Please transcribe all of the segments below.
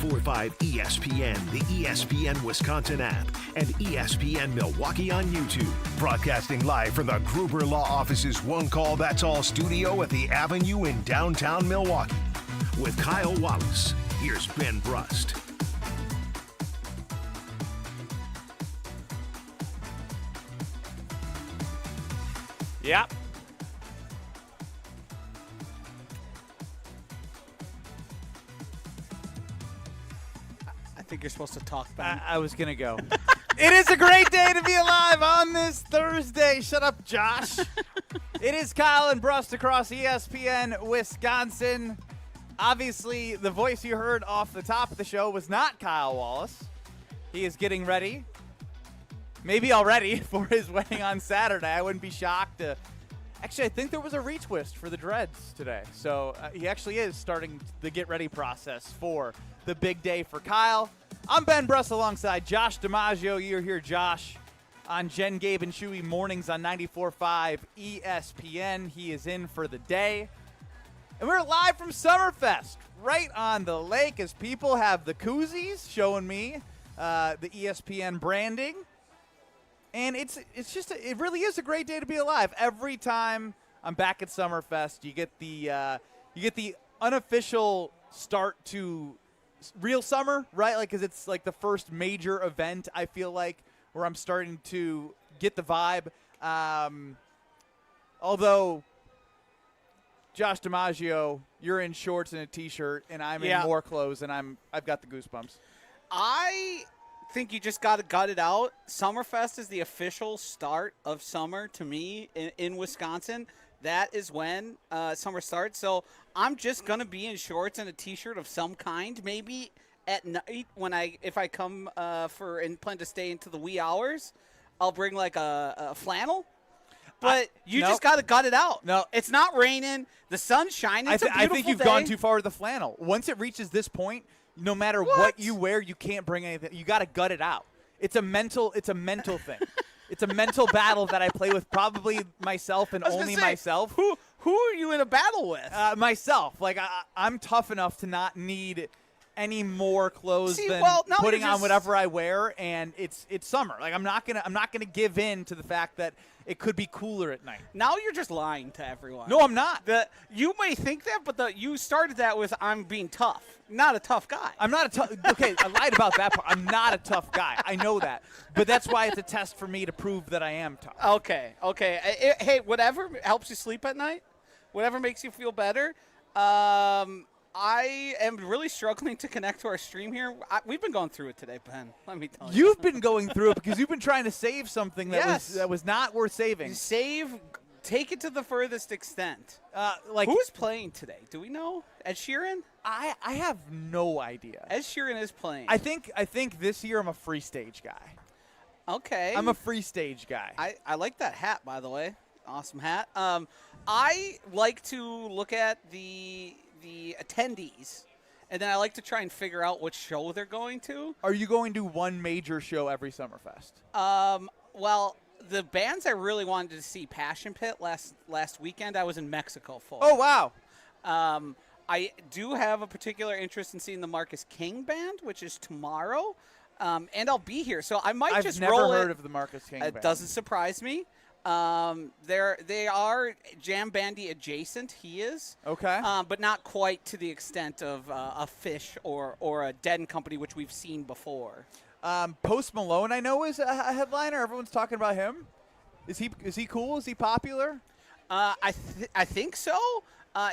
94.5 ESPN, the ESPN Wisconsin app, and ESPN Milwaukee on YouTube. Broadcasting live from the Gruber Law Office's One Call That's All studio at the Avenue in downtown Milwaukee. With Kyle Wallace, here's Ben Brust. Yep. I think you're supposed to talk, Ben. I was going to go. It is a great day to be alive on this Thursday. Shut up, Josh. It is Kyle and Brust across ESPN Wisconsin. Obviously, the voice you heard off the top of the show was not Kyle Wallace. He is getting ready, maybe already, for his wedding on Saturday. I wouldn't be shocked. Actually, I think there was a retwist for the Dreads today. So he actually is starting the get-ready process for the big day for Kyle. I'm Ben Brust alongside Josh DiMaggio. You're here, Josh, on Jen, Gabe, and Chewy mornings on 94.5 ESPN. He is in for the day. And we're live from Summerfest, right on the lake, as people have the koozies showing me the ESPN branding. And it really is a great day to be alive. Every time I'm back at Summerfest, you get the unofficial start to real summer, right? Like, because it's like the first major event, I feel like, where I'm starting to get the vibe. Although, Josh DiMaggio, you're in shorts and a T-shirt, and I'm in more clothes, and I've got the goosebumps. I think you just got to gut it out. Summerfest is the official start of summer to me in Wisconsin. That is when summer starts. So I'm just going to be in shorts and a T-shirt of some kind. Maybe at night if I come and plan to stay into the wee hours, I'll bring like a flannel. But you just got to gut it out. No, it's not raining. The sun's shining. It's a beautiful I think you've day. gone too far with the flannel. Once it reaches this point, no matter what you wear, you can't bring anything. You got to gut it out. It's a mental thing. It's a mental battle that I play with probably myself and only myself. Who are you in a battle with? Myself. Like I'm tough enough to not need any more clothes than putting on whatever I wear, and it's summer. Like I'm not gonna give in to the fact that it could be cooler at night. Now you're just lying to everyone. No, I'm not. You may think that, but you started that with I'm being tough. Not a tough guy. I'm not a tough. Okay, I lied about that part. I'm not a tough guy. I know that, but that's why it's a test for me to prove that I am tough. Okay. Hey, whatever helps you sleep at night, whatever makes you feel better. I am really struggling to connect to our stream here. We've been going through it today, Ben. Let me tell you. You've been going through it because you've been trying to save something that was not worth saving. Take it to the furthest extent. Who's playing today? Do we know? Ed Sheeran? I have no idea. Ed Sheeran is playing. I think this year I'm a free stage guy. Okay. I'm a free stage guy. I like that hat, by the way. Awesome hat. I like to look at the attendees, and then I like to try and figure out which show they're going to. Are you going to one major show every Summerfest? Well, the bands I really wanted to see, Passion Pit last weekend, I was in Mexico for. Oh, wow. I do have a particular interest in seeing the Marcus King band, which is tomorrow, and I'll be here, so I might just roll it. I've never heard of the Marcus King band. It doesn't surprise me. They are Jam Bandy adjacent. He is okay, but not quite to the extent of a Fish or a Dead & Company, which we've seen before. Post Malone, I know, is a headliner. Everyone's talking about him. Is he cool? Is he popular? I think so.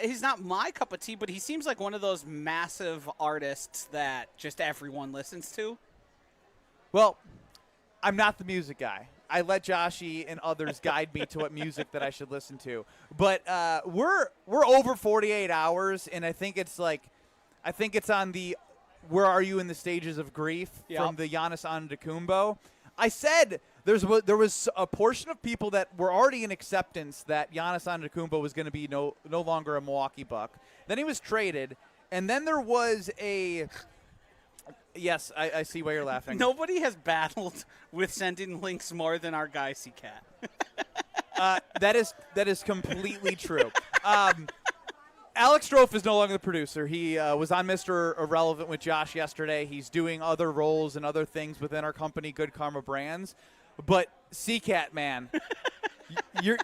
He's not my cup of tea, but he seems like one of those massive artists that just everyone listens to. Well, I'm not the music guy. I let Joshy and others guide me to what music that I should listen to. But we're over 48 hours, and I think it's on the where are you in the stages of grief from the Giannis Antetokounmpo. I said there was a portion of people that were already in acceptance that Giannis Antetokounmpo was going to be no longer a Milwaukee Buck. Then he was traded, and then there was a – yes, I see why you're laughing. Nobody has battled with sending links more than our guy C-Cat. That is completely true. Alex Strofe is no longer the producer. He was on Mr. Irrelevant with Josh yesterday. He's doing other roles and other things within our company, Good Karma Brands. But CCAT, man, you're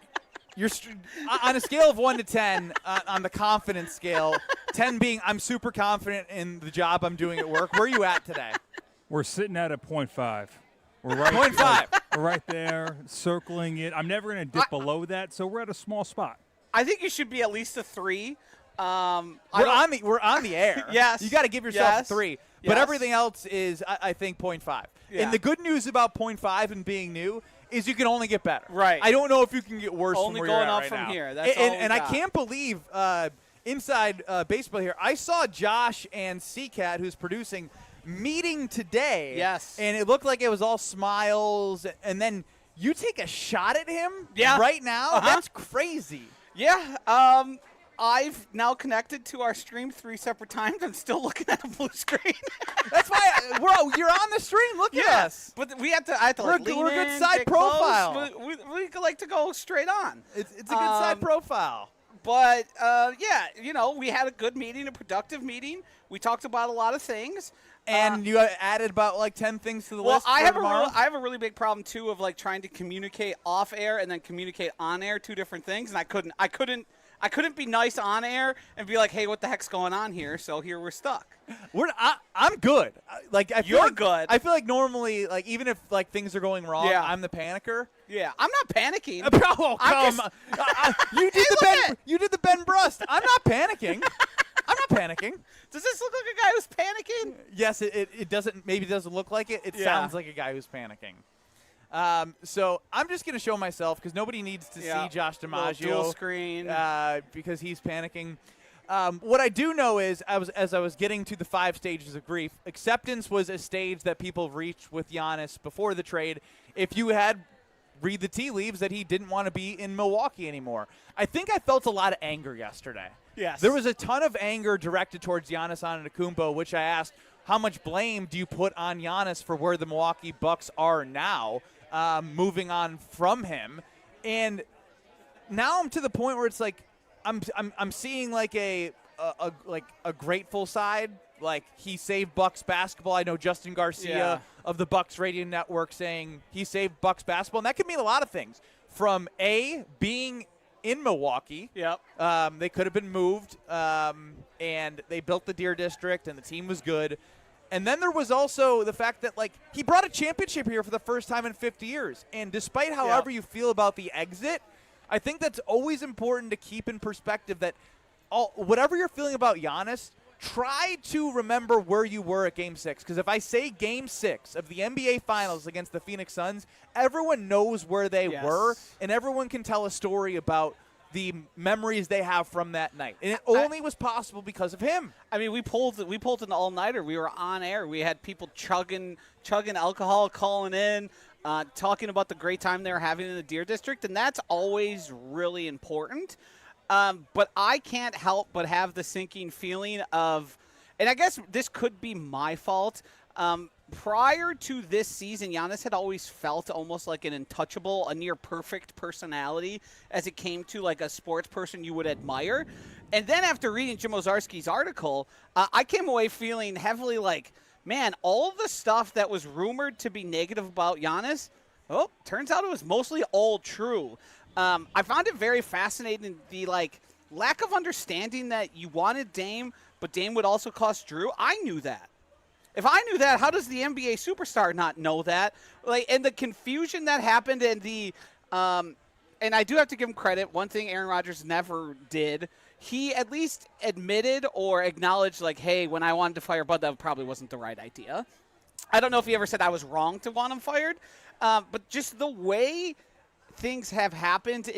on a scale of 1 to 10 on the confidence scale, 10 being I'm super confident in the job I'm doing at work. Where are you at today? We're sitting at a 0.5. We're right 0.5. We're right there, circling it. I'm never going to dip below that, so we're at a small spot. I think you should be at least a 3. We're on the air. Yes. You got to give yourself a 3. But Yes. everything else is, I think, 0.5. Yeah. And the good news about 0.5 and being new is you can only get better. Right. I don't know if you can get worse Only from where going you're at up right from now. here. That's all we and I got. can't believe inside baseball here, I saw Josh and CCAT, who's producing, meeting today. Yes. And it looked like it was all smiles. And then you take a shot at him right now? Uh-huh. That's crazy. Yeah. I've now connected to our stream 3 separate times. I'm still looking at a blue screen. That's why you're on the stream. Look at us. But I have to We're like lean a good in, side get close. profile. We like to go straight on. It's a good side profile. But, we had a good meeting, a productive meeting. We talked about a lot of things. And you added about like 10 things to the Well, list. I for have tomorrow? a really big problem too of like trying to communicate off air and then communicate on air, 2 different things, and I couldn't be nice on air and be like, hey, what the heck's going on here? So here we're stuck. I'm good. You're good. I feel like normally, like even if like things are going wrong, I'm the panicker. Yeah, I'm not panicking. Oh, come on. You did the Ben Brust. I'm not panicking. I'm not panicking. Does this look like a guy who's panicking? Yes, it doesn't. Maybe it doesn't look like it. It Yeah. sounds like a guy who's panicking. So I'm just going to show myself because nobody needs to see Josh DiMaggio. Dual screen. Because he's panicking. What I do know is, as I was getting to the 5 stages of grief, acceptance was a stage that people reached with Giannis before the trade. If you had read the tea leaves that he didn't want to be in Milwaukee anymore. I think I felt a lot of anger yesterday. Yes. There was a ton of anger directed towards Giannis Antetokounmpo, which I asked, how much blame do you put on Giannis for where the Milwaukee Bucks are now, moving on from him? And now I'm to the point where it's like I'm seeing like a grateful side. Like, he saved Bucks basketball. I know Justin Garcia of the Bucks Radio Network saying he saved Bucks basketball, and that could mean a lot of things. From being in Milwaukee. Yep. They could have been moved, and they built the Deer District, and the team was good. And then there was also the fact that, like, he brought a championship here for the first time in 50 years. And despite however you feel about the exit, I think that's always important to keep in perspective that whatever you're feeling about Giannis, try to remember where you were at Game 6. Because if I say Game 6 of the NBA Finals against the Phoenix Suns, everyone knows where they were, and everyone can tell a story about the memories they have from that night. And it only was possible because of him. I mean, we pulled an all-nighter. We were on air. We had people chugging alcohol, calling in, talking about the great time they were having in the Deer District, and that's always really important. But I can't help but have the sinking feeling of, and I guess this could be my fault, prior to this season, Giannis had always felt almost like an untouchable, a near-perfect personality as it came to like a sports person you would admire. And then after reading Jim Ozarski's article, I came away feeling heavily like, man, all of the stuff that was rumored to be negative about Giannis, turns out it was mostly all true. I found it very fascinating, the lack of understanding that you wanted Dame, but Dame would also cost Drew. I knew that. If I knew that, how does the NBA superstar not know that? And the confusion that happened, and and I do have to give him credit. One thing Aaron Rodgers never did, he at least admitted or acknowledged, hey, when I wanted to fire Bud, that probably wasn't the right idea. I don't know if he ever said I was wrong to want him fired, but just the way things have happened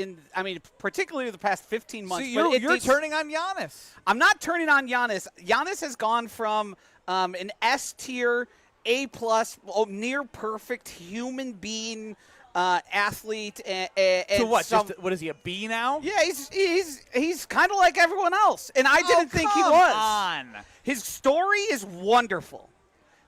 particularly the past 15 months. So you're turning on Giannis. I'm not turning on Giannis. Giannis has gone from an S-tier, A+, near perfect human being athlete. And so what? What is he, a B now? Yeah, he's kind of like everyone else, and I didn't think he was. On. His story is wonderful.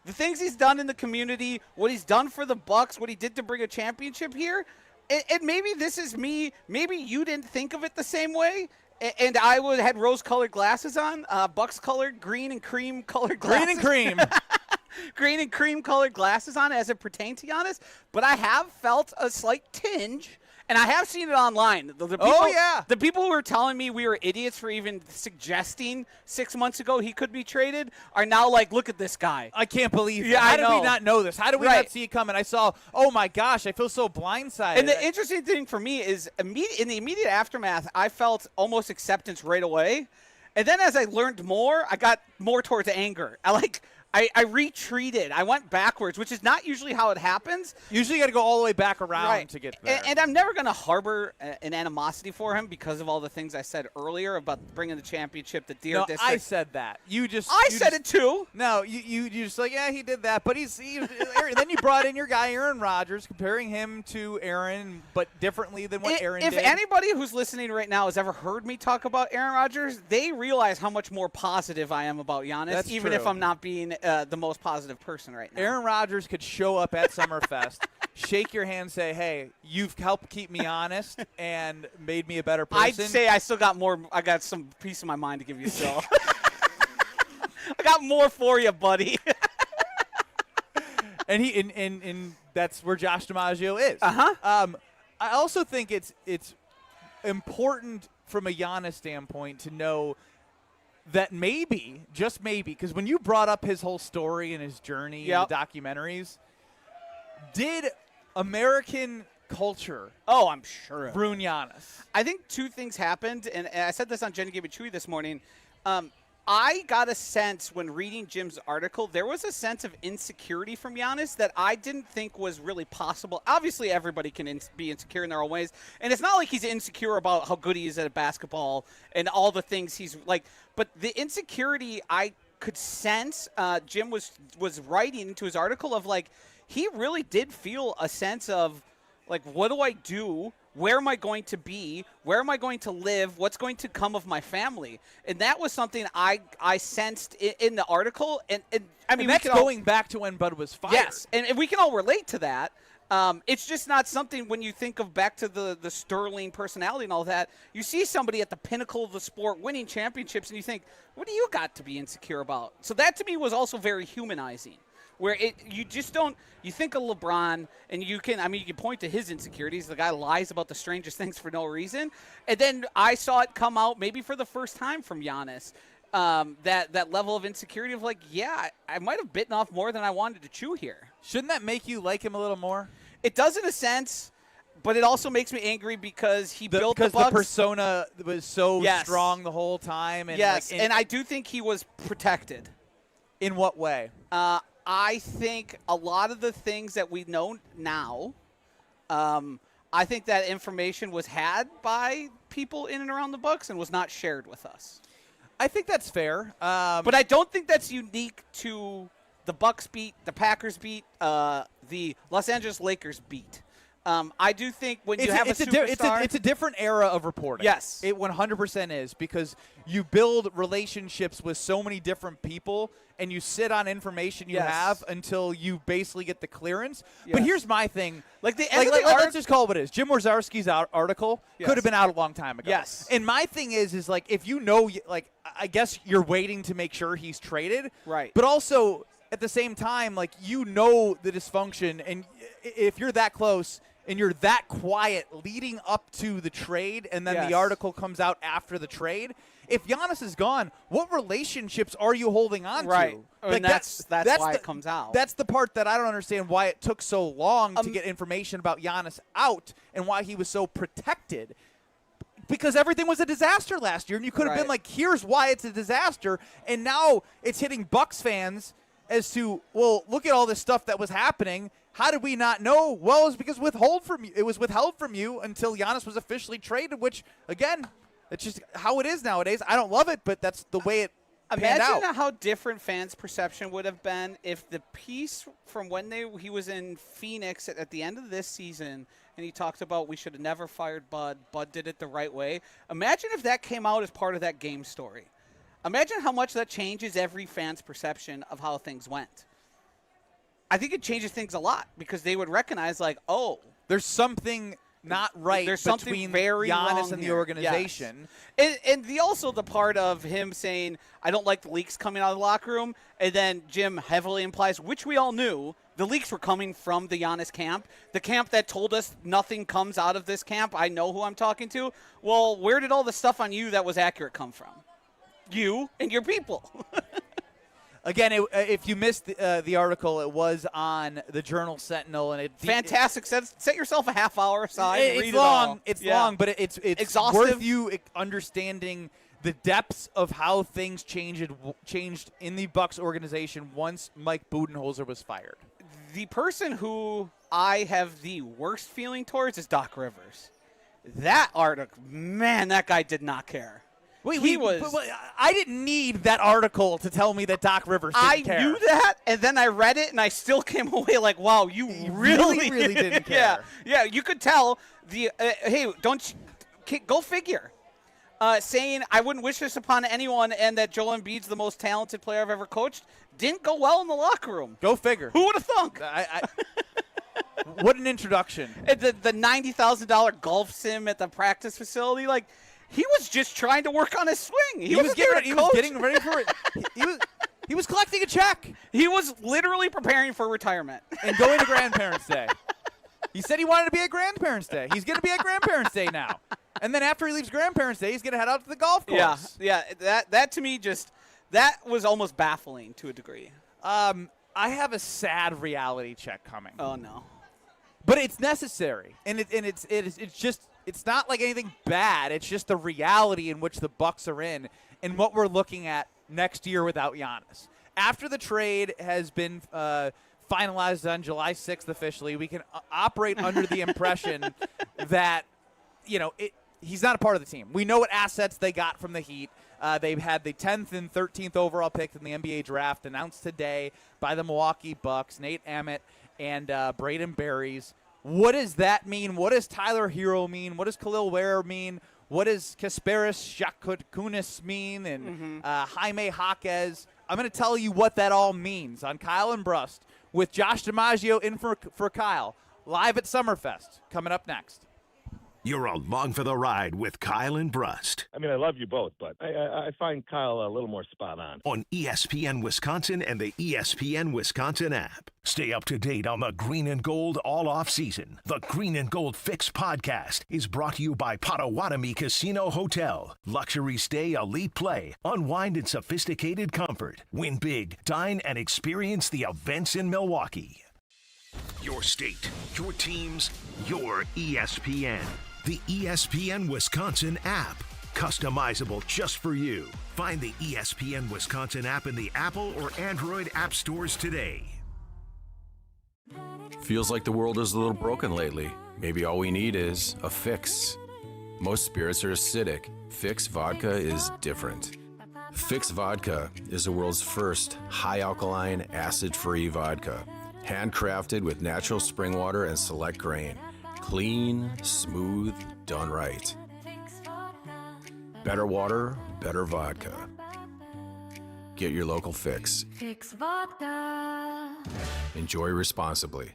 The things he's done in the community, what he's done for the Bucks, what he did to bring a championship here. And maybe this is me. Maybe you didn't think of it the same way. And I had rose-colored glasses on, Bucks-colored, green and cream-colored glasses. Green and cream. Green and cream-colored glasses on as it pertains to Giannis. But I have felt a slight tinge, and I have seen it online. The people, the people who were telling me we were idiots for even suggesting 6 months ago he could be traded are now like, look at this guy. I can't believe it. Yeah, How I did know. we not know this? How did we not see it coming? I saw, oh, my gosh, I feel so blindsided. And the interesting thing for me is in the immediate aftermath, I felt almost acceptance right away. And then as I learned more, I got more towards anger. I retreated. I went backwards, which is not usually how it happens. Usually you got to go all the way back around to get there. And I'm never going to harbor an animosity for him because of all the things I said earlier about bringing the championship, the Deer District. I said that. I said it too. No, you just like, yeah, he did that. But then you brought in your guy, Aaron Rodgers, comparing him to Aaron, but differently than what Aaron did. If anybody who's listening right now has ever heard me talk about Aaron Rodgers, they realize how much more positive I am about Giannis, That's even true. if I'm not being the most positive person right now. Aaron Rodgers could show up at Summerfest, shake your hand, say, hey, you've helped keep me honest and made me a better person. I'd say I still got more. I got some piece of my mind to give you still. I got more for you, buddy. And that's where Josh DiMaggio is. Uh-huh. I also think it's important from a Giannis standpoint to know that maybe, just maybe, because when you brought up his whole story and his journey in the documentaries, did American culture I'm sure ruin Giannis? I think two things happened, and I said this on Jenny Gave It Chewy this morning. I got a sense when reading Jim's article, there was a sense of insecurity from Giannis that I didn't think was really possible. Obviously, everybody can be insecure in their own ways, and it's not like he's insecure about how good he is at basketball and all the things he's like. But the insecurity I could sense, Jim was writing into his article of like, he really did feel a sense of like, what do I do? Where am I going to be? Where am I going to live? What's going to come of my family? And that was something I sensed in the article. And I mean, that's going back to when Bud was fired. Yes, and we can all relate to that. It's just not something when you think of back to the Sterling personality and all that. You see somebody at the pinnacle of the sport winning championships, and you think, what do you got to be insecure about? So that to me was also very humanizing. Where you just don't – you think of LeBron, and you can point to his insecurities. The guy lies about the strangest things for no reason. And then I saw it come out maybe for the first time from Giannis, that level of insecurity of like, yeah, I might have bitten off more than I wanted to chew here. Shouldn't that make you like him a little more? It does in a sense, but it also makes me angry because built the Bucks. Because the persona was so strong the whole time. And and I do think he was protected. In what way? I think a lot of the things that we know now, I think that information was had by people in and around the Bucks and was not shared with us. I think that's fair. But I don't think that's unique to the Bucks beat, the Packers beat, the Los Angeles Lakers beat. I do think when you have a superstar. It's a different era of reporting. Yes. It 100% is, because you build relationships with so many different people and you sit on information you have until you basically get the clearance. Yes. But here's my thing. Let's just call it what it is. Jim Warzarski's article could have been out a long time ago. Yes. And my thing is like, if you know, like, I guess you're waiting to make sure he's traded. Right. But also, at the same time, like, you know the dysfunction, and if you're that close and you're that quiet leading up to the trade, and then the article comes out after the trade, if Giannis is gone, what relationships are you holding on to? Right. Like, and that's why it comes out. That's the part that I don't understand, why it took so long to get information about Giannis out and why he was so protected. Because everything was a disaster last year, and you could have been like, here's why it's a disaster, and now it's hitting Bucks fans as to, well, look at all this stuff that was happening. How did we not know? Well, it was because it was withheld from you until Giannis was officially traded, which, again, it's just how it is nowadays. I don't love it, but that's the way it panned out. Imagine how different fans' perception would have been if the piece from when he was in Phoenix at the end of this season, and he talked about we should have never fired Bud. Bud did it the right way. Imagine if that came out as part of that game story. Imagine how much that changes every fan's perception of how things went. I think it changes things a lot because they would recognize, like, oh, there's something not right There's something between very Giannis wrong and the here. organization. Yes. And also the part of him saying, I don't like the leaks coming out of the locker room, and then Jim heavily implies, which we all knew, the leaks were coming from the Giannis camp, the camp that told us nothing comes out of this camp. I know who I'm talking to. Well, where did all the stuff on you that was accurate come from? You and your people. Again, if you missed the article, it was on the Journal Sentinel, and Fantastic. Set yourself a half hour aside. And read long. It all. It's long, but it's exhaustive. Worth you understanding the depths of how things changed in the Bucks organization once Mike Budenholzer was fired. The person who I have the worst feeling towards is Doc Rivers. That article, man, that guy did not care. Wait, I didn't need that article to tell me that Doc Rivers didn't care. I knew that, and then I read it, and I still came away like, wow, you really didn't care. Yeah, you could tell. Hey, go figure. Saying, I wouldn't wish this upon anyone, and that Joel Embiid's the most talented player I've ever coached, didn't go well in the locker room. Go figure. Who would have thunk? What an introduction. The $90,000 golf sim at the practice facility, like, he was just trying to work on his swing. He was getting ready for it. He was collecting a check. He was literally preparing for retirement. And going to Grandparents' Day. He said he wanted to be at Grandparents' Day. He's going to be at Grandparents' Day now. And then after he leaves Grandparents' Day, he's going to head out to the golf course. Yeah. That to me that was almost baffling to a degree. I have a sad reality check coming. Oh, no. But it's necessary. And it's not like anything bad. It's just the reality in which the Bucks are in and what we're looking at next year without Giannis. After the trade has been finalized on July 6th officially, we can operate under the impression that, he's not a part of the team. We know what assets they got from the Heat. They've had the 10th and 13th overall pick in the NBA draft announced today by the Milwaukee Bucks, Nate Emmett and Braden Berries. What does that mean? What does Tyler Hero mean? What does Khalil Ware mean? What does Kasparis Shakutkunis mean? And Jaime Jaquez? I'm going to tell you what that all means on Kyle and Brust with Josh DiMaggio in for Kyle, live at Summerfest, coming up next. You're along for the ride with Kyle and Brust. I mean, I love you both, but I find Kyle a little more spot on. On ESPN Wisconsin and the ESPN Wisconsin app. Stay up to date on the Green and Gold all off season. The Green and Gold Fix podcast is brought to you by Potawatomi Casino Hotel. Luxury stay, elite play, unwind in sophisticated comfort. Win big, dine, and experience the events in Milwaukee. Your state, your teams, your ESPN. The ESPN Wisconsin app. Customizable just for you. Find the ESPN Wisconsin app in the Apple or Android app stores today. Feels like the world is a little broken lately. Maybe all we need is a fix. Most spirits are acidic. Fix Vodka is different. Fix Vodka is the world's first high alkaline, acid-free vodka. Handcrafted with natural spring water and select grain. Clean, smooth, done right. Better water, better vodka. Get your local Fix. Fix Vodka. Enjoy responsibly.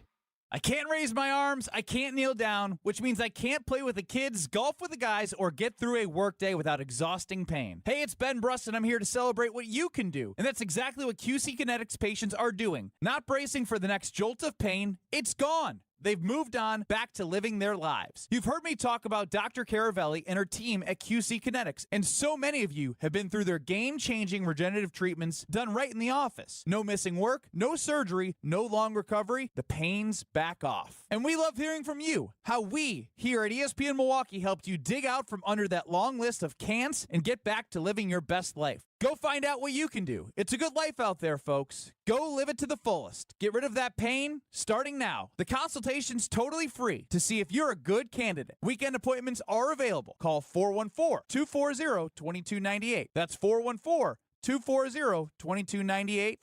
I can't raise my arms, I can't kneel down, which means I can't play with the kids, golf with the guys, or get through a workday without exhausting pain. Hey, it's Ben Brust, and I'm here to celebrate what you can do. And that's exactly what QC Kinetics patients are doing. Not bracing for the next jolt of pain, it's gone. They've moved on back to living their lives. You've heard me talk about Dr. Caravelli and her team at QC Kinetics, and so many of you have been through their game-changing regenerative treatments done right in the office. No missing work, no surgery, no long recovery, the pain's back off. And we love hearing from you, how we here at ESPN Milwaukee helped you dig out from under that long list of can'ts and get back to living your best life. Go find out what you can do. It's a good life out there, folks. Go live it to the fullest. Get rid of that pain starting now. The consultation's totally free to see if you're a good candidate. Weekend appointments are available. Call 414-240-2298. That's 414-240-2298.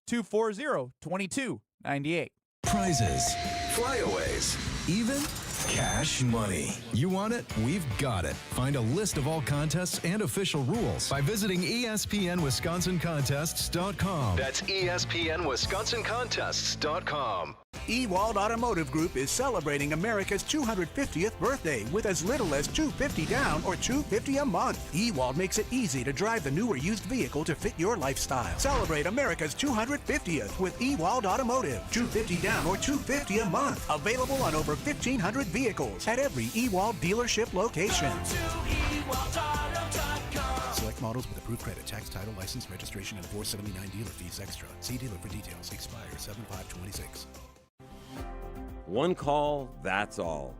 414-240-2298. Prizes, flyaways, even cash money. You want it? We've got it. Find a list of all contests and official rules by visiting ESPNWisconsinContests.com. That's ESPNWisconsinContests.com. Ewald Automotive Group is celebrating America's 250th birthday with as little as $250 down or $250 a month. Ewald makes it easy to drive the new or used vehicle to fit your lifestyle. Celebrate America's 250th with Ewald Automotive. $250 down or $250 a month. Available on over 1,500 vehicles at every Ewald dealership location. Select models with approved credit, tax, title, license, registration, and $479 dealer fees extra. See dealer for details. Expire 7/5/26. One call, that's all.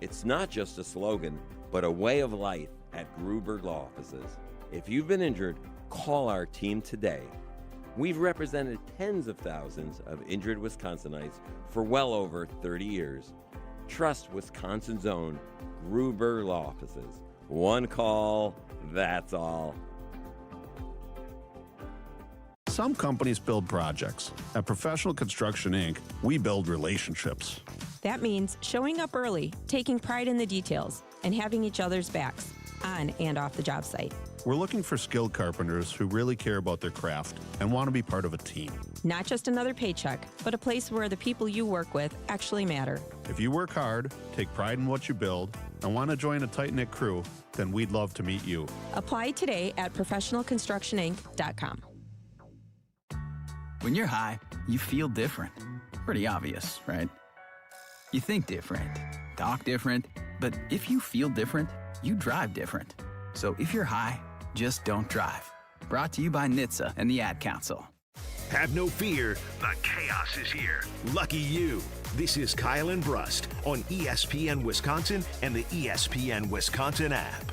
It's not just a slogan, but a way of life at Gruber Law Offices. If you've been injured, call our team today. We've represented tens of thousands of injured Wisconsinites for well over 30 years. Trust Wisconsin's own Gruber Law Offices. One call, that's all. Some companies build projects. At Professional Construction, Inc., we build relationships. That means showing up early, taking pride in the details, and having each other's backs, on and off the job site. We're looking for skilled carpenters who really care about their craft and want to be part of a team. Not just another paycheck, but a place where the people you work with actually matter. If you work hard, take pride in what you build, and want to join a tight-knit crew, then we'd love to meet you. Apply today at professionalconstructioninc.com. When you're high, you feel different. Pretty obvious, right? You think different, talk different, but if you feel different, you drive different. So if you're high, just don't drive. Brought to you by NHTSA and the Ad Council. Have no fear, the chaos is here. Lucky you. This is Kyle and Brust on ESPN Wisconsin and the ESPN Wisconsin app.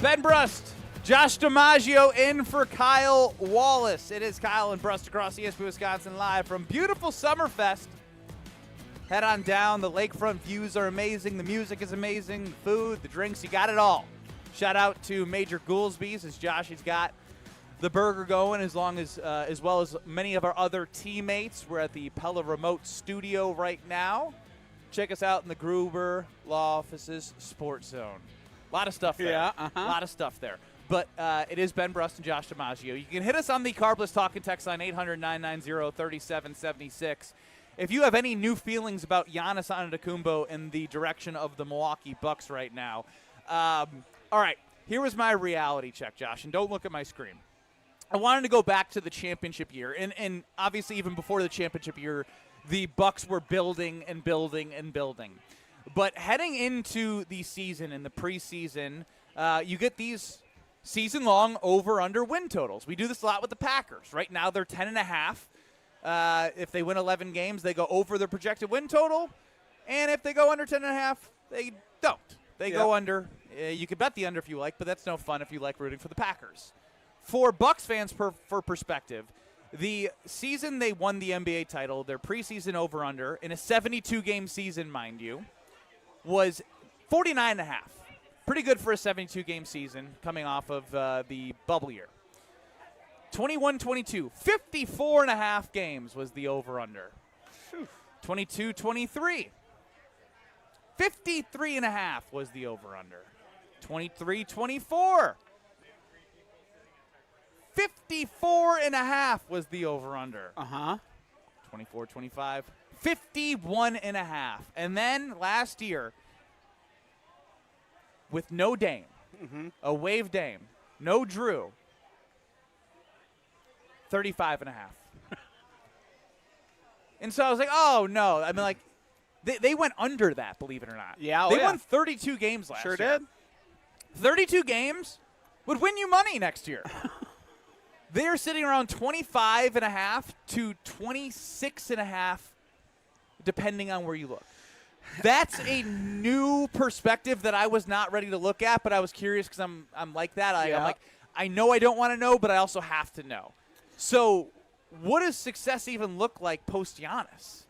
Ben Brust, Josh DiMaggio in for Kyle Wallace. It is Kyle and Brust across ESPN Wisconsin live from beautiful Summerfest. Head on down. The lakefront views are amazing. The music is amazing. The food, the drinks, you got it all. Shout out to Major Goolsby's as Josh has got the burger going as well as many of our other teammates. We're at the Pella Remote Studio right now. Check us out in the Gruber Law Offices Sports Zone. A lot of stuff there. Yeah, A lot of stuff there. But it is Ben Brust and Josh DiMaggio. You can hit us on the Carbless Talk and Text line 800-990-3776. If you have any new feelings about Giannis Antetokounmpo in the direction of the Milwaukee Bucks right now. All right, here was my reality check, Josh, and don't look at my screen. I wanted to go back to the championship year, and obviously even before the championship year, the Bucks were building and building and building. But heading into the season, in the preseason, you get these season-long over-under win totals. We do this a lot with the Packers. Right now they're 10.5. If they win 11 games, they go over their projected win total. And if they go under 10.5, they don't. They go under. You can bet the under if you like, but that's no fun if you like rooting for the Packers. For Bucks fans, for perspective, the season they won the NBA title, their preseason over-under, in a 72-game season, mind you, was 49.5. Pretty good for a 72-game season coming off of the bubble year. 21-22, 54.5 games was the over-under. 22-23, 53.5 was the over-under. 23-24, 54.5 was the over-under. 24-25, 51.5. And then last year, with no Dame, a wave Dame, no Drew, 35.5. And so I was like, oh, no. I mean, like, they went under that, believe it or not. Yeah, they won 32 games last year. Sure did. 32 games would win you money next year. They're sitting around 25.5 to 26.5, depending on where you look. That's a new perspective that I was not ready to look at, but I was curious because I'm like that. I'm like, I know I don't want to know, but I also have to know. So what does success even look like post Giannis?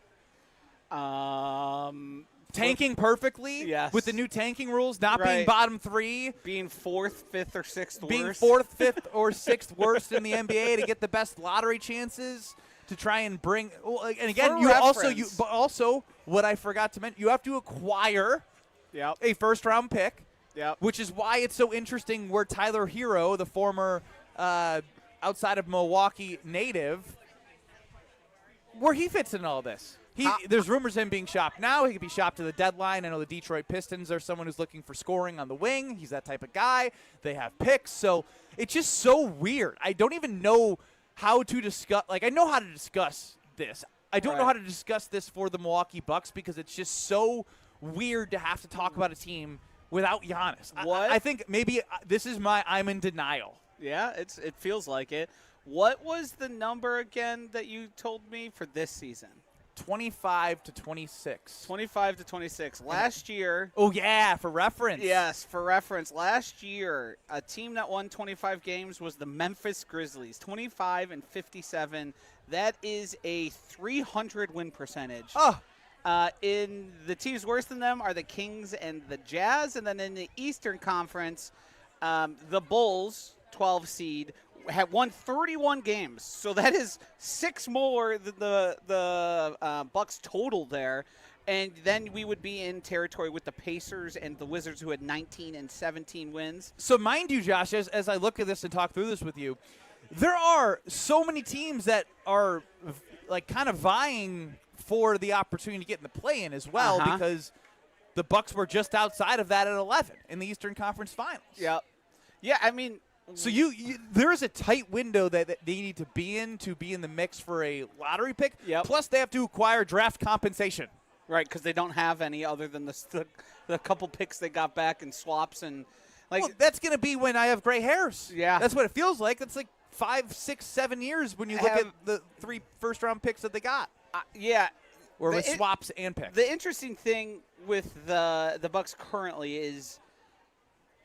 Tanking perfectly? Yes. With the new tanking rules, not being bottom three. Being fourth, fifth, or sixth worst. Being fourth, fifth, or sixth worst in the NBA to get the best lottery chances. to try and bring. And again, but also what I forgot to mention, you have to acquire a first-round pick. Yep. Which is why it's so interesting where Tyler Hero, the former outside of Milwaukee native, where he fits in all this. There's rumors of him being shopped now. He could be shopped to the deadline. I know the Detroit Pistons are someone who's looking for scoring on the wing. He's that type of guy. They have picks. So it's just so weird. I don't even know how to discuss. Like, I know how to discuss this. I don't know how to discuss this for the Milwaukee Bucks because it's just so weird to have to talk about a team without Giannis. I think maybe this is I'm in denial. Yeah, it feels like it. What was the number again that you told me for this season? 25 to 26. 25 to 26. Last year. Oh, yeah, for reference. Yes, for reference. Last year, a team that won 25 games was the Memphis Grizzlies, 25-57. That is a 300 win percentage. Oh. In the teams worse than them are the Kings and the Jazz. And then in the Eastern Conference, the Bulls, 12 seed, have won 31 games. So that is 6 more than the Bucks total there. And then we would be in territory with the Pacers and the Wizards, who had 19 and 17 wins. So mind you, Josh, as I look at this and talk through this with you, there are so many teams that are like kind of vying for the opportunity to get in the play-in as well, because the Bucks were just outside of that at 11 in the Eastern Conference Finals. Yep. Yeah, I mean, so there is a tight window that they need to be in the mix for a lottery pick. Yep. Plus, they have to acquire draft compensation. Right, because they don't have any other than the couple picks they got back in swaps and that's going to be when I have gray hairs. Yeah, that's what it feels like. That's like 5, 6, 7 years when you look at the 3 first-round picks that they got. Yeah. Or with swaps and picks. The interesting thing with the Bucks currently is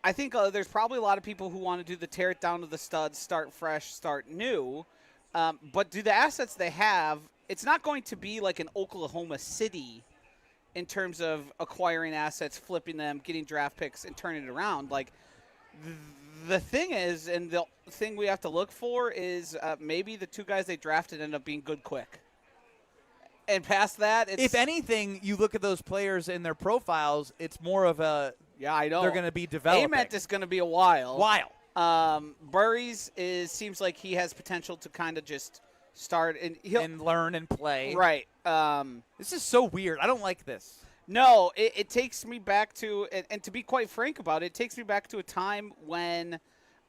I think there's probably a lot of people who want to do the tear it down to the studs, start fresh, start new. But do the assets they have, it's not going to be like an Oklahoma City in terms of acquiring assets, flipping them, getting draft picks, and turning it around. Like the thing is, and the thing we have to look for is maybe the 2 guys they drafted end up being good quick. And past that, if anything, you look at those players in their profiles, it's more of a I know they're going to be developing. Ament is going to be a while. Burries seems like he has potential to kind of just start and learn and play. Right. This is so weird. I don't like this. No, it takes me back to, and to be quite frank about it, it takes me back to a time when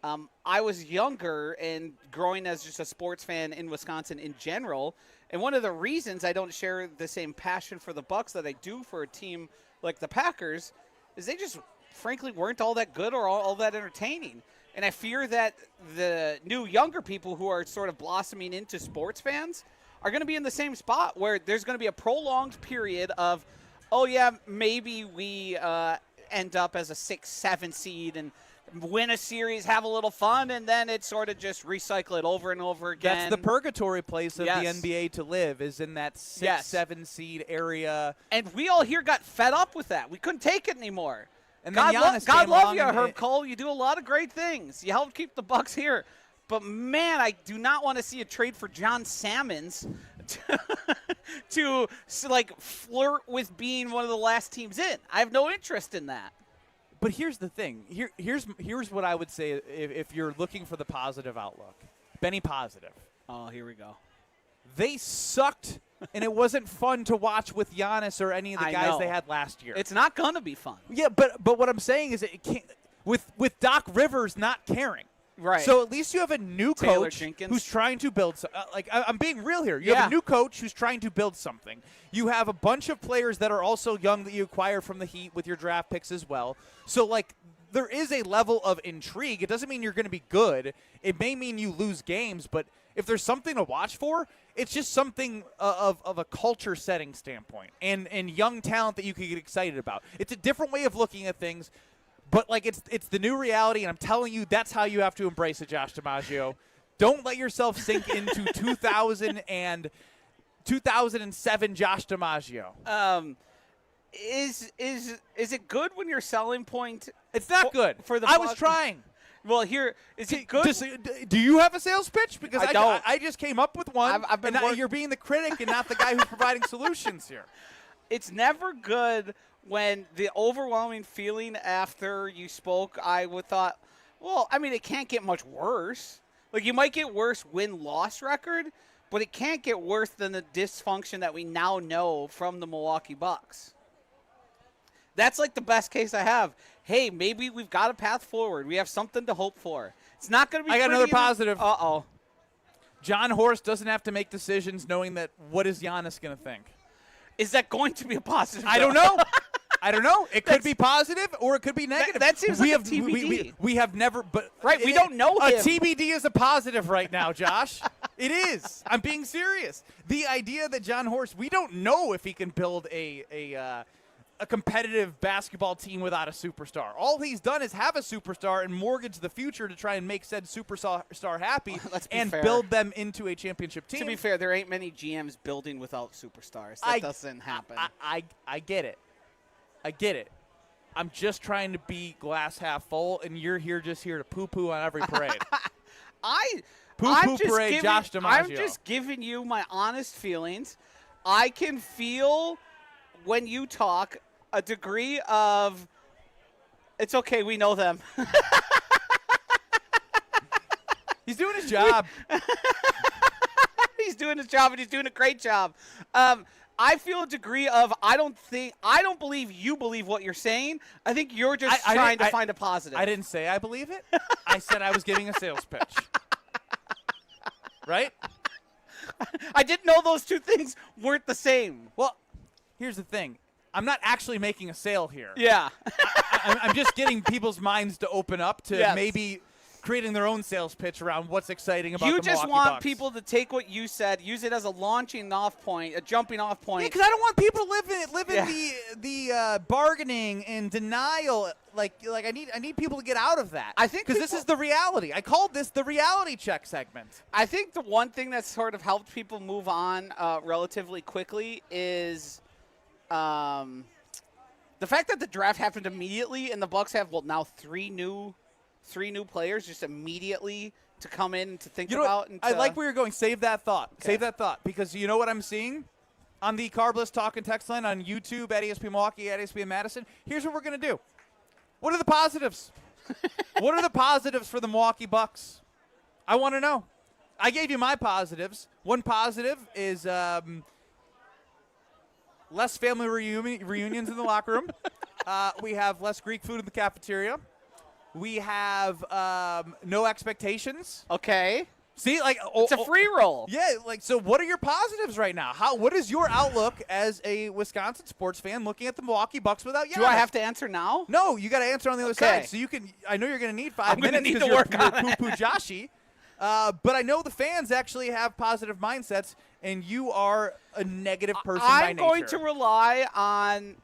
I was younger and growing as just a sports fan in Wisconsin in general. And one of the reasons I don't share the same passion for the Bucks that I do for a team like the Packers is they just frankly weren't all that good or all that entertaining. And I fear that the new younger people who are sort of blossoming into sports fans are going to be in the same spot where there's going to be a prolonged period of, oh, yeah, maybe we end up as a 6-7 seed and win a series, have a little fun, and then it's sort of just recycle it over and over again. That's the purgatory place of the NBA to live, is in that 6-7 seed area. And we all here got fed up with that. We couldn't take it anymore. And then God love you, Herb Cole. You do a lot of great things. You helped keep the Bucks here. But, man, I do not want to see a trade for John Salmons to like, flirt with being one of the last teams in. I have no interest in that. But here's the thing. Here's what I would say if you're looking for the positive outlook. Benny Positive. Oh, here we go. They sucked, and it wasn't fun to watch with Giannis or any of the guys they had last year. It's not going to be fun. Yeah, but what I'm saying is it can't, with Doc Rivers not caring. Right. So at least you have a new Taylor coach Jenkins. who's trying to build I'm being real here. You have a new coach who's trying to build something. You have a bunch of players that are also young that you acquire from the Heat with your draft picks as well. So, like, there is a level of intrigue. It doesn't mean you're going to be good. It may mean you lose games, but if there's something to watch for, it's just something of a culture-setting standpoint and young talent that you can get excited about. It's a different way of looking at things. But, like, it's the new reality, and I'm telling you, that's how you have to embrace it, Josh DiMaggio. Don't let yourself sink into 2007 Josh DiMaggio. Is it good when your selling point? It's not good. For the I Bucks? was trying. Well, here is it good? Do you have a sales pitch? Because I don't. I just came up with one. I've been and you're being the critic and not the guy who's providing solutions here. It's never good when the overwhelming feeling after you spoke, I would thought, well, I mean, it can't get much worse. Like, you might get worse win-loss record, but it can't get worse than the dysfunction that we now know from the Milwaukee Bucks. That's like the best case I have. Hey, maybe we've got a path forward. We have something to hope for. It's not going to be I got another positive. Uh-oh. John Horst doesn't have to make decisions knowing that what is Giannis going to think. Is that going to be a positive? I don't know. I don't know. It could be positive or it could be negative. That seems like a TBD. We have never, but right, we don't know him. A TBD is a positive right now, Josh. It is. I'm being serious. The idea that John Horst, we don't know if he can build a competitive basketball team without a superstar. All he's done is have a superstar and mortgage the future to try and make said superstar happy and build them into a championship team. To be fair, there ain't many GMs building without superstars. That doesn't happen. I get it. I get it. I'm just trying to be glass half full, and you're here to poo-poo on every parade. Poo-poo parade, Josh DiMaggio. I'm just giving you my honest feelings. I can feel when you talk a degree of, it's okay, we know them. He's doing his job. He's doing his job, and he's doing a great job. I feel a degree of, I don't believe you believe what you're saying. I think you're just trying to find a positive. I didn't say I believe it. I said I was giving a sales pitch. Right? I didn't know those two things weren't the same. Well, here's the thing. I'm not actually making a sale here. Yeah. I'm just getting people's minds to open up to maybe creating their own sales pitch around what's exciting about the Milwaukee Bucks. You just want people to take what you said, use it as a launching off point, a jumping off point. Yeah, because I don't want people to live in the bargaining and denial. Like I need people to get out of that. I think because this is the reality. I called this the reality check segment. I think the one thing that's sort of helped people move on relatively quickly is the fact that the draft happened immediately, and the Bucks have now three new players just immediately to come in and to think about. I like where you're going. Save that thought. Okay. Save that thought, because you know what I'm seeing on the Carbless Talk and Text line on YouTube at ESPN Milwaukee, at ESPN Madison. Here's what we're going to do. What are the positives? What are the positives for the Milwaukee Bucks? I want to know. I gave you my positives. One positive is less family reunions in the locker room. We have less Greek food in the cafeteria. We have no expectations. Okay. See, it's a free roll. Yeah, so what are your positives right now? What is your outlook as a Wisconsin sports fan looking at the Milwaukee Bucks without Giannis? Do I have to answer now? No, you got to answer on the other side. So you can. I know you're going to need 5 minutes because you're poo-poo Joshy. But I know the fans actually have positive mindsets, and you are a negative person by nature. I'm going to rely on.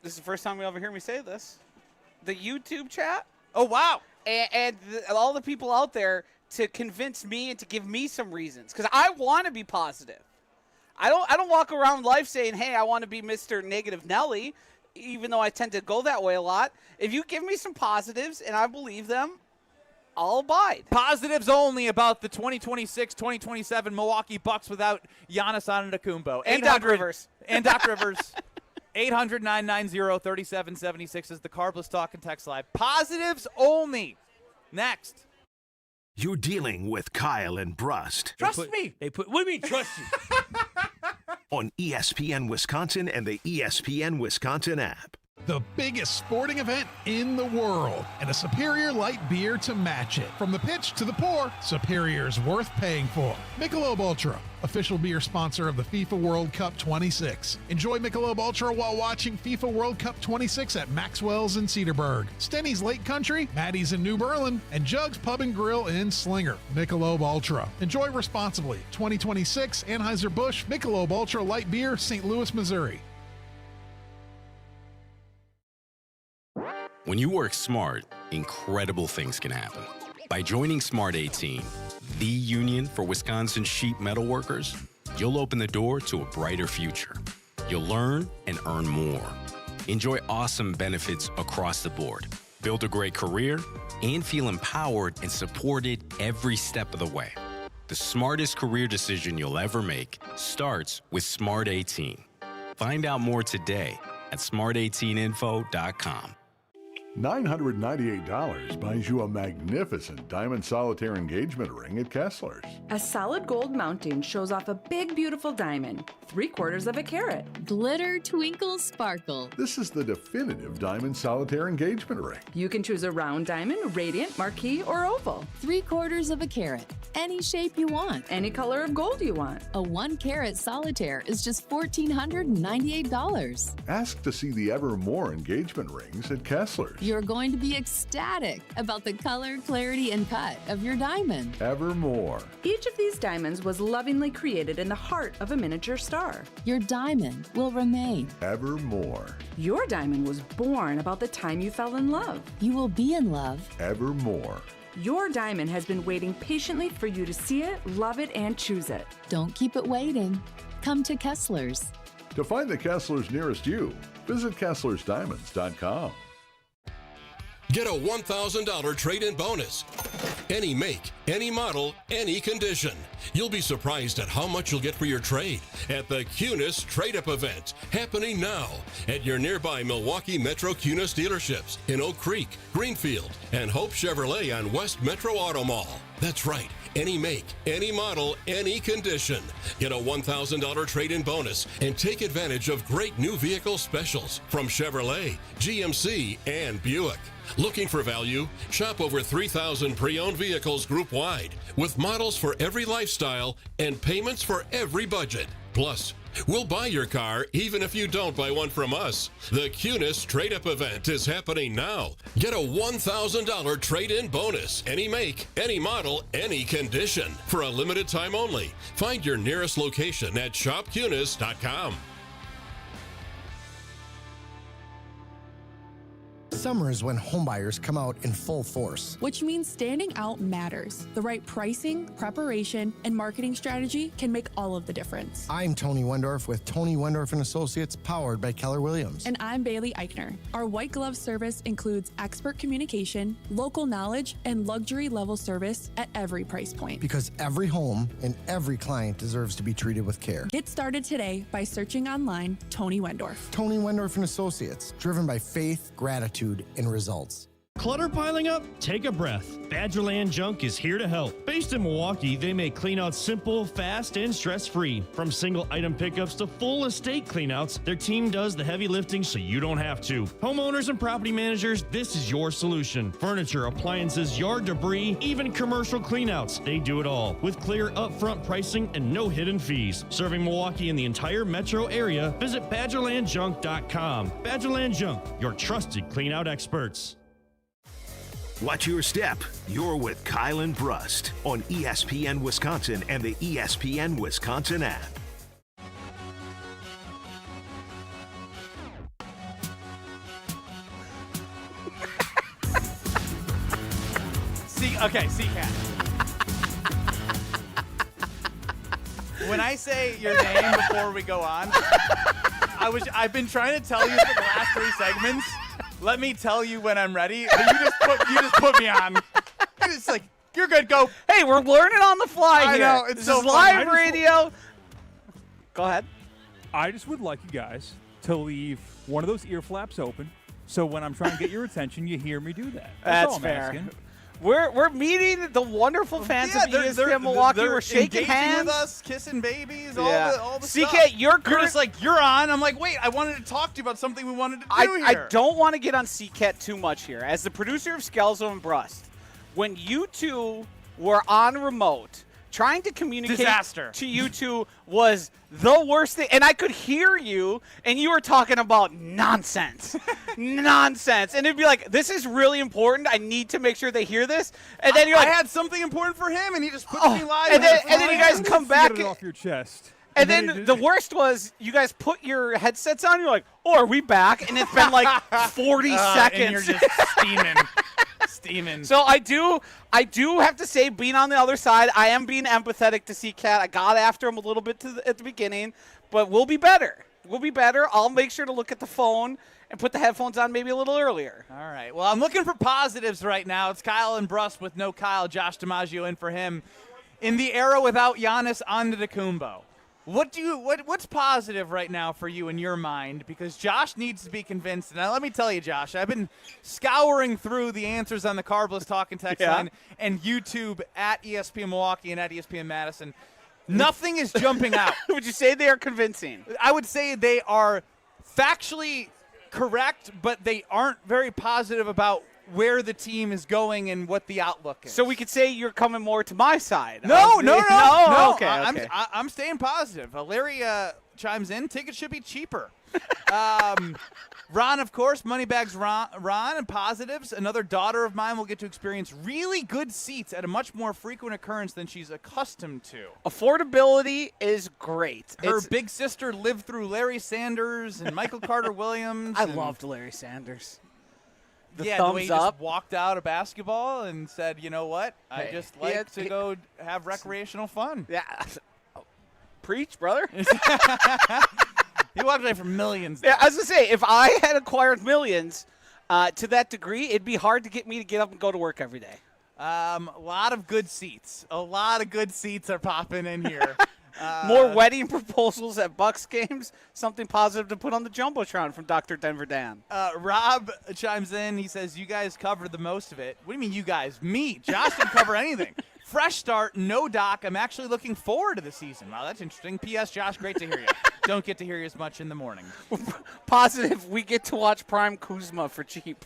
This is the first time you'll ever hear me say this. The YouTube chat. Oh, wow. And all the people out there to convince me and to give me some reasons. Because I want to be positive. I don't walk around life saying, hey, I want to be Mr. Negative Nelly, even though I tend to go that way a lot. If you give me some positives and I believe them, I'll abide. Positives only about the 2026-2027 Milwaukee Bucks without Giannis Antetokounmpo. And Doc Rivers. And Doc Rivers. 800-990-3776 is the Carbless Talk and Text Live. Positives only. Next. You're dealing with Kyle and Brust. Trust me. What do you mean trust you? On ESPN Wisconsin and the ESPN Wisconsin app. The biggest sporting event in the world, and a Superior light beer to match it. From the pitch to the pour, Superior's worth paying for. Michelob Ultra, official beer sponsor of the FIFA World Cup 26. Enjoy Michelob Ultra while watching FIFA World Cup 26 at Maxwell's in Cedarburg, Stenny's Lake Country, Maddie's in New Berlin, and Jugs Pub and Grill in Slinger. Michelob Ultra. Enjoy responsibly. 2026 Anheuser-Busch Michelob Ultra Light Beer, St. Louis, Missouri. When you work smart, incredible things can happen. By joining Smart 18, the union for Wisconsin sheet metal workers, you'll open the door to a brighter future. You'll learn and earn more. Enjoy awesome benefits across the board. build a great career, and feel empowered and supported every step of the way. The smartest career decision you'll ever make starts with Smart 18. Find out more today at smart18info.com. $998 buys you a magnificent diamond solitaire engagement ring at Kessler's. A solid gold mounting shows off a big, beautiful diamond, 3/4 of a carat. Glitter, twinkle, sparkle. This is the definitive diamond solitaire engagement ring. You can choose a round diamond, radiant, marquise, or oval. 3/4 of a carat. Any shape you want. Any color of gold you want. A 1-carat solitaire is just $1,498. Ask to see the Evermore engagement rings at Kessler's. You're going to be ecstatic about the color, clarity, and cut of your diamond. Evermore. Each of these diamonds was lovingly created in the heart of a miniature star. Your diamond will remain. Evermore. Your diamond was born about the time you fell in love. You will be in love. Evermore. Your diamond has been waiting patiently for you to see it, love it, and choose it. Don't keep it waiting. Come to Kessler's. To find the Kessler's nearest you, visit KesslersDiamonds.com. Get a $1,000 trade-in bonus. Any make, any model, any condition. You'll be surprised at how much you'll get for your trade at the Cunis Trade-Up event, happening now at your nearby Milwaukee Metro Cunis dealerships in Oak Creek, Greenfield, and Hope Chevrolet on West Metro Auto Mall. That's right. Any make, any model, any condition. Get a $1,000 trade-in bonus and take advantage of great new vehicle specials from Chevrolet, GMC, and Buick. Looking for value? Shop over 3,000 pre-owned vehicles group-wide with models for every lifestyle and payments for every budget. Plus, we'll buy your car even if you don't buy one from us. The Cunis Trade-Up event is happening now. Get a $1,000 trade-in bonus. Any make, any model, any condition. For a limited time only. Find your nearest location at shopcunis.com. Summer is when homebuyers come out in full force. Which means standing out matters. The right pricing, preparation, and marketing strategy can make all of the difference. I'm Tony Wendorf with Tony Wendorf & Associates, powered by Keller Williams. And I'm Bailey Eichner. Our white glove service includes expert communication, local knowledge, and luxury level service at every price point. Because every home and every client deserves to be treated with care. Get started today by searching online Tony Wendorf. Tony Wendorf & Associates, driven by faith, gratitude, and results. Clutter piling up? Take a breath. Badgerland Junk is here to help. Based in Milwaukee, they make cleanouts simple, fast, and stress-free. From single item pickups to full estate cleanouts, their team does the heavy lifting so you don't have to. Homeowners and property managers, this is your solution. Furniture, appliances, yard debris, even commercial cleanouts. They do it all with clear upfront pricing and no hidden fees. Serving Milwaukee and the entire metro area, visit BadgerlandJunk.com. Badgerland Junk, your trusted cleanout experts. Watch your step. You're with Kyle and Brust on ESPN Wisconsin and the ESPN Wisconsin app. C-Cat. When I say your name before we go on, I've been trying to tell you for the last 3 segments. Let me tell you when I'm ready. But you just put me on. It's like, you're good, go. Hey, we're learning on the fly here. I know, it's this so is fun. live radio. Go ahead. I just would like you guys to leave one of those ear flaps open, so when I'm trying to get your attention, you hear me do that. That's all I'm fair. asking. We're meeting the wonderful fans of ESPN Milwaukee. We're shaking hands with us, kissing babies, Yeah. all the CK, stuff. you're just like, you're on. I'm like, wait, I wanted to talk to you about something we wanted to do here. I don't want to get on CCAT too much here. As the producer of Scalzo and Brust, when you two were on remote, trying to communicate to you two was the worst thing. And I could hear you, and you were talking about nonsense. Nonsense. And it'd be like, this is really important. I need to make sure they hear this. And then you're like, I had something important for him, and he just put me live. And then you guys come back. Get it off your chest. And then the worst was you guys put your headsets on. You're like, oh, are we back? And it's been like 40 seconds. And you're just steaming. So I do have to say, being on the other side, I am being empathetic to CCAT. I got after him a little bit at the beginning, but we'll be better. We'll be better. I'll make sure to look at the phone and put the headphones on maybe a little earlier. All right. Well, I'm looking for positives right now. It's Kyle and Brust with no Kyle. Josh DiMaggio in for him. In the era without Giannis Antetokounmpo, what's positive right now for you in your mind? Because Josh needs to be convinced. Now, let me tell you, Josh, I've been scouring through the answers on the Carbless Talk and Text line and YouTube at ESPN Milwaukee and at ESPN Madison. Nothing is jumping out. Would you say they are convincing? I would say they are factually correct, but they aren't very positive about where the team is going and what the outlook is. So we could say you're coming more to my side. No. Okay. I'm staying positive. Larry chimes in. Tickets should be cheaper. Ron, of course, Moneybags Ron, and positives. Another daughter of mine will get to experience really good seats at a much more frequent occurrence than she's accustomed to. Affordability is great. Her big sister lived through Larry Sanders and Michael Carter Williams. I loved Larry Sanders. The way thumbs he up. just walked out of basketball and said, you know what? I just like to go have recreational fun. Yeah. Preach, brother. He walked away for millions. Yeah, I was going to say, if I had acquired millions to that degree, it'd be hard to get me to get up and go to work every day. A lot of good seats. A lot of good seats are popping in here. More wedding proposals at Bucks games. Something positive to put on the Jumbotron from Dr. Denver Dan. Rob chimes in. He says, you guys covered the most of it. What do you mean you guys? Me. Josh didn't cover anything. Fresh start, no doc. I'm actually looking forward to the season. Wow, that's interesting. P.S. Josh, great to hear you. Don't get to hear you as much in the morning. Positive, we get to watch Prime Kuzma for cheap.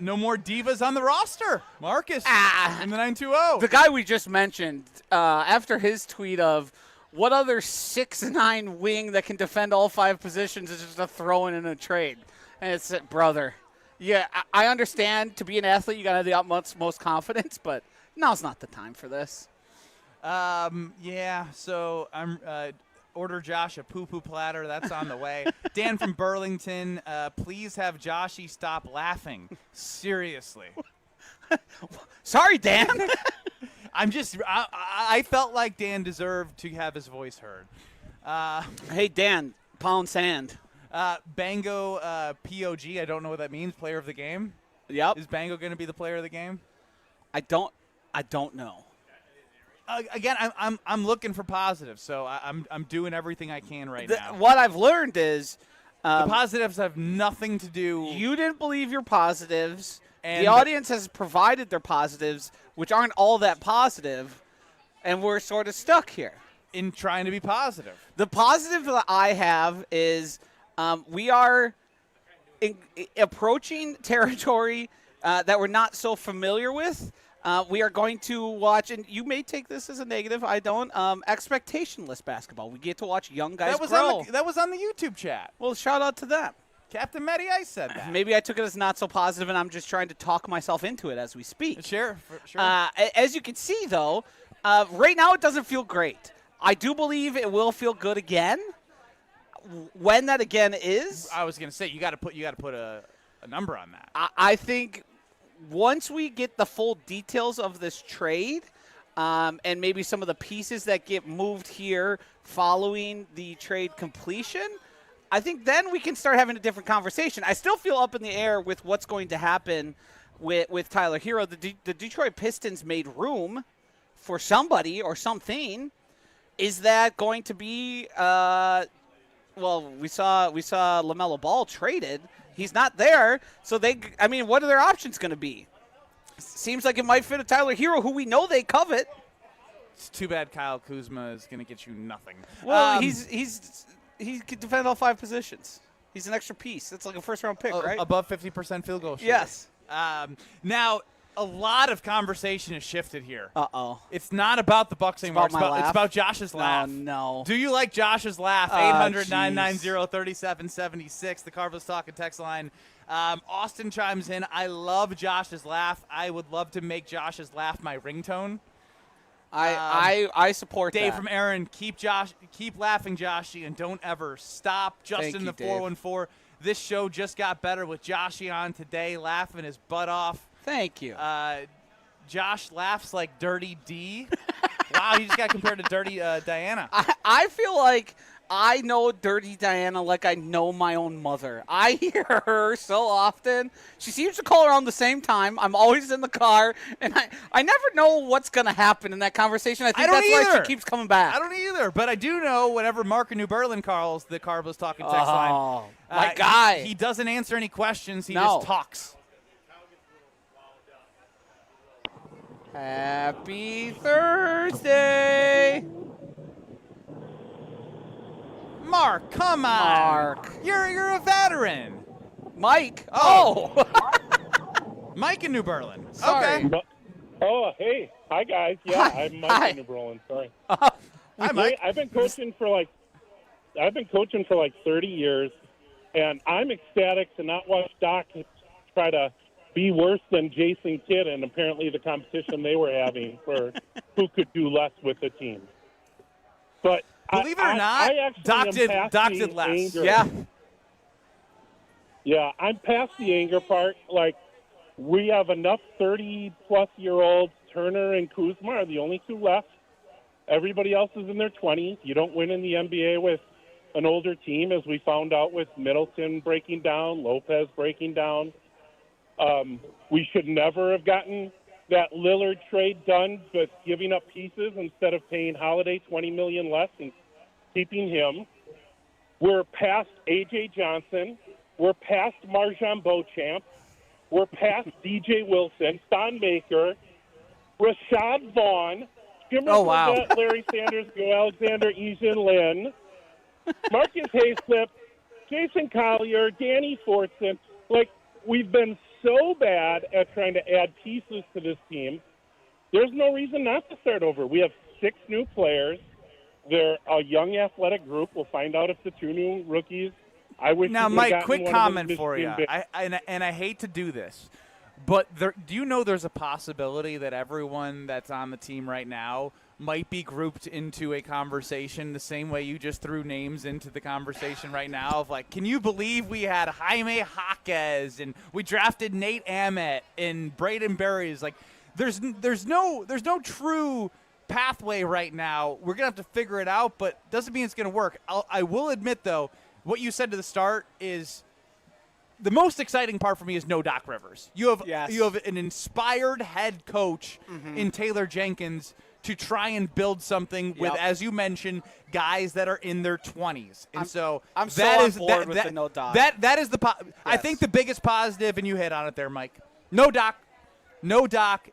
No more divas on the roster. Marcus in the 920. The guy we just mentioned, after his tweet of what other 6'9" wing that can defend all 5 positions is just a throw-in a trade. And it's, brother, yeah, I understand to be an athlete you got to have the utmost most confidence, but now's not the time for this. Yeah, so I'm order Josh a poo-poo platter. That's on the way. Dan from Burlington, please have Joshy stop laughing. Seriously. Sorry, Dan. I felt like Dan deserved to have his voice heard. Hey, Dan, pound sand. Bango POG, I don't know what that means, player of the game. Yep. Is Bango going to be the player of the game? I don't know. Again, I'm looking for positives, so I'm doing everything I can now. What I've learned is the positives have nothing to do. You didn't believe your positives. And the audience has provided their positives, which aren't all that positive, and we're sort of stuck here in trying to be positive. The positive that I have is we are approaching territory that we're not so familiar with. We are going to watch, and you may take this as a negative, I don't, expectationless basketball. We get to watch young guys grow. That was on the YouTube chat. Well, shout out to them. Captain Matty Ice said that. Maybe I took it as not so positive, and I'm just trying to talk myself into it as we speak. Sure. As you can see, though, right now it doesn't feel great. I do believe it will feel good again. When that again is, I was going to say you got to put a number on that. I think once we get the full details of this trade, and maybe some of the pieces that get moved here following the trade completion, I think then we can start having a different conversation. I still feel up in the air with what's going to happen with Tyler Hero. The Detroit Pistons made room for somebody or something. Is that going to be well, we saw LaMelo Ball traded. He's not there. So what are their options going to be? Seems like it might fit a Tyler Hero who we know they covet. It's too bad Kyle Kuzma is going to get you nothing. Well, he can defend all 5 positions. He's an extra piece. That's like a first-round pick, right? Above 50% field goal shooter. Yes. Now, a lot of conversation has shifted here. Uh-oh. It's not about the Bucks anymore. It's about Josh's laugh. Oh, no. Do you like Josh's laugh? 800-990-3776, the Carbless Talk and Text line. Austin chimes in. I love Josh's laugh. I would love to make Josh's laugh my ringtone. I support Dave that. from Aaron, keep laughing, Joshy, and don't ever stop. Justin, the 414. This show just got better with Joshy on today, laughing his butt off. Thank you. Josh laughs like Dirty D. Wow, he just got compared to Dirty Diana. I feel like I know Dirty Diana like I know my own mother. I hear her so often. She seems to call around the same time. I'm always in the car, and I never know what's going to happen in that conversation. I think that's why she keeps coming back. I don't either, but I do know whenever Mark in New Berlin calls the Carbos Talking text line. My guy. He doesn't answer any questions. He just talks. Happy Thursday. Mark, come on. Mark. You're a veteran. Mike. Oh. Mike in New Berlin. Sorry. Okay. Oh, hey. Hi, guys. Yeah, I'm Mike in New Berlin. Sorry. Hi, Mike. I've been coaching for like 30 years, and I'm ecstatic to not watch Doc try to be worse than Jason Kidd and apparently the competition they were having for who could do less with the team. But believe it or not, Doc did less. Yeah. Yeah, I'm past the anger part. Like, we have enough 30-plus-year-olds. Turner and Kuzma are the only two left. Everybody else is in their 20s. You don't win in the NBA with an older team, as we found out with Middleton breaking down, Lopez breaking down. We should never have gotten that Lillard trade done, but giving up pieces instead of paying Holiday $20 million less and keeping him. We're past A.J. Johnson. We're past Marjan Beauchamp. We're past D.J. Wilson, Stan Baker, Rashad Vaughn, Larry Sanders, Joe Alexander, Eason Lynn, Marcus Hayslip, Jason Collier, Danny Fortson. Like, we've been so bad at trying to add pieces to this team. There's no reason not to start over. We have 6 new players. They're a young athletic group. We'll find out if the 2 new rookies. I wish. Now, Mike, quick comment for you. I hate to do this, but do you know there's a possibility that everyone that's on the team right now might be grouped into a conversation the same way you just threw names into the conversation right now of like, can you believe we had Jaime Jaquez and we drafted Nate Amet and Braden Berries? Like, there's no true pathway right now. We're gonna have to figure it out, but doesn't mean it's gonna work. I will admit though, what you said to the start is the most exciting part for me is no Doc Rivers. You have an inspired head coach in Taylor Jenkins to try and build something with, as you mentioned, guys that are in their 20s. And I'm on board with the no Doc. That is I think the biggest positive, and you hit on it there, Mike. No Doc,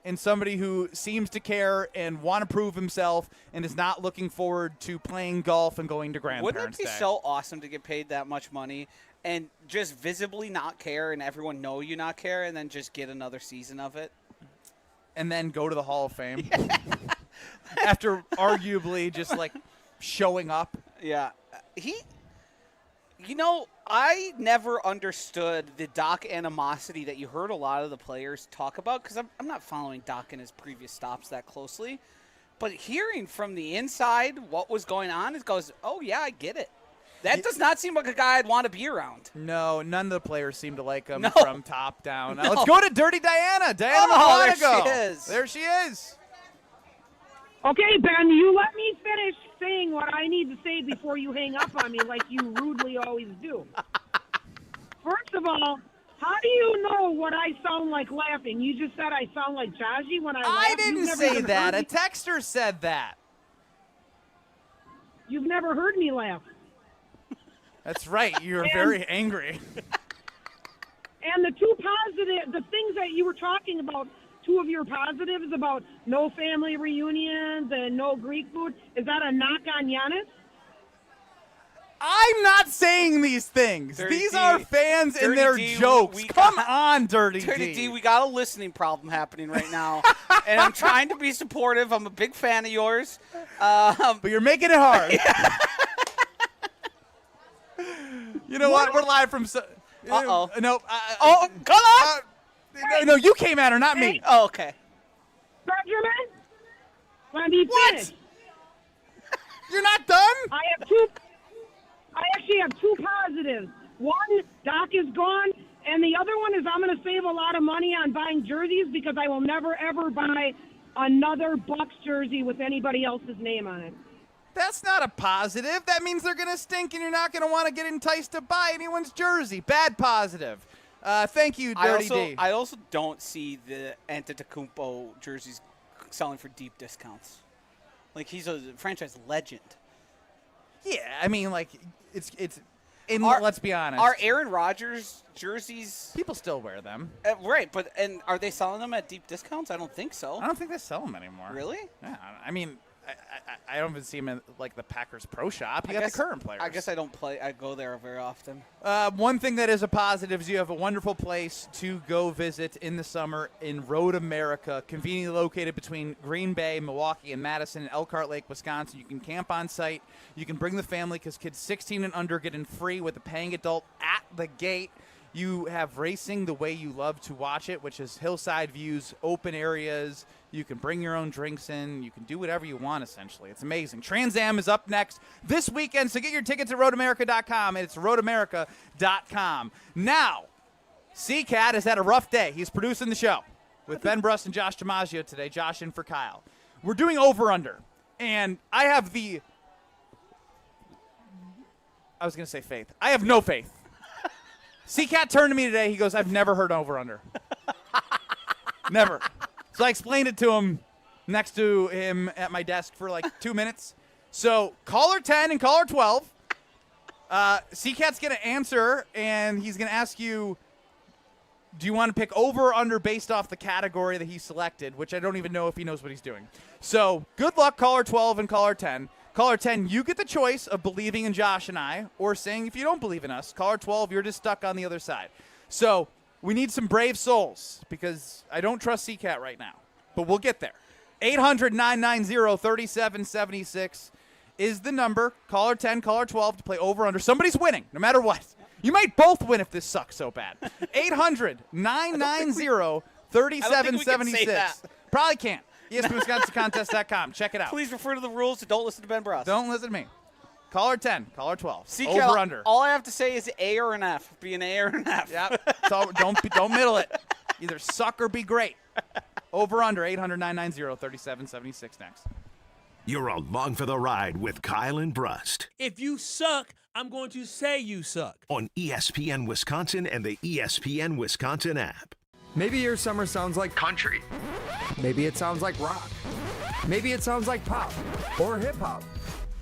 and somebody who seems to care and want to prove himself and is not looking forward to playing golf and going to Grandparents' Wouldn't it be Day. so awesome to get paid that much money and just visibly not care and everyone know you not care and then just get another season of it? And then go to the Hall of Fame. After arguably just like showing up. Yeah. I never understood the Doc animosity that you heard a lot of the players talk about because I'm not following Doc in his previous stops that closely. But hearing from the inside what was going on, it goes, oh, yeah, I get it. That does not seem like a guy I'd want to be around. No, none of the players seem to like him from top down. Now let's go to Dirty Diana. Diana, there she is. Okay, Ben, you let me finish saying what I need to say before you hang up on me like you rudely always do. First of all, how do you know what I sound like laughing? You just said I sound like Jaji when I laugh. I didn't say that. A texter said that. You've never heard me laugh. That's right. You're very angry. And the things that you were talking about, 2 of your positives about no family reunions and no Greek food, is that a knock on Giannis? I'm not saying these things. These are fans and their jokes. Come on, Dirty D. We got a listening problem happening right now. And I'm trying to be supportive. I'm a big fan of yours. But you're making it hard. You know what? We're live from... Uh-oh. No. Come on! No, you came at her, not me. Oh, okay. Benjamin? Let me finish. You're not done? I actually have 2 positives. One, Doc is gone, and the other one is I'm going to save a lot of money on buying jerseys because I will never, ever buy another Bucks jersey with anybody else's name on it. That's not a positive. That means they're going to stink and you're not going to want to get enticed to buy anyone's jersey. Bad positive. Thank you, Dirty D. I also don't see the Antetokounmpo jerseys selling for deep discounts. Like, he's a franchise legend. Yeah, I mean, like, let's be honest. Are Aaron Rodgers jerseys... People still wear them. Right, and are they selling them at deep discounts? I don't think so. I don't think they sell them anymore. Really? Yeah, I mean... I don't even see him in, like, the Packers Pro Shop. You got the current players. I guess I don't play. I go there very often. One thing that is a positive is you have a wonderful place to go visit in the summer in Road America, conveniently located between Green Bay, Milwaukee, and Madison, and Elkhart Lake, Wisconsin. You can camp on site. You can bring the family because kids 16 and under get in free with a paying adult at the gate. You have racing the way you love to watch it, which is hillside views, open areas. You can bring your own drinks in. You can do whatever you want, essentially. It's amazing. Trans Am is up next this weekend, so get your tickets at roadamerica.com, and it's roadamerica.com. Now, C-Cat has had a rough day. He's producing the show with Ben Brust and Josh DiMaggio today, Josh in for Kyle. We're doing over-under, and I have I was going to say faith. I have no faith. C-Cat turned to me today. He goes, I've never heard over-under. Never. So I explained it to him next to him at my desk for like 2 minutes. So caller 10 and caller 12. C-Cat's going to answer, and he's going to ask you, do you want to pick over or under based off the category that he selected, which I don't even know if he knows what he's doing. So good luck, caller 12 and caller 10. Caller 10, you get the choice of believing in Josh and I or saying if you don't believe in us. Caller 12, you're just stuck on the other side. So we need some brave souls because I don't trust C-Cat right now, but we'll get there. 800-990-3776 is the number. Caller 10, caller 12 to play over under. Somebody's winning no matter what. You might both win if this sucks so bad. 800-990-3776. Probably can't. ESPNWisconsinContest.com. Check it out. Please refer to the rules and don't listen to Ben Brust. Don't listen to me. Caller 10, caller 12. C-Cat, over under. All I have to say is A or an F. Be an A or an F. Yep. So don't middle it. Either suck or be great. Over under 800-990-3776 next. You're along for the ride with Kyle and Brust If you suck, I'm going to say you suck. on ESPN Wisconsin and the ESPN Wisconsin app. Maybe your summer sounds like country. Maybe it sounds like rock. Maybe it sounds like pop or hip hop.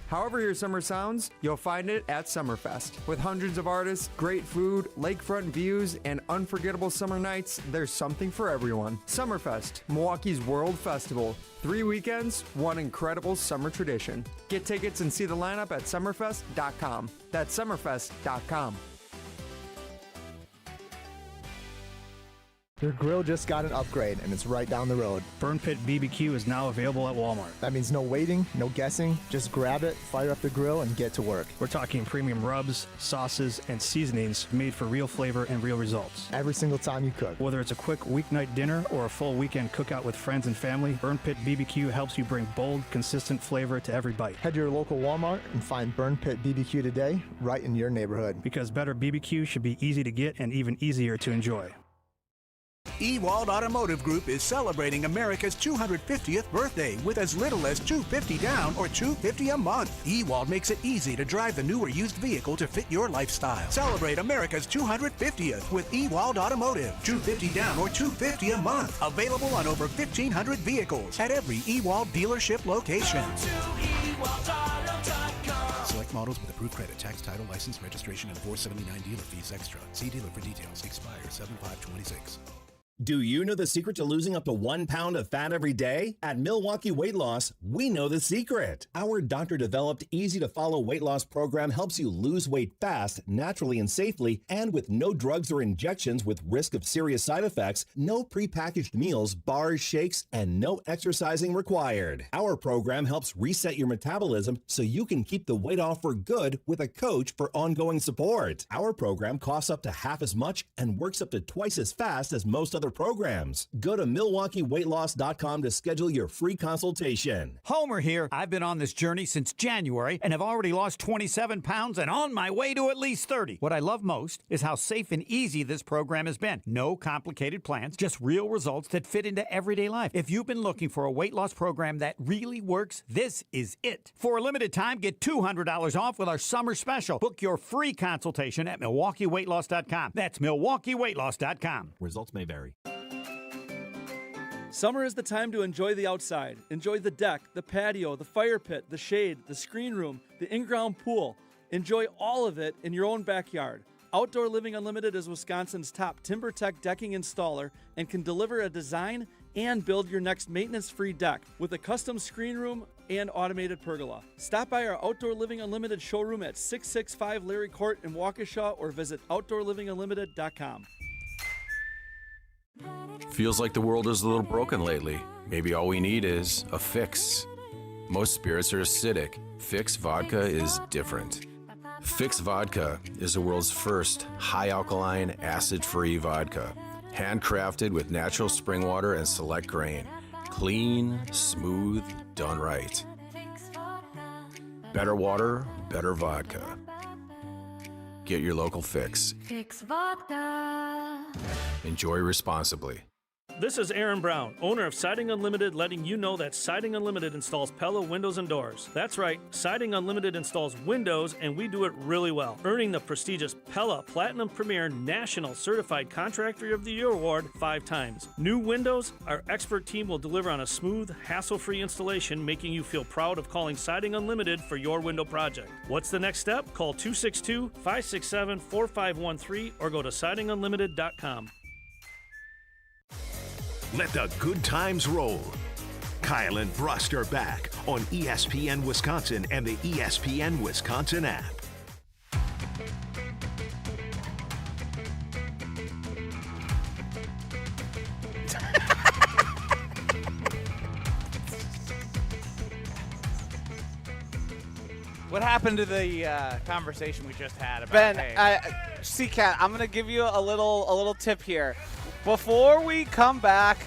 However your summer sounds, you'll find it at Summerfest. With hundreds of artists, great food, lakefront views, and unforgettable summer nights, there's something for everyone. Summerfest, Milwaukee's World Festival. 3 weekends, one incredible summer tradition. Get tickets and see the lineup at summerfest.com. That's summerfest.com. Your grill just got an upgrade, and it's right down the road. Burn Pit BBQ is now available at Walmart. That means no waiting, no guessing. Just grab it, fire up the grill, and get to work. We're talking premium rubs, sauces, and seasonings made for real flavor and real results. Every single time you cook. Whether it's a quick weeknight dinner or a full weekend cookout with friends and family, Burn Pit BBQ helps you bring bold, consistent flavor to every bite. Head to your local Walmart and find Burn Pit BBQ today, right in your neighborhood. Because better BBQ should be easy to get and even easier to enjoy. Ewald Automotive Group is celebrating America's 250th birthday with as little as $250 down or $250 a month. Ewald makes it easy to drive the new or used vehicle to fit your lifestyle. Celebrate America's 250th with Ewald Automotive. $250 down or $250 a month. Available on over 1,500 vehicles at every Ewald dealership location. Select models with approved credit, tax, title, license, registration, and 479 dealer fees extra. See dealer for details. Expire 7/5/26. Do you know the secret to losing up to 1 pound of fat every day? At Milwaukee Weight Loss, we know the secret. Our doctor-developed, easy-to-follow weight loss program helps you lose weight fast, naturally and safely, and with no drugs or injections with risk of serious side effects, no prepackaged meals, bars, shakes, and no exercising required. Our program helps reset your metabolism so you can keep the weight off for good with a coach for ongoing support. Our program costs up to half as much and works up to twice as fast as most other for programs. Go to MilwaukeeWeightLoss.com to schedule your free consultation. Homer here. I've been on this journey since January and have already lost 27 pounds and on my way to at least 30. What I love most is how safe and easy this program has been. No complicated plans, just real results that fit into everyday life. If you've been looking for a weight loss program that really works, this is it. For a limited time, get $200 off with our summer special. Book your free consultation at MilwaukeeWeightLoss.com. That's MilwaukeeWeightLoss.com. Results may vary. Summer is the time to enjoy the outside. Enjoy the deck, the patio, the fire pit, the shade, the screen room, the in-ground pool. Enjoy all of it in your own backyard. Outdoor Living Unlimited is Wisconsin's top TimberTech decking installer and can deliver a design and build your next maintenance-free deck with a custom screen room and automated pergola. Stop by our Outdoor Living Unlimited showroom at 665 Larry Court in Waukesha or visit OutdoorLivingUnlimited.com. Feels like the world is a little broken lately. Maybe all we need is a fix. Most spirits are acidic. Fix Vodka is different. Fix Vodka is the world's first high-alkaline, acid-free vodka. Handcrafted with natural spring water and select grain. Clean, smooth, done right. Better water, better vodka. Get your local Fix. Fix Vodka. Enjoy responsibly. This is Aaron Brown, owner of Siding Unlimited, letting you know that Siding Unlimited installs Pella windows and doors. That's right, Siding Unlimited installs windows, and we do it really well, earning the prestigious Pella Platinum Premier National Certified Contractor of the Year Award 5 times. New windows, our expert team will deliver on a smooth, hassle-free installation, making you feel proud of calling Siding Unlimited for your window project. What's the next step? Call 262-567-4513 or go to sidingunlimited.com. Let the good times roll. Kyle and Brust are back on ESPN Wisconsin and the ESPN Wisconsin app. What happened to the conversation we just had about Ben, C-Cat, I'm going to give you a little tip here. Before we come back,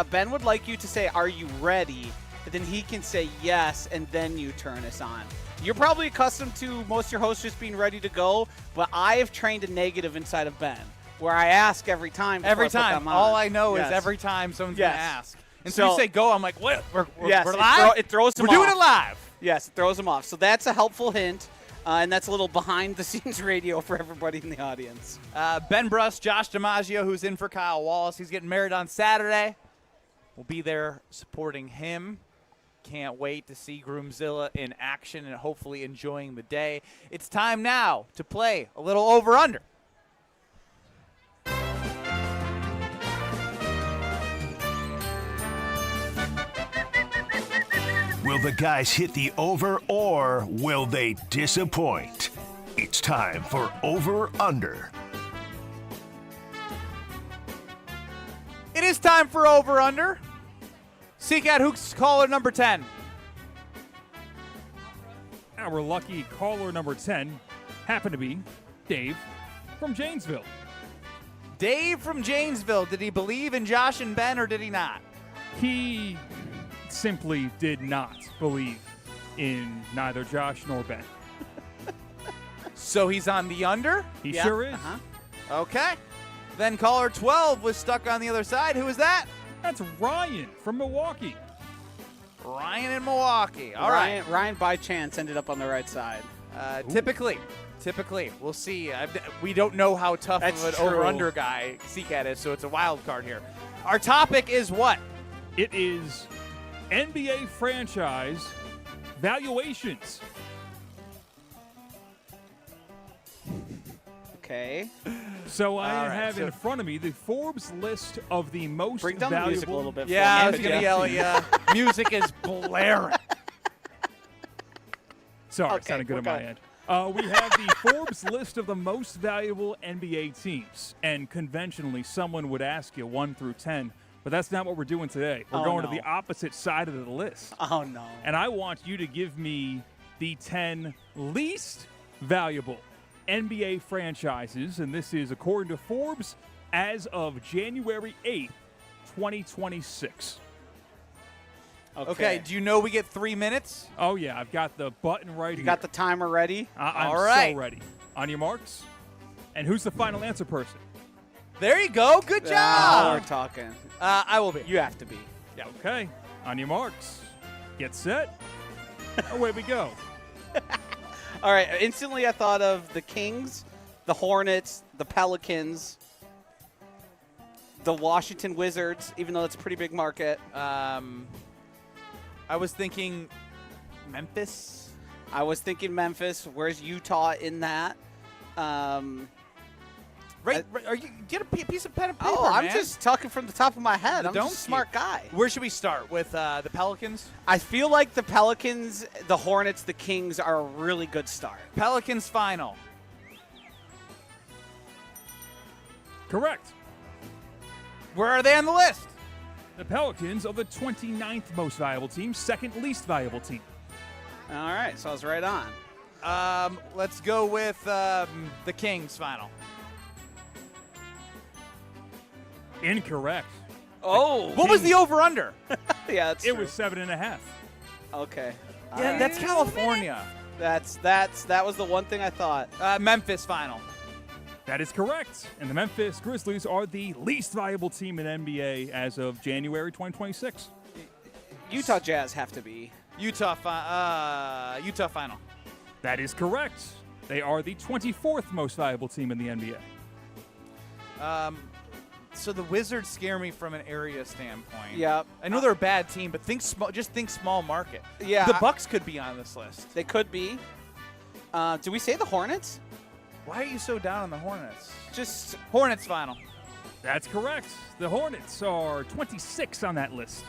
Ben would like you to say, "Are you ready?" But then he can say yes, and then you turn us on. You're probably accustomed to most of your hosts just being ready to go, but I have trained a negative inside of Ben, where I ask every time. Every time. All I know is every time someone's going to ask. And so you say go, I'm like, what? We're live? It throws them We're off. doing it live. Yes, it throws them off. So that's a helpful hint. And that's a little behind-the-scenes radio for everybody in the audience. Ben Brust, Josh DiMaggio, who's in for Kyle Wallace. He's getting married on Saturday. We'll be there supporting him. Can't wait to see Groomzilla in action and hopefully enjoying the day. It's time now to play a little over-under. Will the guys hit the over or will they disappoint? It's time for over-under. It is time for over-under. Seacat, who's caller number 10? Our lucky caller number 10 happened to be Dave from Janesville. Dave from Janesville. Did he believe in Josh and Ben or did he not? He simply did not believe in neither Josh nor Ben. So he's on the under? He sure is. Okay. Then caller 12 was stuck on the other side. Who is that? That's Ryan from Milwaukee. Ryan in Milwaukee. All right. Ryan, by chance, ended up on the right side. Typically. We'll see. We don't know how tough of an over-under guy Seacat is, so it's a wild card here. Our topic is what? It is NBA franchise valuations. Okay. So I have in front of me the Forbes list of the most Bring down valuable. the music a little bit. Yeah, I was going to yell at you. Music is blaring. Sorry, it sounded good on my end. We have the Forbes list of the most valuable NBA teams. And conventionally, someone would ask you 1 through 10. But that's not what we're doing today. We're going to the opposite side of the list. Oh, no. And I want you to give me the 10 least valuable NBA franchises. And this is according to Forbes as of January 8th, 2026. Okay, do you know we get 3 minutes? Oh, yeah, I've got the button right here. You got the timer ready? I'm All right. so ready. On your marks. And who's the final answer person? There you go. Good Now job. we're talking. I will be. You have to be. Yeah. Okay. On your marks. Get set. Away we go. All right. Instantly, I thought of the Kings, the Hornets, the Pelicans, the Washington Wizards, even though it's a pretty big market. I was thinking Memphis. I was thinking Memphis. Where's Utah in that? Right. Are you get a piece of pen and paper? Oh, I'm man. just talking from the top of my head. I'm just a smart guy. Where should we start with the Pelicans? I feel like the Pelicans, the Hornets, the Kings are a really good start. Pelicans final. Correct. Where are they on the list? The Pelicans are the 29th most valuable team, second least valuable team. All right, so I was right on. Let's go with the Kings final. Incorrect. Oh, what was the over/under? Yeah, that's it true. was 7.5. Okay. Yeah, that's California. That was the one thing I thought. Memphis final. That is correct. And the Memphis Grizzlies are the least valuable team in NBA as of January 2026. Utah Jazz have to be. Utah final. That is correct. They are the 24th most valuable team in the NBA. So the Wizards scare me from an area standpoint. Yep. I know they're a bad team, but think small. Just think small market. Yeah. The Bucks could be on this list. They could be. Do we say the Hornets? Why are you so down on the Hornets? Just Hornets final. That's correct. The Hornets are 26 on that list.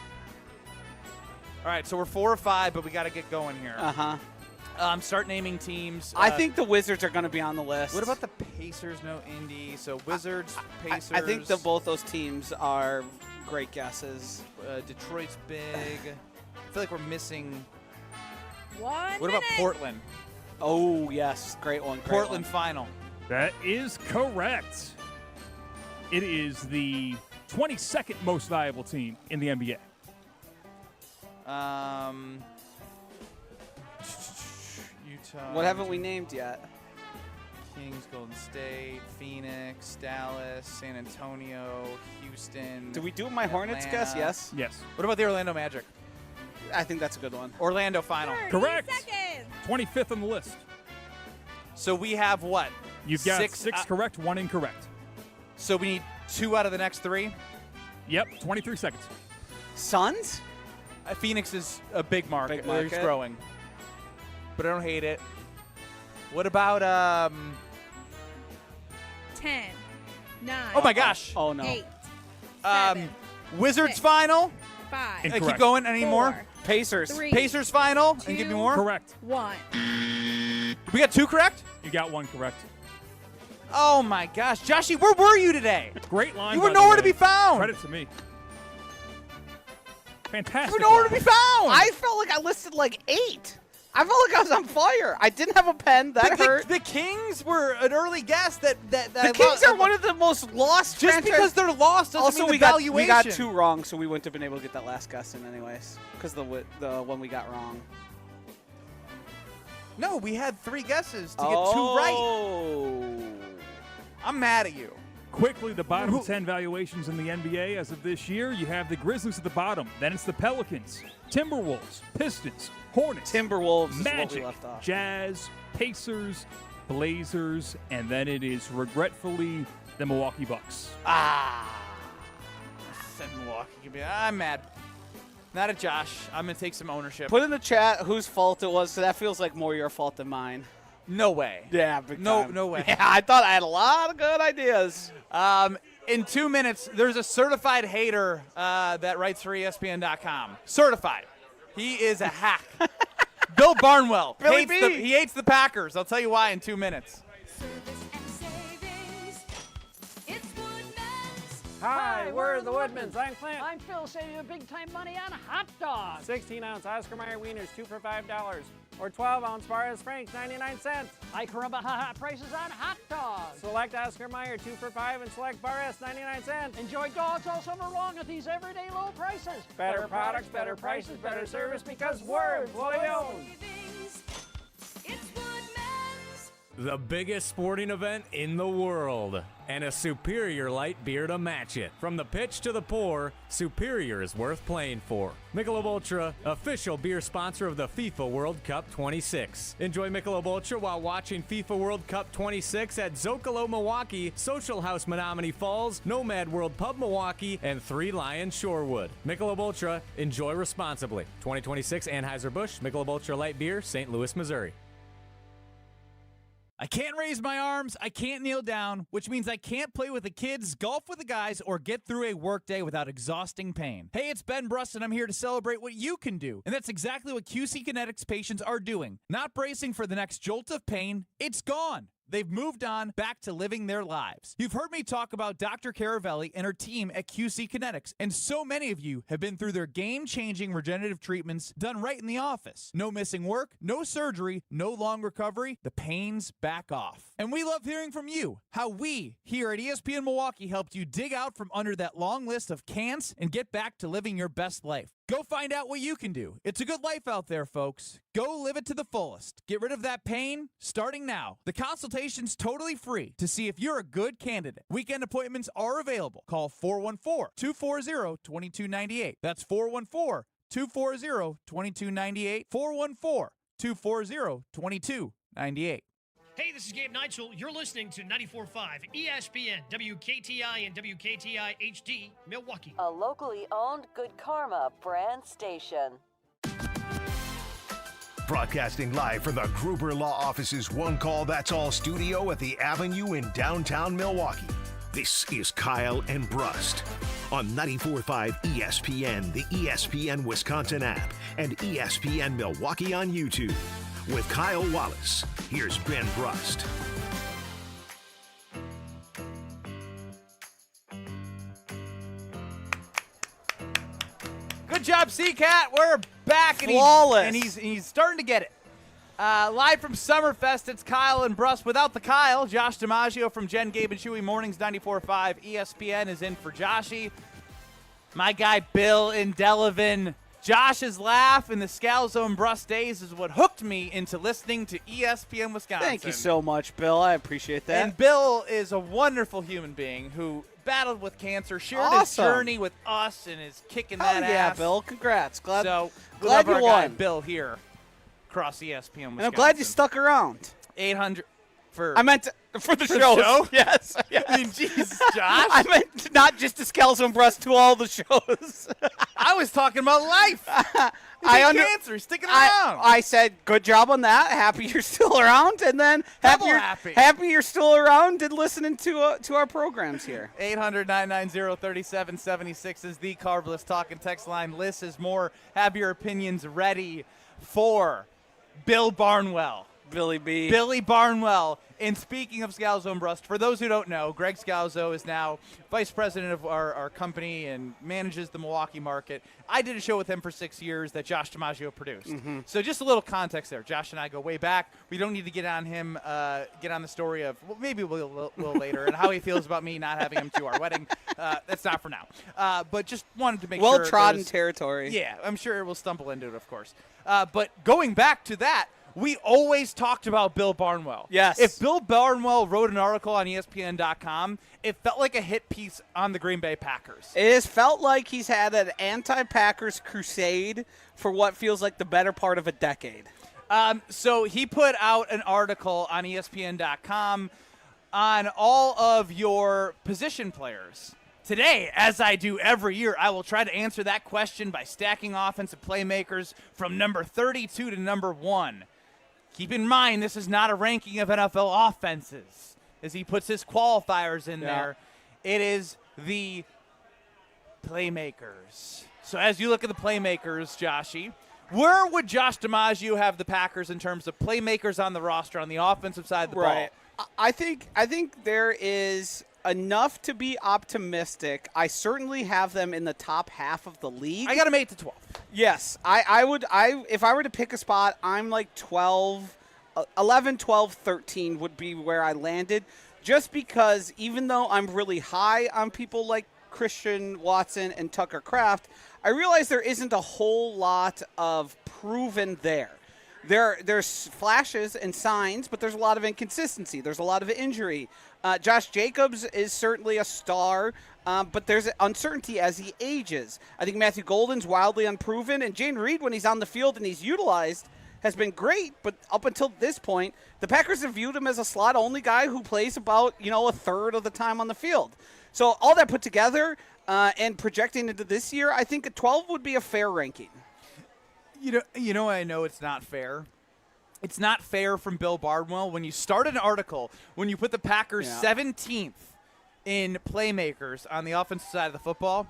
All right, so we're 4 or 5, but we got to get going here. Uh-huh. Start naming teams. I think the Wizards are going to be on the list. What about the Pacers? No Indy. So Wizards, Pacers. I think both those teams are great guesses. Detroit's big. I feel like we're missing. What about Portland? Oh, yes. Great one. Portland final. That is correct. It is the 22nd most valuable team in the NBA. Utah. What haven't we named yet? Kings, Golden State, Phoenix, Dallas, San Antonio, Houston. Did we do my Hornets guess? Yes. Yes. What about the Orlando Magic? I think that's a good one. Orlando final. Correct. 25th on the list. So we have what? You've got 6 correct, 1 incorrect. So we need 2 out of the next 3? Yep, 23 seconds. Suns? Phoenix is a big market. Big market. It's growing. But I don't hate it. What about 10, 9. Oh my gosh. Oh no. 8, 7, Wizards 6, final? 5. Incorrect. Keep going. Any 4, more? Pacers. 3, Pacers final? 2, And give me more? Correct. 1. We got 2 correct? You got 1 correct. Oh my gosh. Joshy, where were you today? Great line. You were by the nowhere to way. be found. Credit to me. Fantastic. You were nowhere to line. be found. I felt like I listed like 8. I felt like I was on fire. I didn't have a pen. That hurt. The Kings were an early guess. The Kings are one of the most lost Just franchise. because they're lost doesn't Also, mean we the got valuation. 2 wrong, so we wouldn't have been able to get that last guess in anyways, because the one we got wrong. No, we had 3 guesses to get 2 right. Oh. I'm mad at you. Quickly, the bottom 10 valuations in the NBA as of this year. You have the Grizzlies at the bottom. Then it's the Pelicans, Timberwolves, Pistons, Hornets, Timberwolves is what we Magic, left off. Jazz, Pacers, Blazers, and then it is regretfully the Milwaukee Bucks. Said Milwaukee. I'm mad. Not at Josh. I'm going to take some ownership. Put in the chat whose fault it was, so that feels like more your fault than mine. No way. Yeah, big No, time. no way. Yeah, I thought I had a lot of good ideas. In 2 minutes, there's a certified hater that writes for ESPN.com. Certified. He is a hack. Bill Barnwell. Billy B. He hates the Packers. I'll tell you why in 2 minutes. Hi, we're the Woodmans. I'm Clint. I'm Phil, saving you big time money on hot dogs. 16-ounce Oscar Mayer wieners, 2 for $5. or 12-ounce Barres Franks, 99 cents. High Caramba hot prices on hot dogs. Select Oscar Mayer 2 for $5 and select Barres, 99 cents. Enjoy dogs all summer long at these everyday low prices. Better products, better prices, better service because we're employee owned. The biggest sporting event in the world, and a superior light beer to match it. From the pitch to the pour, Superior is worth playing for. Michelob Ultra, official beer sponsor of the FIFA World Cup 26. Enjoy Michelob Ultra while watching FIFA World Cup 26 at Zocalo Milwaukee, Social House Menominee Falls, Nomad World Pub Milwaukee, and Three Lions Shorewood. Michelob Ultra, enjoy responsibly. 2026 Anheuser-Busch, Michelob Ultra Light Beer, St. Louis, Missouri. I can't raise my arms, I can't kneel down, which means I can't play with the kids, golf with the guys, or get through a workday without exhausting pain. Hey, it's Ben Brust, and I'm here to celebrate what you can do. And that's exactly what QC Kinetics patients are doing. Not bracing for the next jolt of pain, it's gone. They've moved on back to living their lives. You've heard me talk about Dr. Caravelli and her team at QC Kinetics, and so many of you have been through their game-changing regenerative treatments done right in the office. No missing work, no surgery, no long recovery. The pain's back off. And we love hearing from you, how we here at ESPN Milwaukee helped you dig out from under that long list of can'ts and get back to living your best life. Go find out what you can do. It's a good life out there, folks. Go live it to the fullest. Get rid of that pain starting now. The consultation's totally free to see if you're a good candidate. Weekend appointments are available. Call 414-240-2298. That's 414-240-2298. 414-240-2298. Hey, this is Gabe Neitzel. You're listening to 94.5 ESPN, WKTI and WKTI HD, Milwaukee. A locally owned Good Karma brand station. Broadcasting live from the Gruber Law Office's One Call That's All studio at the Avenue in downtown Milwaukee. This is Kyle and Brust on 94.5 ESPN, the ESPN Wisconsin app, and ESPN Milwaukee on YouTube. With Kyle Wallace, here's Ben Brust. Good job, C-Cat. We're back. And Flawless. He's starting to get it. Live from Summerfest, it's Kyle and Brust. Without the Kyle, Josh DiMaggio from Jen, Gabe, and Chewy Mornings 94.5. ESPN is in for Joshy. My guy Bill in Delavan. Josh's laugh in the Scalzo and Brust days is what hooked me into listening to ESPN Wisconsin. Thank you so much, Bill. I appreciate that. And Bill is a wonderful human being who battled with cancer, shared his journey with us, and is kicking that ass. Yeah, Bill. Congrats. Glad you won. Guy Bill here across ESPN Wisconsin. And I'm glad you stuck around. 800 for I meant for the show. Yes. I mean, Jesus, Josh. I meant not just to Scalzo and Brust, to all the shows. I was talking about life. Cancer, sticking around. I said, good job on that. Happy you're still around, and then happy you're still around and listening to our programs here. 800-990-3776 is the Carbless Talk and Text line. Liz is more. Have your opinions ready for Bill Barnwell. Billy B. Billy Barnwell. And speaking of Scalzo and Brust, for those who don't know, Greg Scalzo is now vice president of our company and manages the Milwaukee market. I did a show with him for 6 years that Josh DiMaggio produced. Mm-hmm. So just a little context there. Josh and I go way back. We don't need to get on him, get on the story of, well, maybe we'll later, and how he feels about me not having him to our wedding. That's not for now. But just wanted to make sure. Well-trodden territory. Yeah, I'm sure we'll stumble into it, of course. But going back to that, we always talked about Bill Barnwell. Yes. If Bill Barnwell wrote an article on ESPN.com, it felt like a hit piece on the Green Bay Packers. It has felt like he's had an anti-Packers crusade for what feels like the better part of a decade. So he put out an article on ESPN.com on all of your position players. Today, as I do every year, I will try to answer that question by stacking offensive playmakers from number 32 to number 1. Keep in mind, this is not a ranking of NFL offenses, as he puts his qualifiers in there. It is the playmakers. So as you look at the playmakers, Joshy, where would Josh DiMaggio have the Packers in terms of playmakers on the roster on the offensive side of the ball? I think there is enough to be optimistic. I certainly have them in the top half of the league. I got them 8 to 12. Yes, I would. If I were to pick a spot, I'm like 11, 12, 13 would be where I landed. Just because even though I'm really high on people like Christian Watson and Tucker Kraft, I realize there isn't a whole lot of proven there. There's flashes and signs, but there's a lot of inconsistency. There's a lot of injury. Josh Jacobs is certainly a star, but there's uncertainty as he ages. I think Matthew Golden's wildly unproven, and Jaden Reed, when he's on the field and he's utilized, has been great. But up until this point, the Packers have viewed him as a slot-only guy who plays about a third of the time on the field. So all that put together and projecting into this year, I think a 12 would be a fair ranking. I know it's not fair. It's not fair from Bill Barnwell when you start an article, when you put the Packers 17th in playmakers on the offensive side of the football.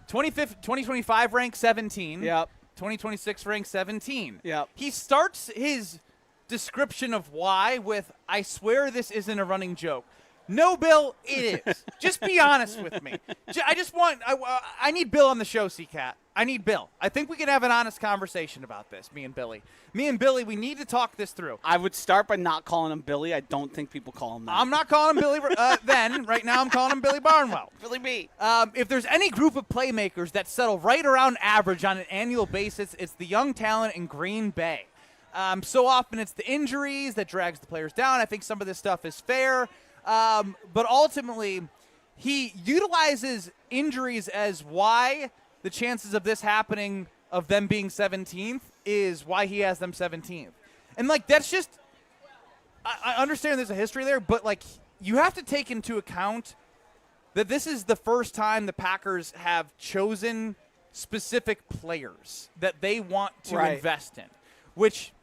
2025 ranked 17. Yep. 2026 ranked 17. Yep. He starts his description of why with, "I swear this isn't a running joke." No, Bill, it is. Just be honest with me. I need Bill on the show, C-Cat. I need Bill. I think we can have an honest conversation about this, me and Billy. Me and Billy, we need to talk this through. I would start by not calling him Billy. I don't think people call him that. I'm not calling him Billy then. Right now I'm calling him Billy Barnwell. Billy B. If there's any group of playmakers that settle right around average on an annual basis, it's the young talent in Green Bay. So often it's the injuries that drags the players down. I think some of this stuff is fair. But ultimately, he utilizes injuries as why the chances of this happening, of them being 17th, is why he has them 17th. And, that's just – I understand there's a history there, but, you have to take into account that this is the first time the Packers have chosen specific players that they want to invest in, which –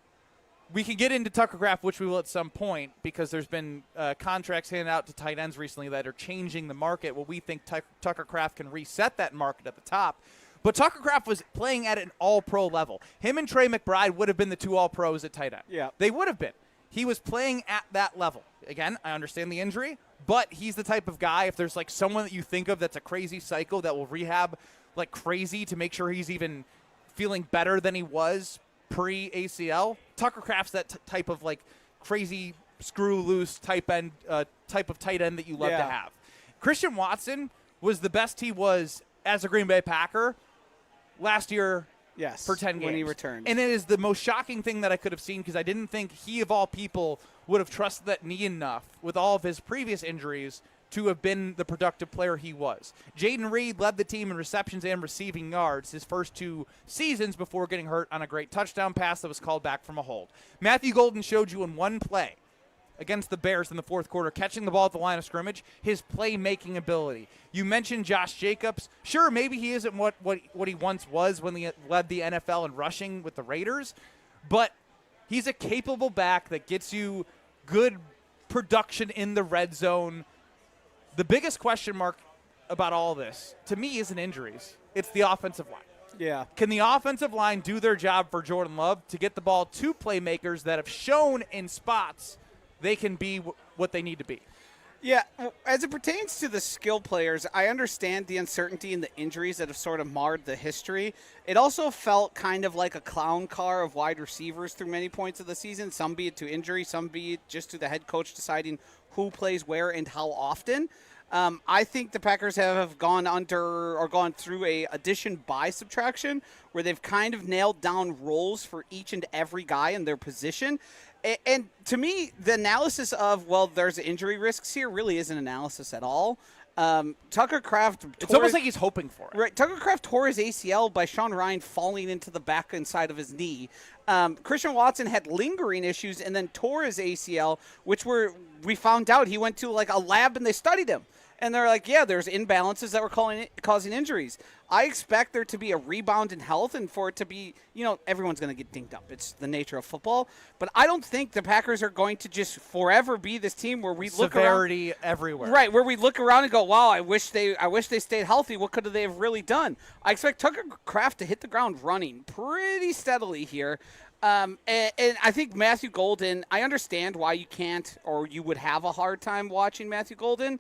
we can get into Tucker Kraft, which we will at some point, because there's been contracts handed out to tight ends recently that are changing the market. Well, we think Tucker Kraft can reset that market at the top. But Tucker Kraft was playing at an all-pro level. Him and Trey McBride would have been the two all-pros at tight end. Yeah. They would have been. He was playing at that level. Again, I understand the injury, but he's the type of guy, if there's someone that you think of that's a crazy psycho that will rehab like crazy to make sure he's even feeling better than he was pre-ACL, Tucker Kraft's that type of crazy screw-loose type of tight end that you love to have. Christian Watson was the best he was as a Green Bay Packer last year for 10 games. When he returned. And it is the most shocking thing that I could have seen, because I didn't think he, of all people, would have trusted that knee enough with all of his previous injuries to have been the productive player he was. Jaden Reed led the team in receptions and receiving yards his first 2 seasons before getting hurt on a great touchdown pass that was called back from a hold. Matthew Golden showed you in one play against the Bears in the fourth quarter, catching the ball at the line of scrimmage, his playmaking ability. You mentioned Josh Jacobs. Sure, maybe he isn't what he once was when he led the NFL in rushing with the Raiders, but he's a capable back that gets you good production in the red zone. The biggest question mark about all this, to me, isn't injuries. It's the offensive line. Yeah. Can the offensive line do their job for Jordan Love to get the ball to playmakers that have shown in spots they can be what they need to be? Yeah, as it pertains to the skill players, I understand the uncertainty and the injuries that have sort of marred the history. It also felt kind of like a clown car of wide receivers through many points of the season, some be it to injury, some be it just to the head coach deciding who plays where and how often. I think the Packers have gone through a addition by subtraction where they've kind of nailed down roles for each and every guy in their position. And to me, the analysis of, there's injury risks here really isn't analysis at all. Tucker Kraft. It's almost like he's hoping for it. Right. Tucker Kraft tore his ACL by Sean Ryan falling into the back inside of his knee. Christian Watson had lingering issues and then tore his ACL, which we found out he went to a lab and they studied him. And they're like, there's imbalances that were causing injuries. I expect there to be a rebound in health and for it to be, everyone's going to get dinged up. It's the nature of football. But I don't think the Packers are going to just forever be this team where we look around. Severity everywhere. Right, where we look around and go, wow, I wish they stayed healthy. What could they have really done? I expect Tucker Kraft to hit the ground running pretty steadily here. And I think Matthew Golden, I understand why you can't or you would have a hard time watching Matthew Golden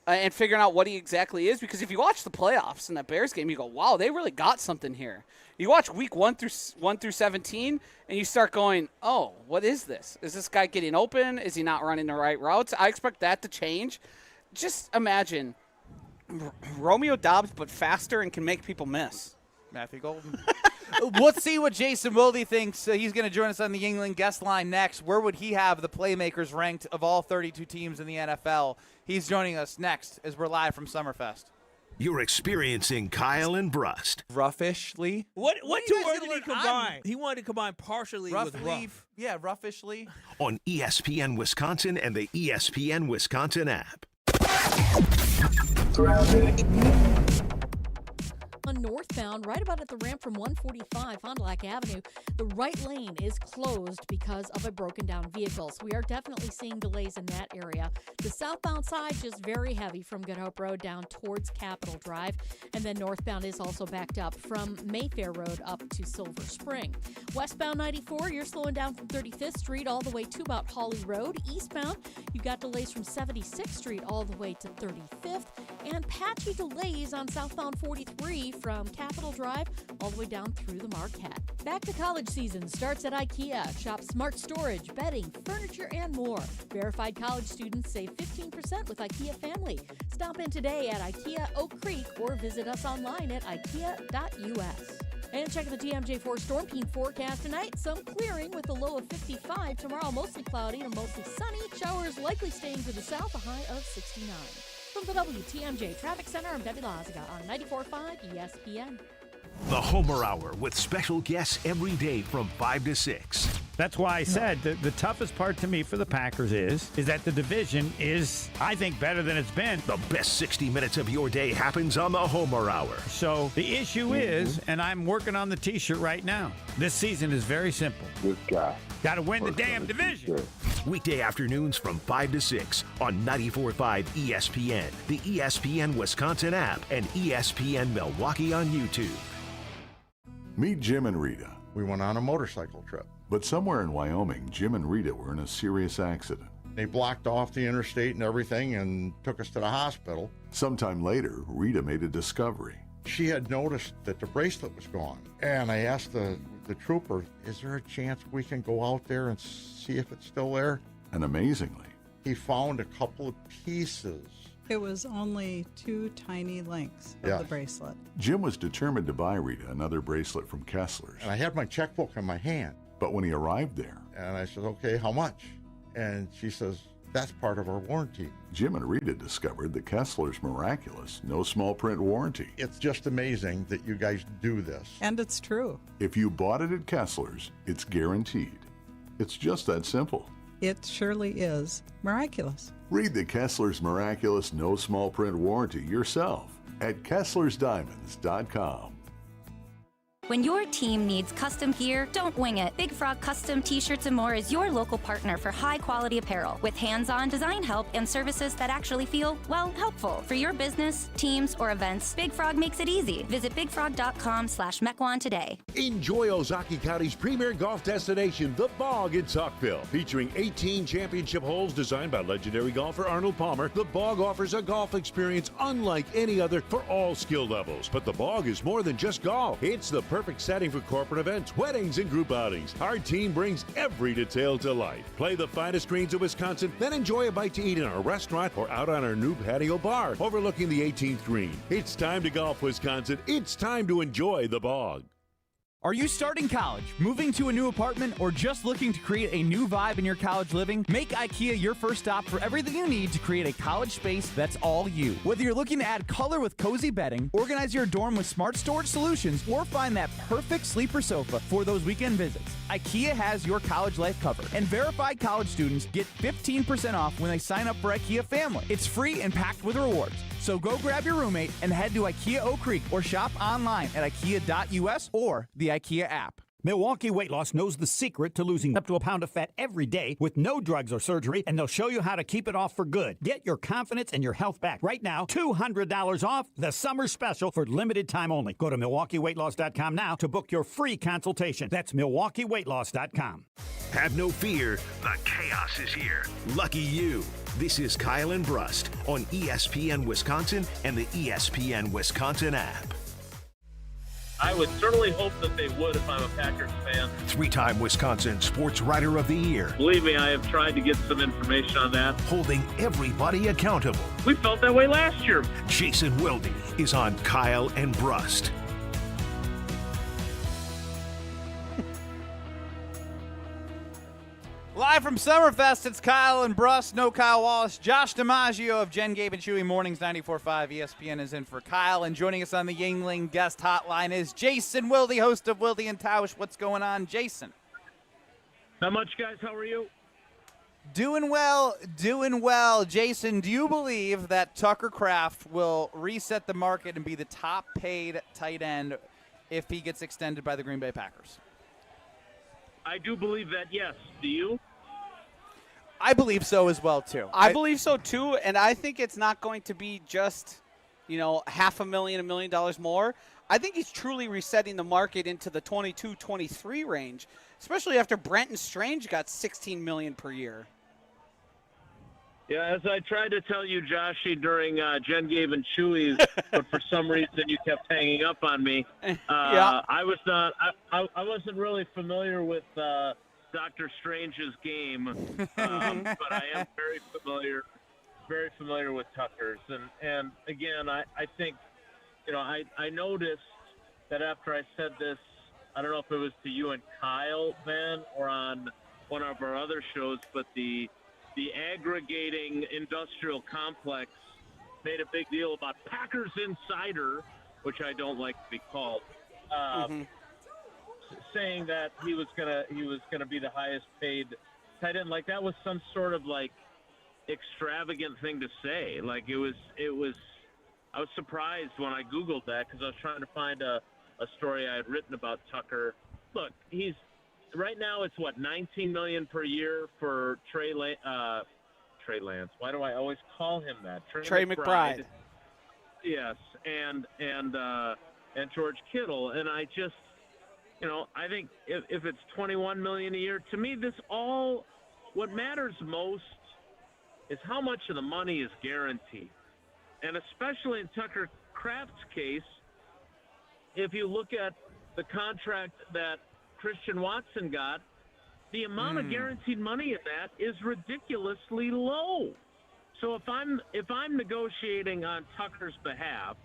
and figuring out what he exactly is. Because if you watch the playoffs in that Bears game, you go, wow, they really got something here. You watch week 1 through 17, and you start going, oh, what is this? Is this guy getting open? Is he not running the right routes? I expect that to change. Just imagine Romeo Doubs, but faster and can make people miss. Matthew Golden. Let's see what Jason Wilde thinks. He's going to join us on the England guest line next. Where would he have the playmakers ranked of all 32 teams in the NFL? He's joining us next as we're live from Summerfest. You're experiencing Kyle and Brust. Roughish-ly. What two words did he combine? He wanted to combine partially with rough. Yeah, roughish-ly. On ESPN Wisconsin and the ESPN Wisconsin app. Northbound, right about at the ramp from 145 Fond du Lac Avenue, the right lane is closed because of a broken down vehicle. So we are definitely seeing delays in that area. The southbound side just very heavy from Good Hope Road down towards Capitol Drive. And then northbound is also backed up from Mayfair Road up to Silver Spring. Westbound 94, you're slowing down from 35th Street all the way to about Hawley Road. Eastbound, you've got delays from 76th Street all the way to 35th. And patchy delays on southbound 43 from Capitol Drive all the way down through the Marquette. Back to college season starts at IKEA. Shop smart storage, bedding, furniture, and more. Verified college students save 15% with IKEA Family. Stop in today at IKEA Oak Creek or visit us online at ikea.us. And checking the TMJ4 Storm Team forecast tonight. Some clearing with a low of 55. Tomorrow, mostly cloudy and mostly sunny. Showers likely staying to the south, a high of 69. From the WTMJ Traffic Center, I'm Debbie Laziga on 94.5 ESPN. The Homer Hour with special guests every day from 5 to 6. That's why I said the toughest part to me for the Packers is that the division is, I think, better than it's been. The best 60 minutes of your day happens on the Homer Hour. So the issue is, and I'm working on the T-shirt right now, this season is very simple. This guy. Got to win the damn division. Weekday afternoons from 5 to 6 on 94.5 ESPN, the ESPN Wisconsin app, and ESPN Milwaukee on YouTube. Meet Jim and Rita. We went on a motorcycle trip. But somewhere in Wyoming, Jim and Rita were in a serious accident. They blocked off the interstate and everything and took us to the hospital. Sometime later, Rita made a discovery. She had noticed that the bracelet was gone. And I asked the trooper, is there a chance we can go out there and see if it's still there? And amazingly, he found a couple of pieces. It was only 2 tiny links of the bracelet. Jim was determined to buy Rita another bracelet from Kessler's. And I had my checkbook in my hand. But when he arrived there, and I said, okay, how much? And she says, that's part of our warranty. Jim and Rita discovered the Kessler's miraculous, no small print warranty. It's just amazing that you guys do this. And it's true. If you bought it at Kessler's, it's guaranteed. It's just that simple. It surely is miraculous. Read the Kessler's miraculous, no small print warranty yourself at KesslersDiamonds.com. When your team needs custom gear, don't wing it. Big Frog Custom T-Shirts and More is your local partner for high-quality apparel with hands-on design help and services that actually feel, well, helpful. For your business, teams, or events, Big Frog makes it easy. Visit bigfrog.com/Mequon today. Enjoy Ozark County's premier golf destination, The Bog in Saukville. Featuring 18 championship holes designed by legendary golfer Arnold Palmer, The Bog offers a golf experience unlike any other for all skill levels. But The Bog is more than just golf. It's the perfect setting for corporate events, weddings, and group outings. Our team brings every detail to life. Play the finest greens of Wisconsin, then enjoy a bite to eat in our restaurant or out on our new patio bar overlooking the 18th green. It's time to golf, Wisconsin. It's time to enjoy The Bog. Are you starting college, moving to a new apartment, or just looking to create a new vibe in your college living? Make IKEA your first stop for everything you need to create a college space that's all you. Whether you're looking to add color with cozy bedding, organize your dorm with smart storage solutions, or find that perfect sleeper sofa for those weekend visits, IKEA has your college life covered. And verified college students get 15% off when they sign up for IKEA Family. It's free and packed with rewards. So go grab your roommate and head to IKEA Oak Creek or shop online at ikea.us or the IKEA app. Milwaukee Weight Loss knows the secret to losing up to a pound of fat every day with no drugs or surgery, and they'll show you how to keep it off for good. Get your confidence and your health back. Right now, $200 off the summer special for limited time only. Go to MilwaukeeWeightLoss.com now to book your free consultation. That's MilwaukeeWeightLoss.com. Have no fear, the chaos is here. Lucky you. This is Kyle and Brust on ESPN Wisconsin and the ESPN Wisconsin app. I would certainly hope that they would if I'm a Packers fan. Three-time Wisconsin Sports Writer of the Year. Believe me, I have tried to get some information on that. Holding everybody accountable. We felt that way last year. Jason Wilde is on Kyle and Brust. Live from Summerfest, it's Kyle and Brust. No Kyle Wallace. Josh DiMaggio of Jen, Gabe, and Chewy Mornings 94.5. ESPN is in for Kyle. And joining us on the Yingling guest hotline is Jason Wilde, host of Wilde and Tausch. What's going on, Jason? Not much, guys. How are you? Doing well, doing well. Jason, do you believe that Tucker Kraft will reset the market and be the top-paid tight end if he gets extended by the Green Bay Packers? I do believe that, yes. Do you? I believe so as well, too. I believe so, too, and I think it's not going to be just, $500,000, $1 million more. I think he's truly resetting the market into the 22-23 range, especially after Brenton Strange got $16 million per year. Yeah, as I tried to tell you, Joshy, during Jen, Gabe, and Chewy's, but for some reason you kept hanging up on me. Yeah. I wasn't really familiar with Dr. Strange's game, but I am very familiar with Tucker's. And again, I think, I noticed that after I said this, I don't know if it was to you and Kyle, Ben, or on one of our other shows, but the aggregating industrial complex made a big deal about Packers Insider, which I don't like to be called, saying that he was gonna be the highest paid tight end. Like that was some sort of like extravagant thing to say. Like it was. I was surprised when I Googled that because I was trying to find a story I had written about Tucker. Look, he's. Right now, it's $19 million per year for Trey Lance. Why do I always call him that? Trey McBride. Yes, and George Kittle, and I just, I think if it's $21 million a year, to me, what matters most is how much of the money is guaranteed, and especially in Tucker Kraft's case, if you look at the contract that Christian Watson got, the amount of guaranteed money in that is ridiculously low. So if I'm negotiating on Tucker's behalf,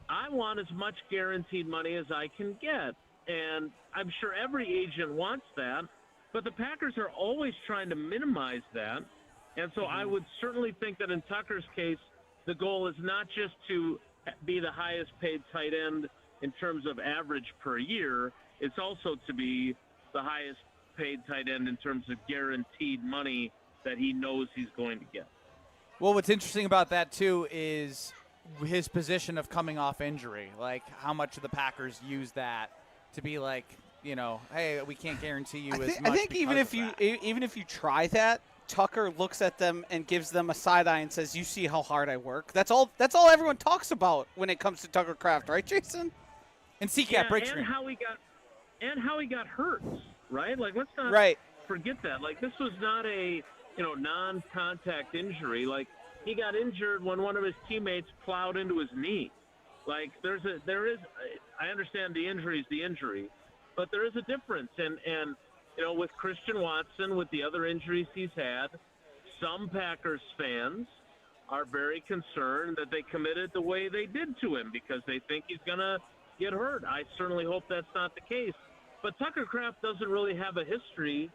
I want as much guaranteed money as I can get. And I'm sure every agent wants that, but the Packers are always trying to minimize that. And so I would certainly think that in Tucker's case, the goal is not just to be the highest paid tight end in terms of average per year, it's also to be the highest paid tight end in terms of guaranteed money that he knows he's going to get. Well, what's interesting about that, too, is his position of coming off injury. Like, how much of the Packers use that to be like, hey, we can't guarantee you as much. I think even if you try that, Tucker looks at them and gives them a side eye and says, "You see how hard I work." That's all everyone talks about when it comes to Tucker Kraft, right, Jason? And CCAP, yeah, and how he got hurt, right? Like, let's not forget that. Like, this was not a, non-contact injury. Like, he got injured when one of his teammates plowed into his knee. Like, I understand the injury is the injury, but there is a difference. And with Christian Watson, with the other injuries he's had, some Packers fans are very concerned that they committed the way they did to him because they think he's going to get hurt. I certainly hope that's not the case. But Tucker Kraft doesn't really have a history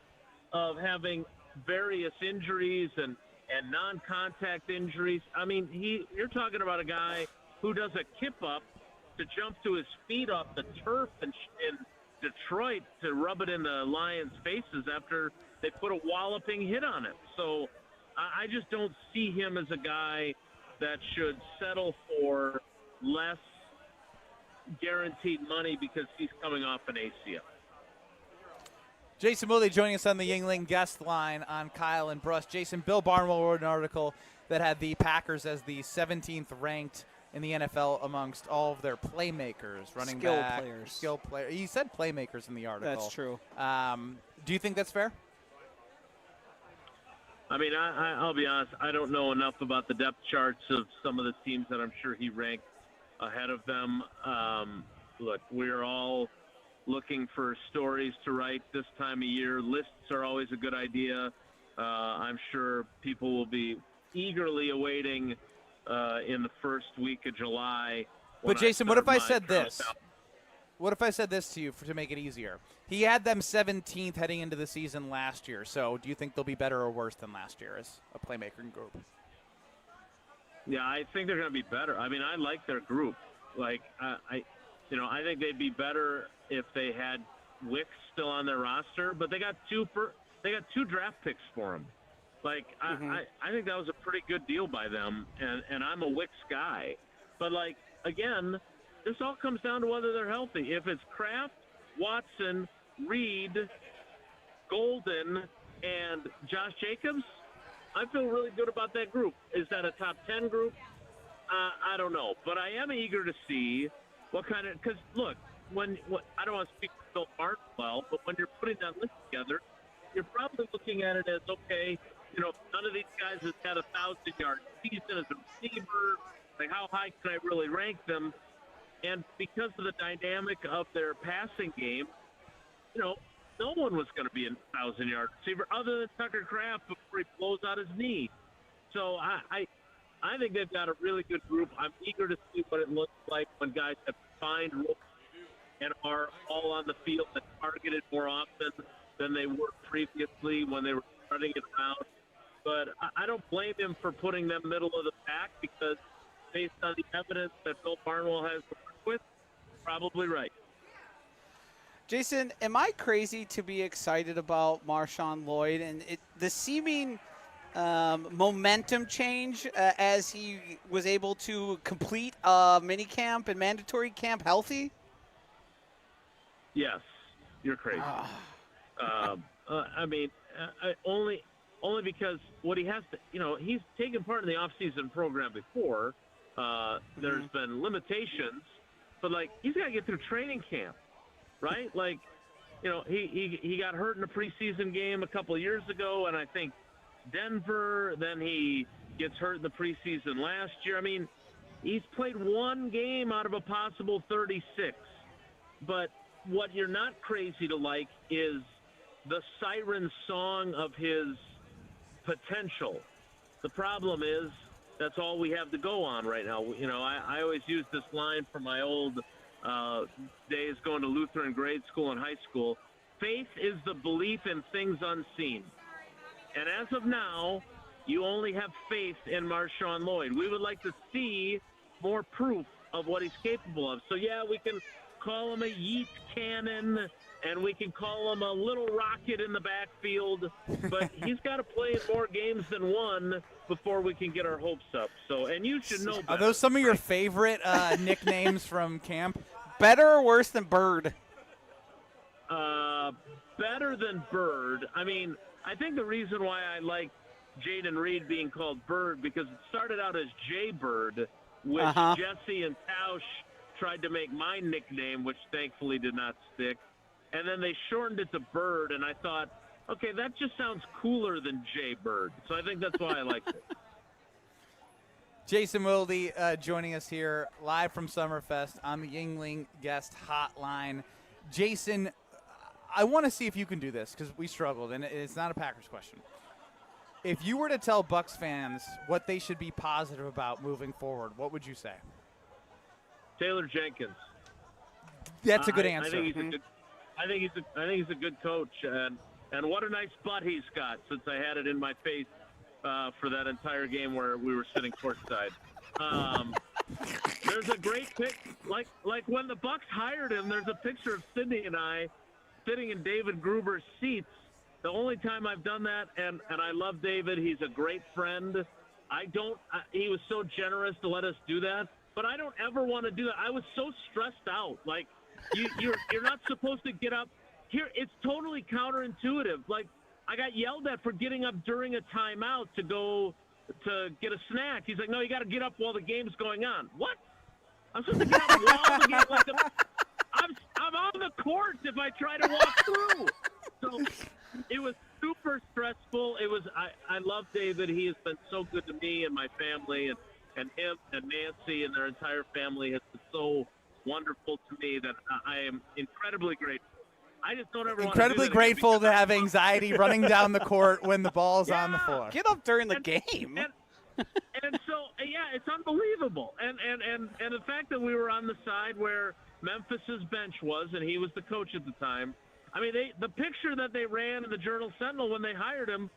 of having various injuries and non-contact injuries. I mean, you're talking about a guy who does a kip-up to jump to his feet off the turf in Detroit to rub it in the Lions' faces after they put a walloping hit on it. So I just don't see him as a guy that should settle for less guaranteed money because he's coming off an ACL. Jason Wilde joining us on the Yingling guest line on Kyle and Brust. Jason, Bill Barnwell wrote an article that had the Packers as the 17th ranked in the NFL amongst all of their playmakers, running back, skill players. He said playmakers in the article. That's true. Do you think that's fair? I mean, I'll be honest. I don't know enough about the depth charts of some of the teams that I'm sure he ranked ahead of them. Look, we're all looking for stories to write this time of year. Lists are always a good idea. I'm sure people will be eagerly awaiting in the first week of July. But Jason, what if I said this? What if I said this to you to make it easier? He had them 17th heading into the season last year. So do you think they'll be better or worse than last year as a playmaker group? Yeah, I think they're going to be better. I mean, I like their group. Like, I think they'd be better if they had Wicks still on their roster. But they got two draft picks for him. Like, I think that was a pretty good deal by them, and I'm a Wicks guy. But, like, again, this all comes down to whether they're healthy. If it's Kraft, Watson, Reed, Golden, and Josh Jacobs, I feel really good about that group. Is that a top 10 group? I don't know. But I am eager to see what kind of – because, look, I don't want to speak for Bill Barnwell, but when you're putting that list together, you're probably looking at it as, okay, none of these guys has had a 1,000-yard season as a receiver. Like, how high can I really rank them? And because of the dynamic of their passing game, no one was going to be a 1,000-yard receiver other than Tucker Kraft before he blows out his knee. So I think they've got a really good group. I'm eager to see what it looks like when guys have defined roles and are all on the field and targeted more often than they were previously when they were running it around. But I don't blame him for putting them middle of the pack because based on the evidence that Bill Barnwell has to work with, probably right. Jason, am I crazy to be excited about Marshawn Lloyd and the seeming momentum change as he was able to complete mini camp and mandatory camp healthy? Yes, you're crazy. I mean, only because what he has to, he's taken part in the off-season program before. There's been limitations, but like he's got to get through training camp, right? Like, he got hurt in a preseason game a couple of years ago, and I think Denver. Then he gets hurt in the preseason last year. I mean, he's played one game out of a possible 36. But what you're not crazy to like is the siren song of his potential. The problem is that's all we have to go on right now. I always use this line from my old days going to Lutheran grade school and high school. Faith is the belief in things unseen. And as of now, you only have faith in Marshawn Lloyd. We would like to see more proof of what he's capable of. So, yeah, we can call him a yeet cannon, and we can call him a little rocket in the backfield, but he's got to play in more games than one before we can get our hopes up. So, and you should know better. Are those some of your favorite nicknames from camp? Better or worse than Bird? Better than Bird. I mean, I think the reason why I like Jaden Reed being called Bird because it started out as Jay Bird, which Jesse and Tausch tried to make my nickname, which thankfully did not stick. And then they shortened it to Bird, and I thought, okay, that just sounds cooler than Jay Bird. So I think that's why I liked it. Jason Wilde joining us here live from Summerfest on the Yingling guest hotline. Jason, I want to see if you can do this because we struggled, and it's not a Packers question. If you were to tell Bucs fans what they should be positive about moving forward, what would you say? Taylor Jenkins. That's a good answer. I think he's a good coach, and what a nice butt he's got since I had it in my face for that entire game where we were sitting courtside. There's a great pic, like when the Bucs hired him. There's a picture of Sydney and I sitting in David Gruber's seats. The only time I've done that, and I love David. He's a great friend. He was so generous to let us do that, but I don't ever want to do that. I was so stressed out. Like, you're not supposed to get up here it's totally counterintuitive. Like, I got yelled at for getting up during a timeout to go to get a snack. He's like, no, you got to get up while the game's going on. What? I'm supposed to get up while the game. I'm on the court if I try to walk through. So it was super stressful. It was. I love David. He has been so good to me and my family, and him and Nancy and their entire family has been so wonderful to me that I am incredibly grateful. I just don't ever incredibly grateful to have anxiety running down the court when the ball's on the floor. Get up during the game. And so, yeah, it's unbelievable. And the fact that we were on the side where Memphis's bench was, and he was the coach at the time. I mean, the picture that they ran in the Journal-Sentinel when they hired him,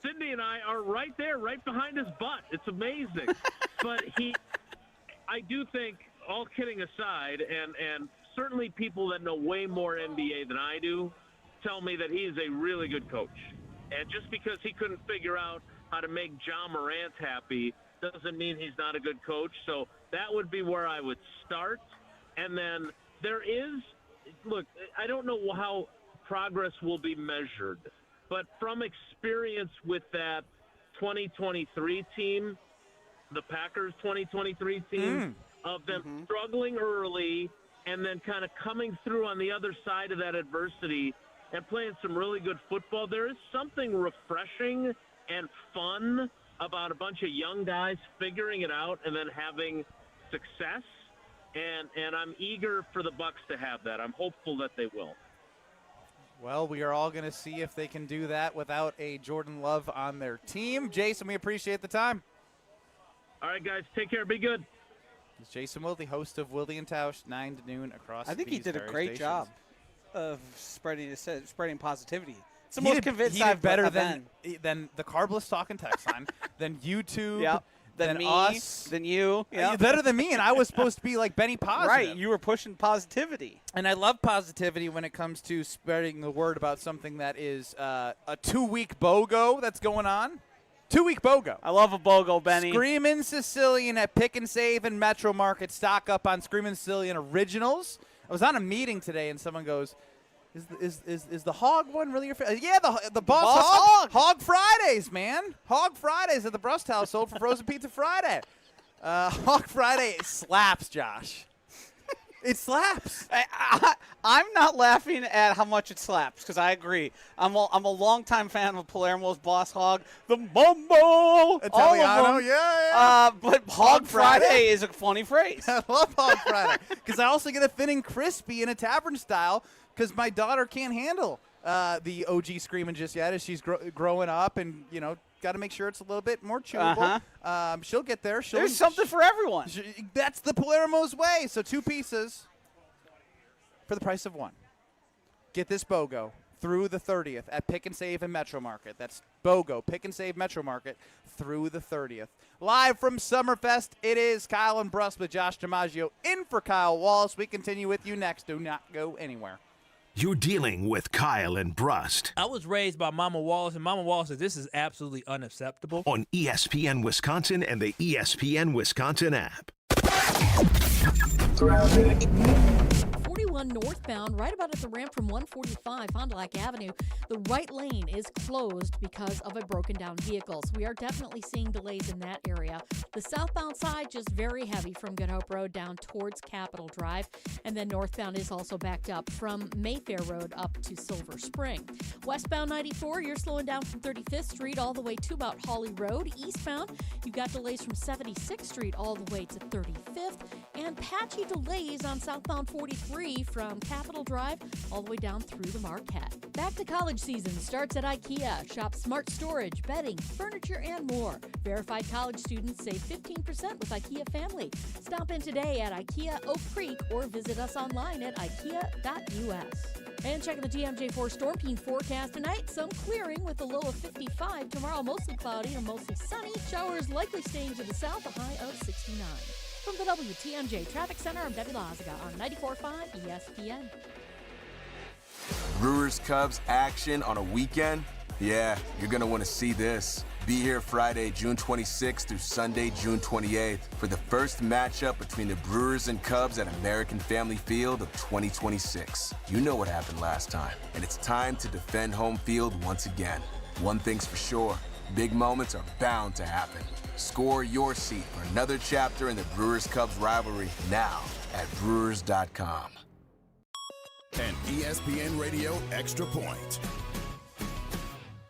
Sydney and I are right there, right behind his butt. It's amazing. But I do think, all kidding aside, and certainly people that know way more NBA than I do tell me that he is a really good coach. And just because he couldn't figure out how to make John Morant happy doesn't mean he's not a good coach. So that would be where I would start. And then there is, look, I don't know how progress will be measured, but from experience with that 2023 team, the Packers 2023 team, of them struggling early and then kind of coming through on the other side of that adversity and playing some really good football, there is something refreshing and fun about a bunch of young guys figuring it out and then having success. And I'm eager for the Bucs to have that. I'm hopeful that they will. Well, we are all going to see if they can do that without a Jordan Love on their team. Jason, we appreciate the time. All right, guys, take care. Be good. It's Jason Wilde, host of Wilde and Tausch, 9 to noon across. I think he did a great job of spreading positivity. It's the He most did- convinced he did I've better been. than the Carbless Talking text line, than YouTube, Yep. than me, us, than you. You're better than me, and I was supposed to be like Benny Positive. Right, you were pushing positivity. And I love positivity when it comes to spreading the word about something that is a 2-week BOGO that's going on. 2-week BOGO. I love a BOGO, Benny. Screamin' Sicilian at Pick and Save and Metro Market. Stock up on Screamin' Sicilian Originals. I was on a meeting today, and someone goes, Is the hog one really your favorite? Yeah, the boss hog. Hog Fridays, man. Hog Fridays at the Brust household for Frozen Pizza Friday. Hog Friday slaps, Josh. It slaps. I'm not laughing at how much it slaps because I agree. I'm a longtime fan of Palermo's Boss Hog, the Mumbo, Italiano, yeah. But Hog Friday is a funny phrase. I love Hog Friday because I also get a thin and crispy in a tavern style because my daughter can't handle the OG screaming just yet as she's growing up, and got to make sure it's a little bit more chewable. She'll get there. There's something for everyone. That's the Palermo's way. So 2 pieces for the price of 1. Get this BOGO through the 30th at Pick and Save and Metro Market. That's BOGO, Pick and Save Metro Market through the 30th. Live from Summerfest, it is Kyle and Brust with Josh DiMaggio in for Kyle Wallace. We continue with you next. Do not go anywhere. You're dealing with Kyle and Brust I was raised by Mama Wallace, and Mama Wallace said this is absolutely unacceptable. on ESPN Wisconsin and the ESPN Wisconsin app. 41 northbound, right about at the ramp from 145 Fond du Lac Avenue. The right lane is closed because of a broken down vehicle. So we are definitely seeing delays in that area. The southbound side just very heavy from Good Hope Road down towards Capitol Drive. And then northbound is also backed up from Mayfair Road up to Silver Spring. Westbound 94, you're slowing down from 35th Street all the way to about Hawley Road. Eastbound, you've got delays from 76th Street all the way to 35th. And patchy delays on southbound 43 from Capitol Drive all the way down through the Marquette. Back to college season starts at IKEA. Shop smart storage, bedding, furniture, and more. Verified college students save 15% with IKEA Family. Stop in today at IKEA Oak Creek or visit us online at ikea.us. And checking the TMJ4 Storm Team forecast tonight. Some clearing with a low of 55. Tomorrow mostly cloudy and mostly sunny. Showers likely staying to the south, a high of 69. From the WTMJ Traffic Center, I'm Debbie Lazaga on 94.5 ESPN. Brewers Cubs action on a weekend? Yeah, you're going to want to see this. Be here Friday, June 26th through Sunday, June 28th for the first matchup between the Brewers and Cubs at American Family Field of 2026. You know what happened last time, and it's time to defend home field once again. One thing's for sure, big moments are bound to happen. Score your seat for another chapter in the Brewers-Cubs rivalry now at Brewers.com. An ESPN Radio Extra Point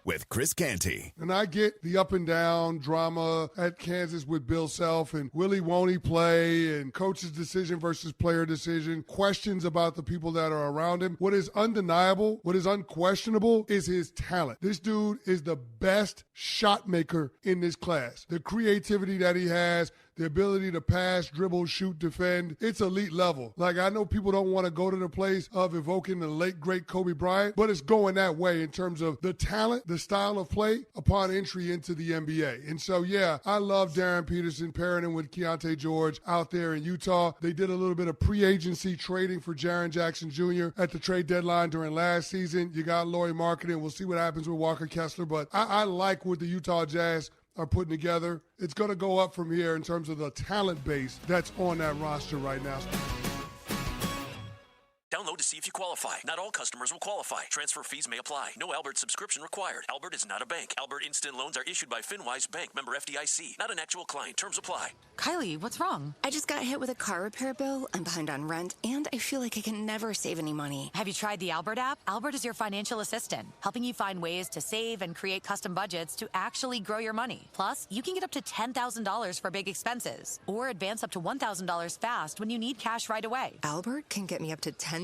with Chris Canty. And I get the up and down drama at Kansas with Bill Self and Willie won't he play and coach's decision versus player decision, questions about the people that are around him. What is undeniable, what is unquestionable is his talent. This dude is the best shot maker in this class. The creativity that he has, the ability to pass, dribble, shoot, defend, it's elite level. Like, I know people don't want to go to the place of evoking the late, great Kobe Bryant, but it's going that way in terms of the talent, the style of play upon entry into the NBA. And so, yeah, I love Darren Peterson pairing him with Keontae George out there in Utah. They did a little bit of pre-agency trading for Jaren Jackson Jr. at the trade deadline during last season. You got Lauri Markkanen. We'll see what happens with Walker Kessler, but I like what the Utah Jazz are putting together. It's going to go up from here in terms of the talent base that's on that roster right now. Download to see if you qualify. Not all customers will qualify. Transfer fees may apply. No Albert subscription required. Albert is not a bank. Albert Instant Loans are issued by FinWise Bank, member FDIC. Not an actual client. Terms apply. Kylie, what's wrong? I just got hit with a car repair bill. I'm behind on rent, and I feel like I can never save any money. Have you tried the Albert app? Albert is your financial assistant, helping you find ways to save and create custom budgets to actually grow your money. Plus, you can get up to $10,000 for big expenses, or advance up to $1,000 fast when you need cash right away. Albert can get me up to $10,000?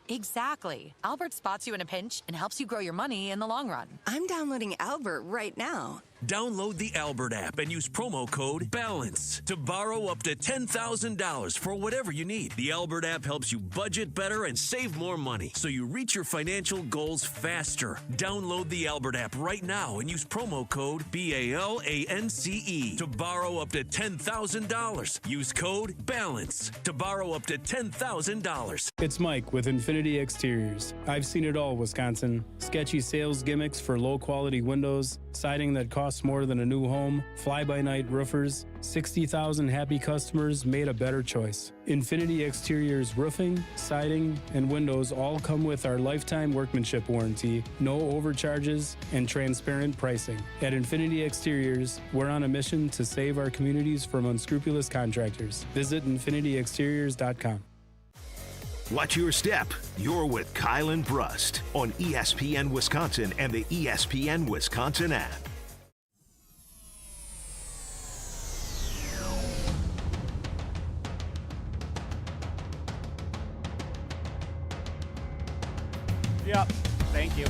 Exactly. Albert spots you in a pinch and helps you grow your money in the long run. I'm downloading Albert right now. Download the Albert app and use promo code BALANCE to borrow up to $10,000 for whatever you need. The Albert app helps you budget better and save more money so you reach your financial goals faster. Download the Albert app right now and use promo code BALANCE to borrow up to $10,000. Use code BALANCE to borrow up to $10,000. It's Mike with Infinity Exteriors. I've seen it all, Wisconsin. Sketchy sales gimmicks for low-quality windows, siding that costs more than a new home, fly-by-night roofers. 60,000 happy customers made a better choice. Infinity Exteriors roofing, siding, and windows all come with our lifetime workmanship warranty, no overcharges, and transparent pricing. At Infinity Exteriors, we're on a mission to save our communities from unscrupulous contractors. Visit infinityexteriors.com. Watch your step. You're with Kyle and Brust on ESPN Wisconsin and the ESPN Wisconsin app. Yep. Thank you.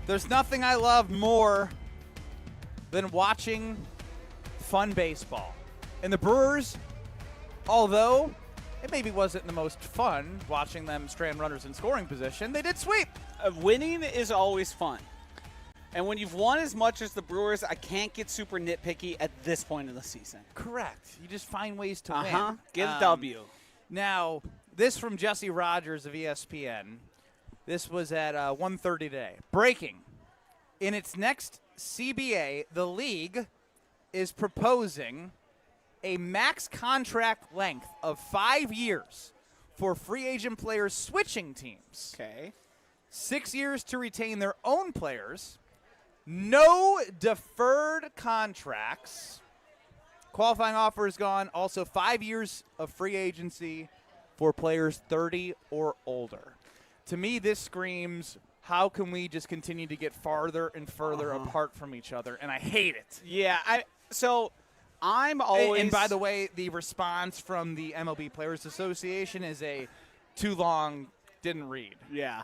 There's nothing I love more than watching fun baseball. And the Brewers, although it maybe wasn't the most fun watching them strand runners in scoring position, they did sweep. Winning is always fun. And when you've won as much as the Brewers, I can't get super nitpicky at this point in the season. Correct. You just find ways to win. Get a W. Now, this from Jesse Rogers of ESPN. This was at 1:30 today. Breaking. In its next CBA, the league is proposing a max contract length of 5 years for free agent players switching teams. Okay. 6 years to retain their own players. No deferred contracts. Qualifying offer is gone. Also 5 years of free agency for players 30 or older. To me, this screams, how can we just continue to get farther and further apart from each other? And I hate it. Yeah, I'm always... And by the way, the response from the MLB Players Association is a too long, didn't read. Yeah.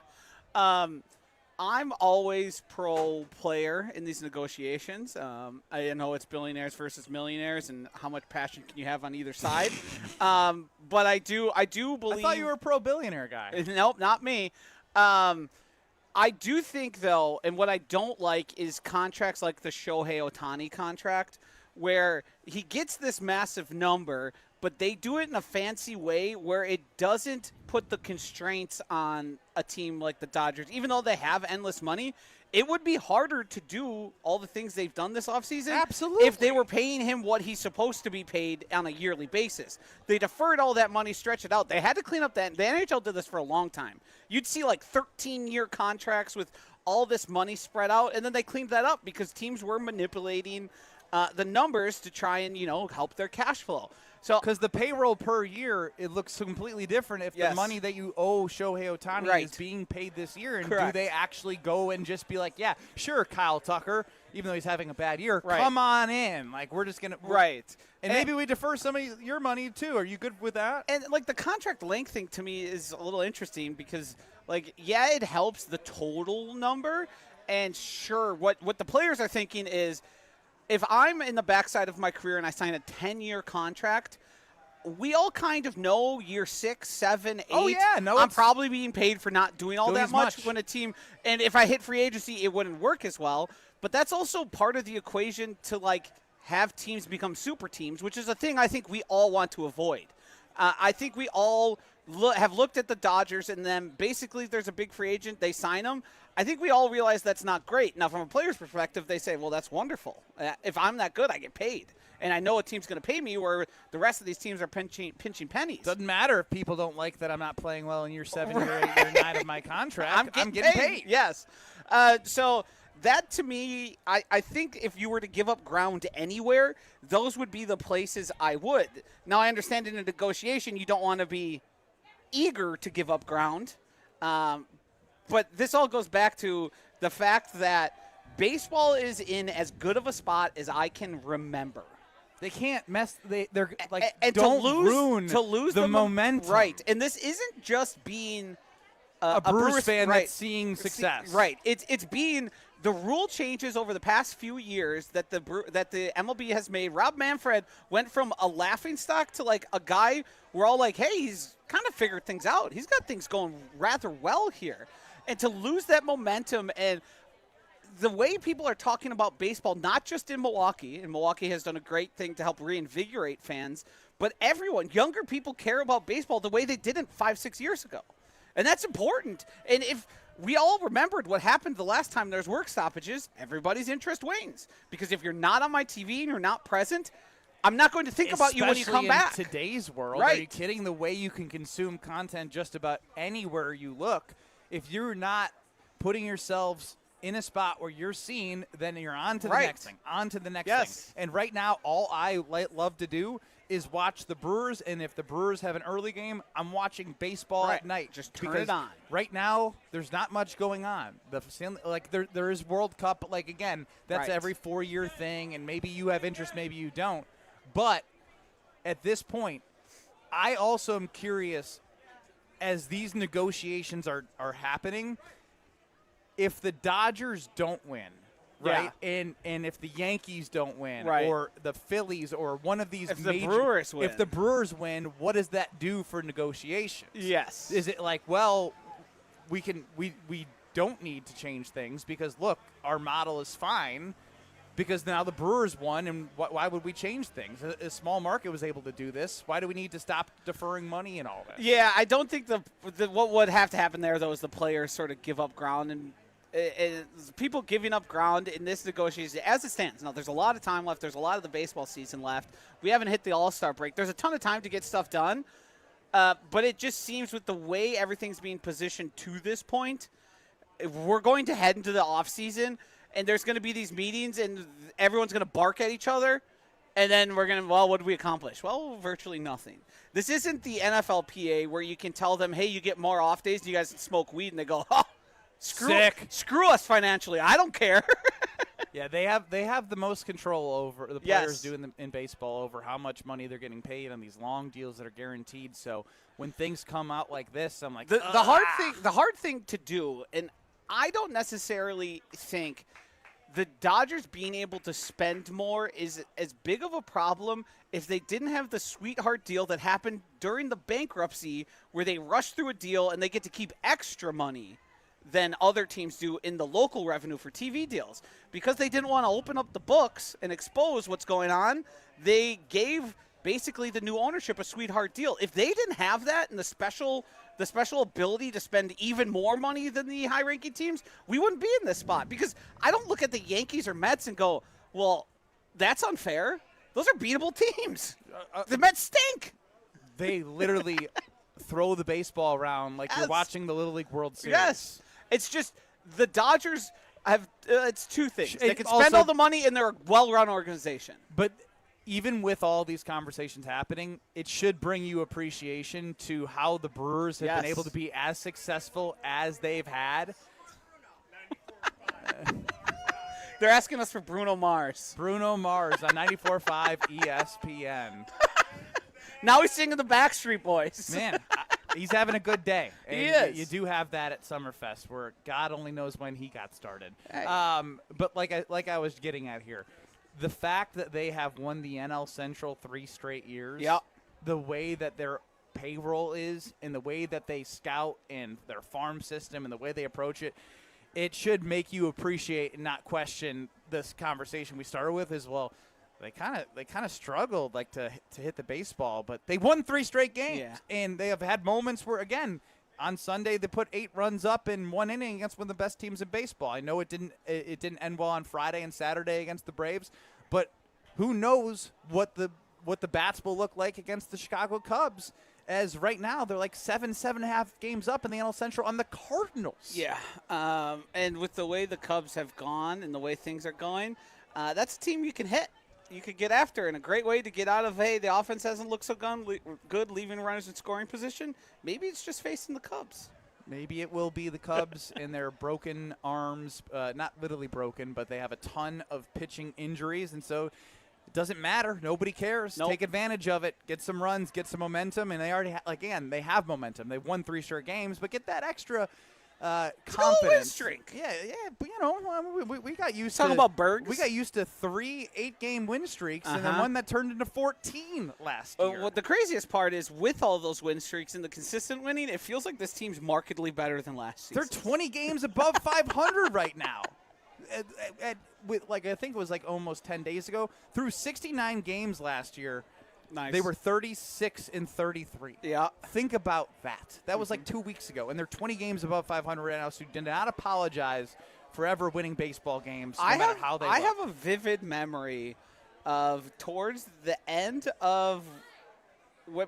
I'm always pro-player in these negotiations. I know it's billionaires versus millionaires, and how much passion can you have on either side. But I do believe. I thought you were a pro-billionaire guy. Nope, not me. I do think, though, and what I don't like is contracts like the Shohei Ohtani contract, where he gets this massive number, but they do it in a fancy way where it doesn't put the constraints on a team like the Dodgers. Even though they have endless money, it would be harder to do all the things they've done this offseason Absolutely. if they were paying him what he's supposed to be paid on a yearly basis. They deferred all that money, stretched it out. They had to clean up that. The NHL did this for a long time. You'd see like 13-year contracts with all this money spread out, and then they cleaned that up because teams were manipulating the numbers to try and, help their cash flow. So, because the payroll per year, it looks completely different if the money that you owe Shohei Ohtani is being paid this year. And do they actually go and just be like, yeah, sure, Kyle Tucker, even though he's having a bad year, come on in. Like, we're just going to. Right. And maybe we defer some of your money, too. Are you good with that? And, like, the contract length thing to me is a little interesting because, like, yeah, it helps the total number. And, sure, what the players are thinking is, if I'm in the backside of my career and I sign a 10-year contract, we all kind of know year 6, 7, 8. Oh, yeah. No, I'm probably being paid for not doing all that much when a team – and if I hit free agency, it wouldn't work as well. But that's also part of the equation to, like, have teams become super teams, which is a thing I think we all want to avoid. I think we all have looked at the Dodgers, and then basically there's a big free agent, they sign them. I think we all realize that's not great. Now, from a player's perspective, they say, well, that's wonderful. If I'm that good, I get paid. And I know a team's going to pay me where the rest of these teams are pinching pennies. Doesn't matter if people don't like that I'm not playing well in year 7, year 8, year 9 of my contract. I'm getting paid. Yes. So that, to me, I think if you were to give up ground anywhere, those would be the places I would. Now, I understand in a negotiation you don't want to be eager to give up ground. But this all goes back to the fact that baseball is in as good of a spot as I can remember. They can't mess. They're like, and don't to lose the momentum. Right, and this isn't just being a Brewers fan right. that's seeing success. Right, it's being the rule changes over the past few years that the MLB has made. Rob Manfred went from a laughingstock to like a guy we're all like, hey, he's kind of figured things out. He's got things going rather well here. And to lose that momentum and the way people are talking about baseball, not just in Milwaukee, and Milwaukee has done a great thing to help reinvigorate fans, but everyone, younger people care about baseball the way they didn't 5-6 years ago. And that's important. And if we all remembered what happened the last time there's work stoppages, everybody's interest wanes. Because if you're not on my TV and you're not present, I'm not going to think about you when you come back. In today's world, right. Are you kidding? The way you can consume content just about anywhere you look, if you're not putting yourselves in a spot where you're seen, then you're on to the next thing, on to the next thing. And right now, all I love to do is watch the Brewers, and if the Brewers have an early game, I'm watching baseball at night. Just turn it on. Right now, there's not much going on. There is World Cup, but like again, that's every 4-year thing, and maybe you have interest, maybe you don't. But at this point, I also am curious, as these negotiations are happening, if the Dodgers don't win, right, and if the Yankees don't win, or the Phillies, or one of these if the Brewers win, what does that do for negotiations? Yes. Is it like, well, we don't need to change things because, look, our model is fine because now the Brewers won, and why would we change things? A small market was able to do this. Why do we need to stop deferring money and all that? Yeah, I don't think what would have to happen there, though, is the players sort of give up ground, and people giving up ground in this negotiation as it stands. Now, there's a lot of time left. There's a lot of the baseball season left. We haven't hit the All-Star break. There's a ton of time to get stuff done, but it just seems with the way everything's being positioned to this point, we're going to head into the offseason, and there's going to be these meetings, and everyone's going to bark at each other, and then we're going to, well, what did we accomplish? Well, virtually nothing. This isn't the NFLPA where you can tell them, hey, you get more off days, and you guys smoke weed, and they go, oh, screw us financially. I don't care. Yeah, they have the most control over the players doing in baseball over how much money they're getting paid on these long deals that are guaranteed. So when things come out like this, I'm like, the hard thing to do, and I don't necessarily think the Dodgers being able to spend more is as big of a problem if they didn't have the sweetheart deal that happened during the bankruptcy where they rush through a deal and they get to keep extra money than other teams do in the local revenue for TV deals. Because they didn't want to open up the books and expose what's going on, they gave basically the new ownership a sweetheart deal. If they didn't have that and the special ability to spend even more money than the high-ranking teams, we wouldn't be in this spot. Because I don't look at the Yankees or Mets and go, well, that's unfair. Those are beatable teams. The Mets stink. They literally throw the baseball around like you're watching the Little League World Series. Yes. It's just the Dodgers have it's two things. They can spend also, all the money and they're a well-run organization. But even with all these conversations happening, it should bring you appreciation to how the Brewers have been able to be as successful as they've had. They're asking us for Bruno Mars. Bruno Mars on 94.5 ESPN. Now he's singing the Backstreet Boys. Man, he's having a good day. And He is. You do have that at Summerfest where God only knows when he got started. Hey. But like I was getting at here, the fact that they have won the NL Central 3 straight years, the way that their payroll is and the way that they scout and their farm system and the way they approach it, it should make you appreciate and not question this conversation we started with as well. They kind of struggled to hit the baseball, but they won 3 straight games, and they have had moments where, again, on Sunday they put 8 runs up in 1 inning against one of the best teams in baseball. I know it didn't end well on Friday and Saturday against the Braves, but who knows what the bats will look like against the Chicago Cubs? As right now they're like 7.5 games up in the NL Central on the Cardinals. Yeah, and with the way the Cubs have gone and the way things are going, that's a team you can hit. You could get after, and a great way to get out of, hey, the offense hasn't looked so good, leaving runners in scoring position. Maybe it's just facing the Cubs. Maybe it will be the Cubs and their broken arms, not literally broken, but they have a ton of pitching injuries, and so it doesn't matter. Nobody cares. Nope. Take advantage of it. Get some runs, get some momentum, and they already they have momentum. They've won 3 straight games, but get that extra confidence. Win streak. Yeah, but we got used Talking to about Bergs. We got used to 3 8-game win streaks, and then one that turned into 14 last year. What the craziest part is, with all those win streaks and the consistent winning, it feels like this team's markedly better than last season. They're 20 games above 500 right now. I think it was almost 10 days ago. Through 69 games last year, they were 36-33. Yeah. Think about that. That was 2 weeks ago, and they're 20 games above 500 right now, so do not apologize for ever winning baseball games, no matter how they look. I have a vivid memory of towards the end of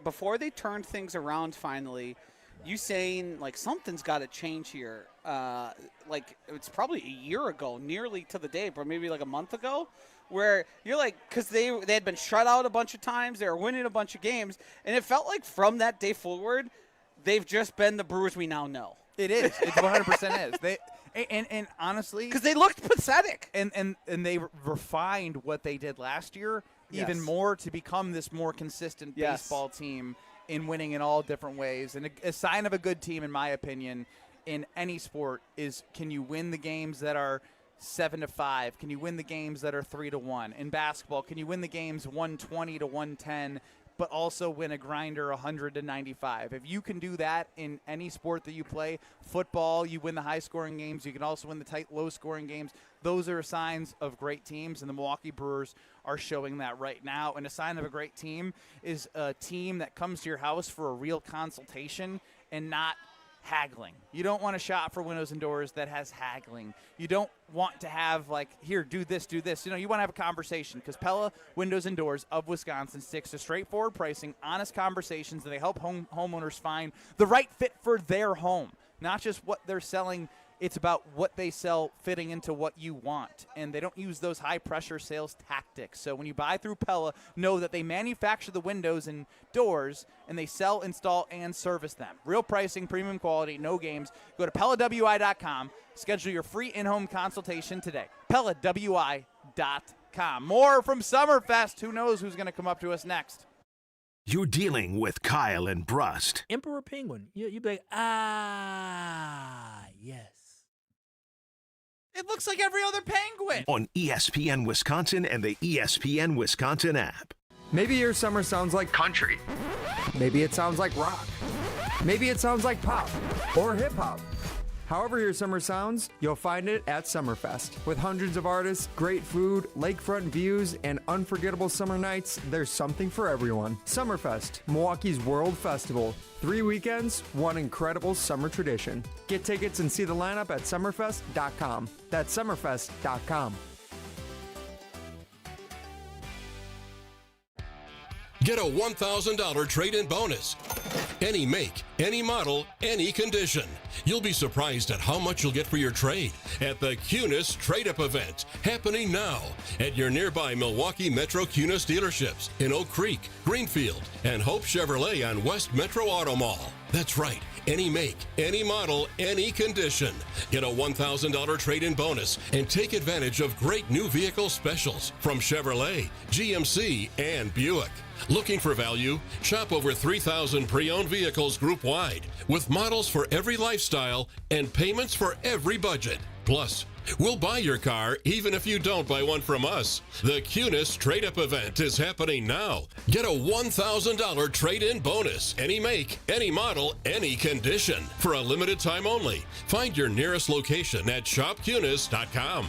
before they turned things around finally, you saying something's got to change here. It's probably a year ago, nearly to the day, but maybe a month ago, where you're because they had been shut out a bunch of times, they were winning a bunch of games, and it felt like from that day forward, they've just been the Brewers we now know. It is. It 100% is. They and honestly, because they looked pathetic, and they refined what they did last year even more to become this more consistent baseball team in winning in all different ways. And a sign of a good team, in my opinion, in any sport is, can you win the games that are 7-5? Can you win the games that are 3-1? In basketball, can you win the games 120-110, but also win a grinder 100-95? If you can do that in any sport that you play, football, you win the high-scoring games. You can also win the tight, low-scoring games. Those are signs of great teams, and the Milwaukee Brewers are showing that right now. And a sign of a great team is a team that comes to your house for a real consultation and not haggling. You don't want to shop for windows and doors that has haggling. You don't want to have here, do this, do this. You want to have a conversation, because Pella Windows and Doors of Wisconsin sticks to straightforward pricing, honest conversations, and they help homeowners find the right fit for their home. Not just what they're selling. It's about what they sell fitting into what you want. And they don't use those high-pressure sales tactics. So when you buy through Pella, know that they manufacture the windows and doors, and they sell, install, and service them. Real pricing, premium quality, no games. Go to PellaWI.com. Schedule your free in-home consultation today. PellaWI.com. More from Summerfest. Who knows who's going to come up to us next? You're dealing with Kyle and Brust. Emperor Penguin. You'd be like, yes. It looks like every other penguin. On ESPN Wisconsin and the ESPN Wisconsin app. Maybe your summer sounds like country. Maybe it sounds like rock. Maybe it sounds like pop or hip hop. However your summer sounds, you'll find it at Summerfest. With hundreds of artists, great food, lakefront views, and unforgettable summer nights, there's something for everyone. Summerfest, Milwaukee's World Festival. 3 weekends, one incredible summer tradition. Get tickets and see the lineup at summerfest.com. That's summerfest.com. Get a $1,000 trade-in bonus. Any make, any model, any condition. You'll be surprised at how much you'll get for your trade at the Cunis Trade-Up event, happening now at your nearby Milwaukee Metro Cunis dealerships in Oak Creek, Greenfield, and Hope Chevrolet on West Metro Auto Mall. That's right. Any make, any model, any condition. Get a $1,000 trade-in bonus and take advantage of great new vehicle specials from Chevrolet, GMC, and Buick. Looking for value? Shop over 3,000 pre-owned vehicles group-wide with models for every lifestyle and payments for every budget. Plus, we'll buy your car even if you don't buy one from us. The Cunis Trade-Up event is happening now. Get a $1,000 trade-in bonus. Any make, any model, any condition. For a limited time only. Find your nearest location at shopcunis.com.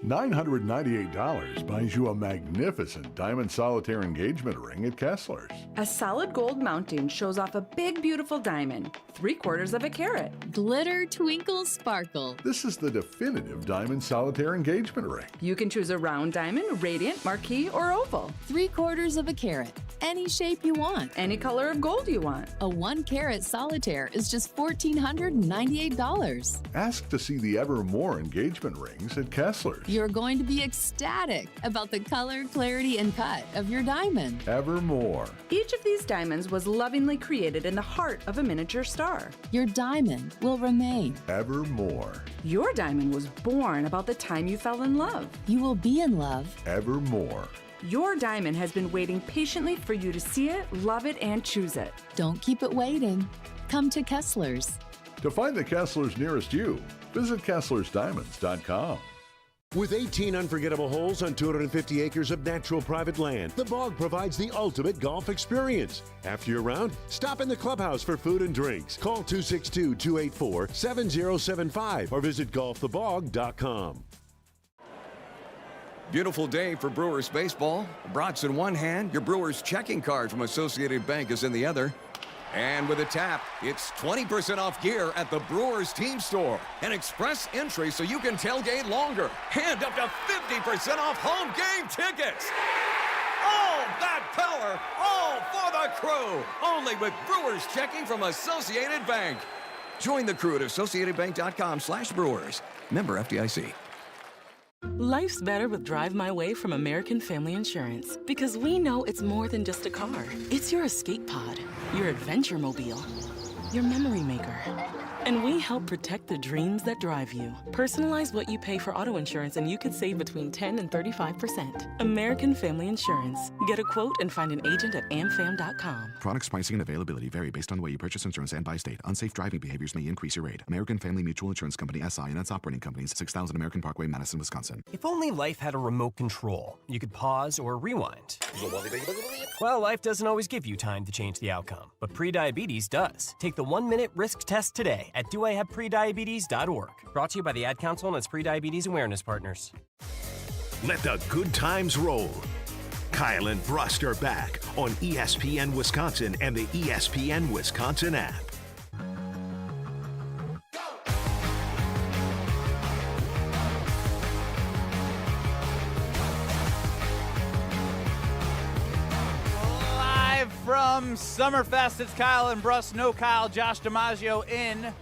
$998 buys you a magnificent diamond solitaire engagement ring at Kessler's. A solid gold mounting shows off a big, beautiful diamond, 3/4 of a carat. Glitter, twinkle, sparkle. This is the definitive diamond solitaire engagement ring. You can choose a round diamond, radiant, marquise, or oval. 3/4 of a carat. Any shape you want. Any color of gold you want. A 1-carat solitaire is just $1,498. Ask to see the Evermore engagement rings at Kessler's. You're going to be ecstatic about the color, clarity, and cut of your diamond. Evermore. Each of these diamonds was lovingly created in the heart of a miniature star. Your diamond will remain. Evermore. Your diamond was born about the time you fell in love. You will be in love. Evermore. Your diamond has been waiting patiently for you to see it, love it, and choose it. Don't keep it waiting. Come to Kessler's. To find the Kessler's nearest you, visit KesslersDiamonds.com. With 18 unforgettable holes on 250 acres of natural private land, the Bog provides the ultimate golf experience. After your round, stop in the clubhouse for food and drinks. Call 262-284-7075 or visit golfthebog.com. Beautiful day for Brewers baseball. Brats in one hand, your Brewers checking card from Associated Bank is in the other. And with a tap, it's 20% off gear at the Brewers team store. An express entry so you can tailgate longer. And up to 50% off home game tickets. All that power, all for the crew. Only with Brewers checking from Associated Bank. Join the crew at AssociatedBank.com/Brewers. Member FDIC. Life's better with Drive My Way from American Family Insurance because we know it's more than just a car. It's your escape pod, your adventure mobile, your memory maker. And we help protect the dreams that drive you. Personalize what you pay for auto insurance and you could save between 10 and 35%. American Family Insurance. Get a quote and find an agent at amfam.com. Products, pricing, and availability vary based on the way you purchase insurance and by state. Unsafe driving behaviors may increase your rate. American Family Mutual Insurance Company, SI, and its operating companies, 6000 American Parkway, Madison, Wisconsin. If only life had a remote control, you could pause or rewind. Well, life doesn't always give you time to change the outcome, but prediabetes does. Take the 1-minute risk test today at doihaveprediabetes.org. Brought to you by the Ad Council and its prediabetes awareness partners. Let the good times roll. Kyle and Brust are back on ESPN Wisconsin and the ESPN Wisconsin app. From Summerfest, it's Kyle and Brust. No Kyle, Josh DiMaggio in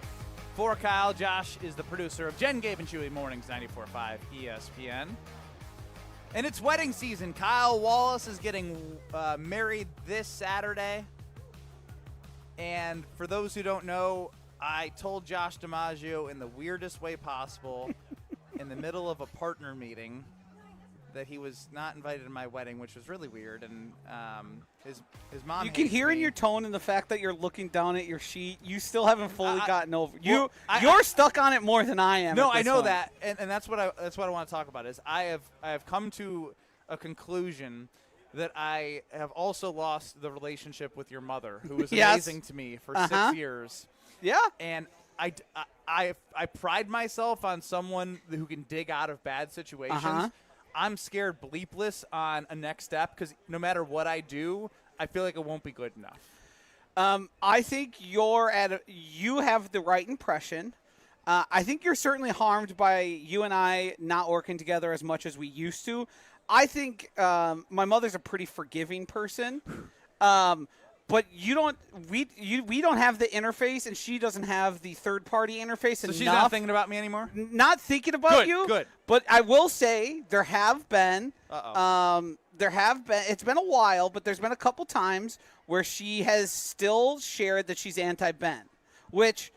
for Kyle. Josh is the producer of Jen, Gabe, and Chewy Mornings, 94.5 ESPN. And it's wedding season. Kyle Wallace is getting married this Saturday. And for those who don't know, I told Josh DiMaggio in the weirdest way possible in the middle of a partner meeting that he was not invited to my wedding, which was really weird. And his mom. You can hear in your tone and the fact that you're looking down at your sheet. You still haven't fully gotten over. You're stuck on it more than I am. No, at this I know point. that, and that's what I want to talk about. Is I have come to a conclusion that I have also lost the relationship with your mother, who was Yes. amazing to me for 6 years. Yeah. And I pride myself on someone who can dig out of bad situations. I'm scared bleepless on a next step because no matter what I do, I feel like it won't be good enough. I think you have the right impression. I think you're certainly harmed by you and I not working together as much as we used to. I think my mother's a pretty forgiving person. But we don't have the interface, and she doesn't have the third-party interface. So she's not thinking about me anymore? Not thinking about you. Good. But I will say there have been. It's been a while, but there's been a couple times where she has still shared that she's anti-Ben, which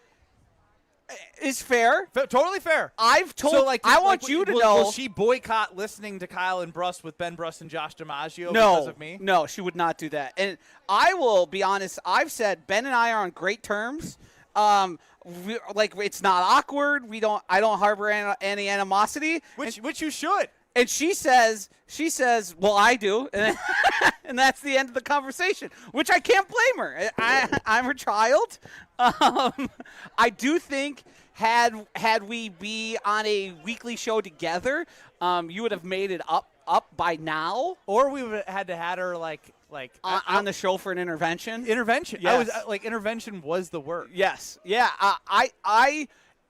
is fair. Totally fair. I've told. So, I want you to know. Will she boycott listening to Kyle and Brust with Ben Brust and Josh DiMaggio because of me? No, she would not do that. And I will be honest. I've said Ben and I are on great terms. It's not awkward. I don't harbor any animosity. Which you should. And she says, well, I do. And that's the end of the conversation, which I can't blame her. I'm her child. I do think had we be on a weekly show together, you would have made it up by now. Or we would have had her on the show for an intervention. Intervention. Yes. Intervention was the word. Yes. Yeah.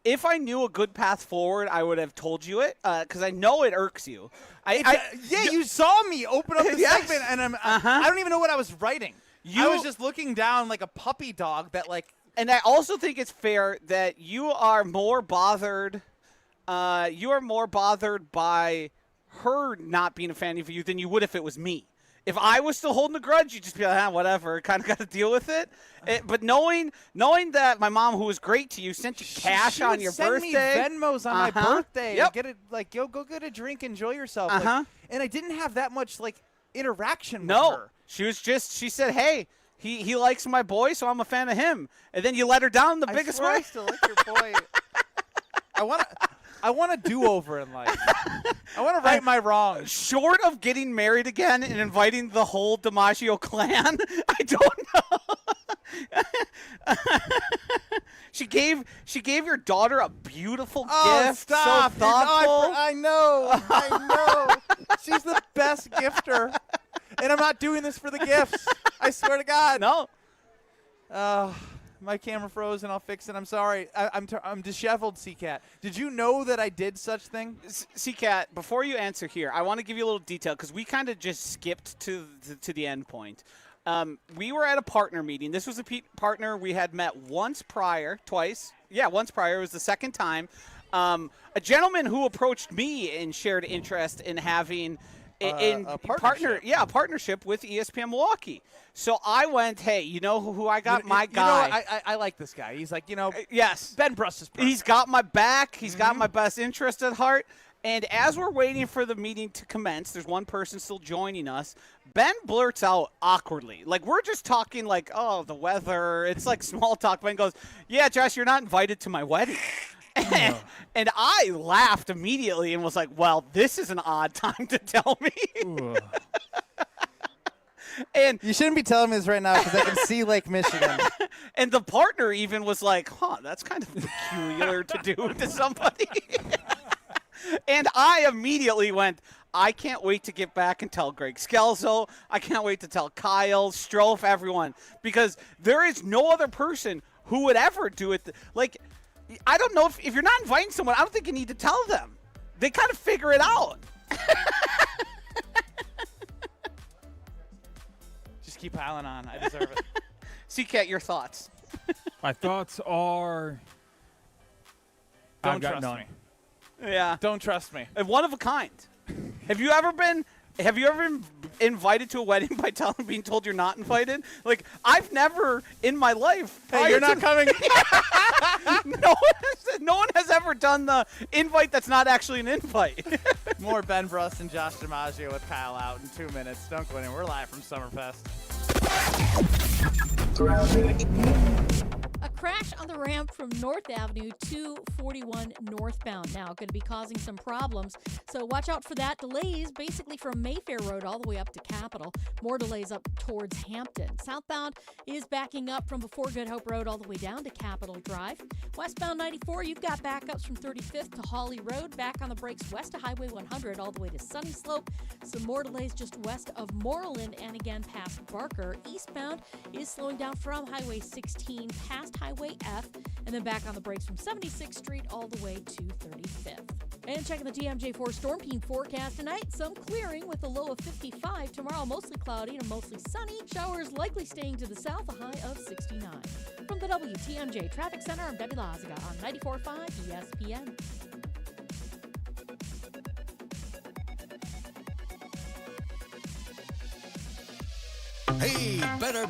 If I knew a good path forward, I would have told you it because I know it irks you. You saw me open up the Yes. segment, and I don't even know what I was writing. I was just looking down like a puppy dog that And I also think it's fair that you are more bothered. You are more bothered by her not being a fan of you than you would if it was me. If I was still holding a grudge, you'd just be like, whatever, kind of got to deal with it. But knowing that my mom, who was great to you, sent you cash on your birthday. Send me Venmos on my birthday. Yep. Get it, go get a drink, enjoy yourself. And I didn't have that much interaction with her. She said, hey, he likes my boy, so I'm a fan of him. And then you let her down the biggest way. I still like your boy. I want a do-over in life. I want to right my wrongs. Short of getting married again and inviting the whole DiMaggio clan, I don't know. She gave your daughter a beautiful gift. Stop. So thoughtful. I know. She's the best gifter. And I'm not doing this for the gifts. I swear to God. No. My camera froze, and I'll fix it. I'm sorry. I'm disheveled, C-Cat. Did you know that I did such thing? C-Cat, before you answer here, I want to give you a little detail because we kind of just skipped to the end point. We were at a partner meeting. This was a partner we had met once prior. Yeah, once prior. It was the second time. A gentleman who approached me and shared interest in having a partnership with ESPN Milwaukee. So I went, hey, you know who I got? My guy. I like this guy. He's like, yes. Ben Brust is perfect. He's got my back. He's got my best interest at heart. And as we're waiting for the meeting to commence, there's one person still joining us. Ben blurts out awkwardly. We're just talking the weather. It's like small talk. Ben goes, yeah, Josh, you're not invited to my wedding. And I laughed immediately and was like, well, this is an odd time to tell me. And you shouldn't be telling me this right now because I can see Lake Michigan. And the partner even was like, that's kind of peculiar to do to somebody. And I immediately went, I can't wait to get back and tell Greg Scalzo. I can't wait to tell Kyle, Strofe, everyone. Because there is no other person who would ever do it. I don't know if you're not inviting someone, I don't think you need to tell them. They kind of figure it out. Just keep piling on. I deserve it. C-Cat, your thoughts? My thoughts are... Don't trust me. Yeah. Don't trust me. One of a kind. Have you ever been invited to a wedding by being told you're not invited? I've never in my life. Hey, you're not coming. No one has ever done the invite that's not actually an invite. More Ben Brust and Josh DiMaggio with Kyle out in 2 minutes. Don't go anywhere. We're live from Summerfest. A crash on the ramp from North Avenue to 41 northbound. Now, going to be causing some problems, so watch out for that. Delays basically from Mayfair Road all the way up to Capitol. More delays up towards Hampton. Southbound is backing up from before Good Hope Road all the way down to Capitol Drive. Westbound 94, you've got backups from 35th to Hawley Road. Back on the brakes west of Highway 100 all the way to Sunny Slope. Some more delays just west of Moreland and again past Barker. Eastbound is slowing down from Highway 16 past Highway F and then back on the brakes from 76th Street all the way to 35th. And checking the TMJ4 Storm Team forecast tonight, some clearing with a low of 55. Tomorrow, mostly cloudy and mostly sunny. Showers likely staying to the south, a high of 69. From the WTMJ Traffic Center, I'm Debbie Lazaga on 94.5 ESPN. Hey, better.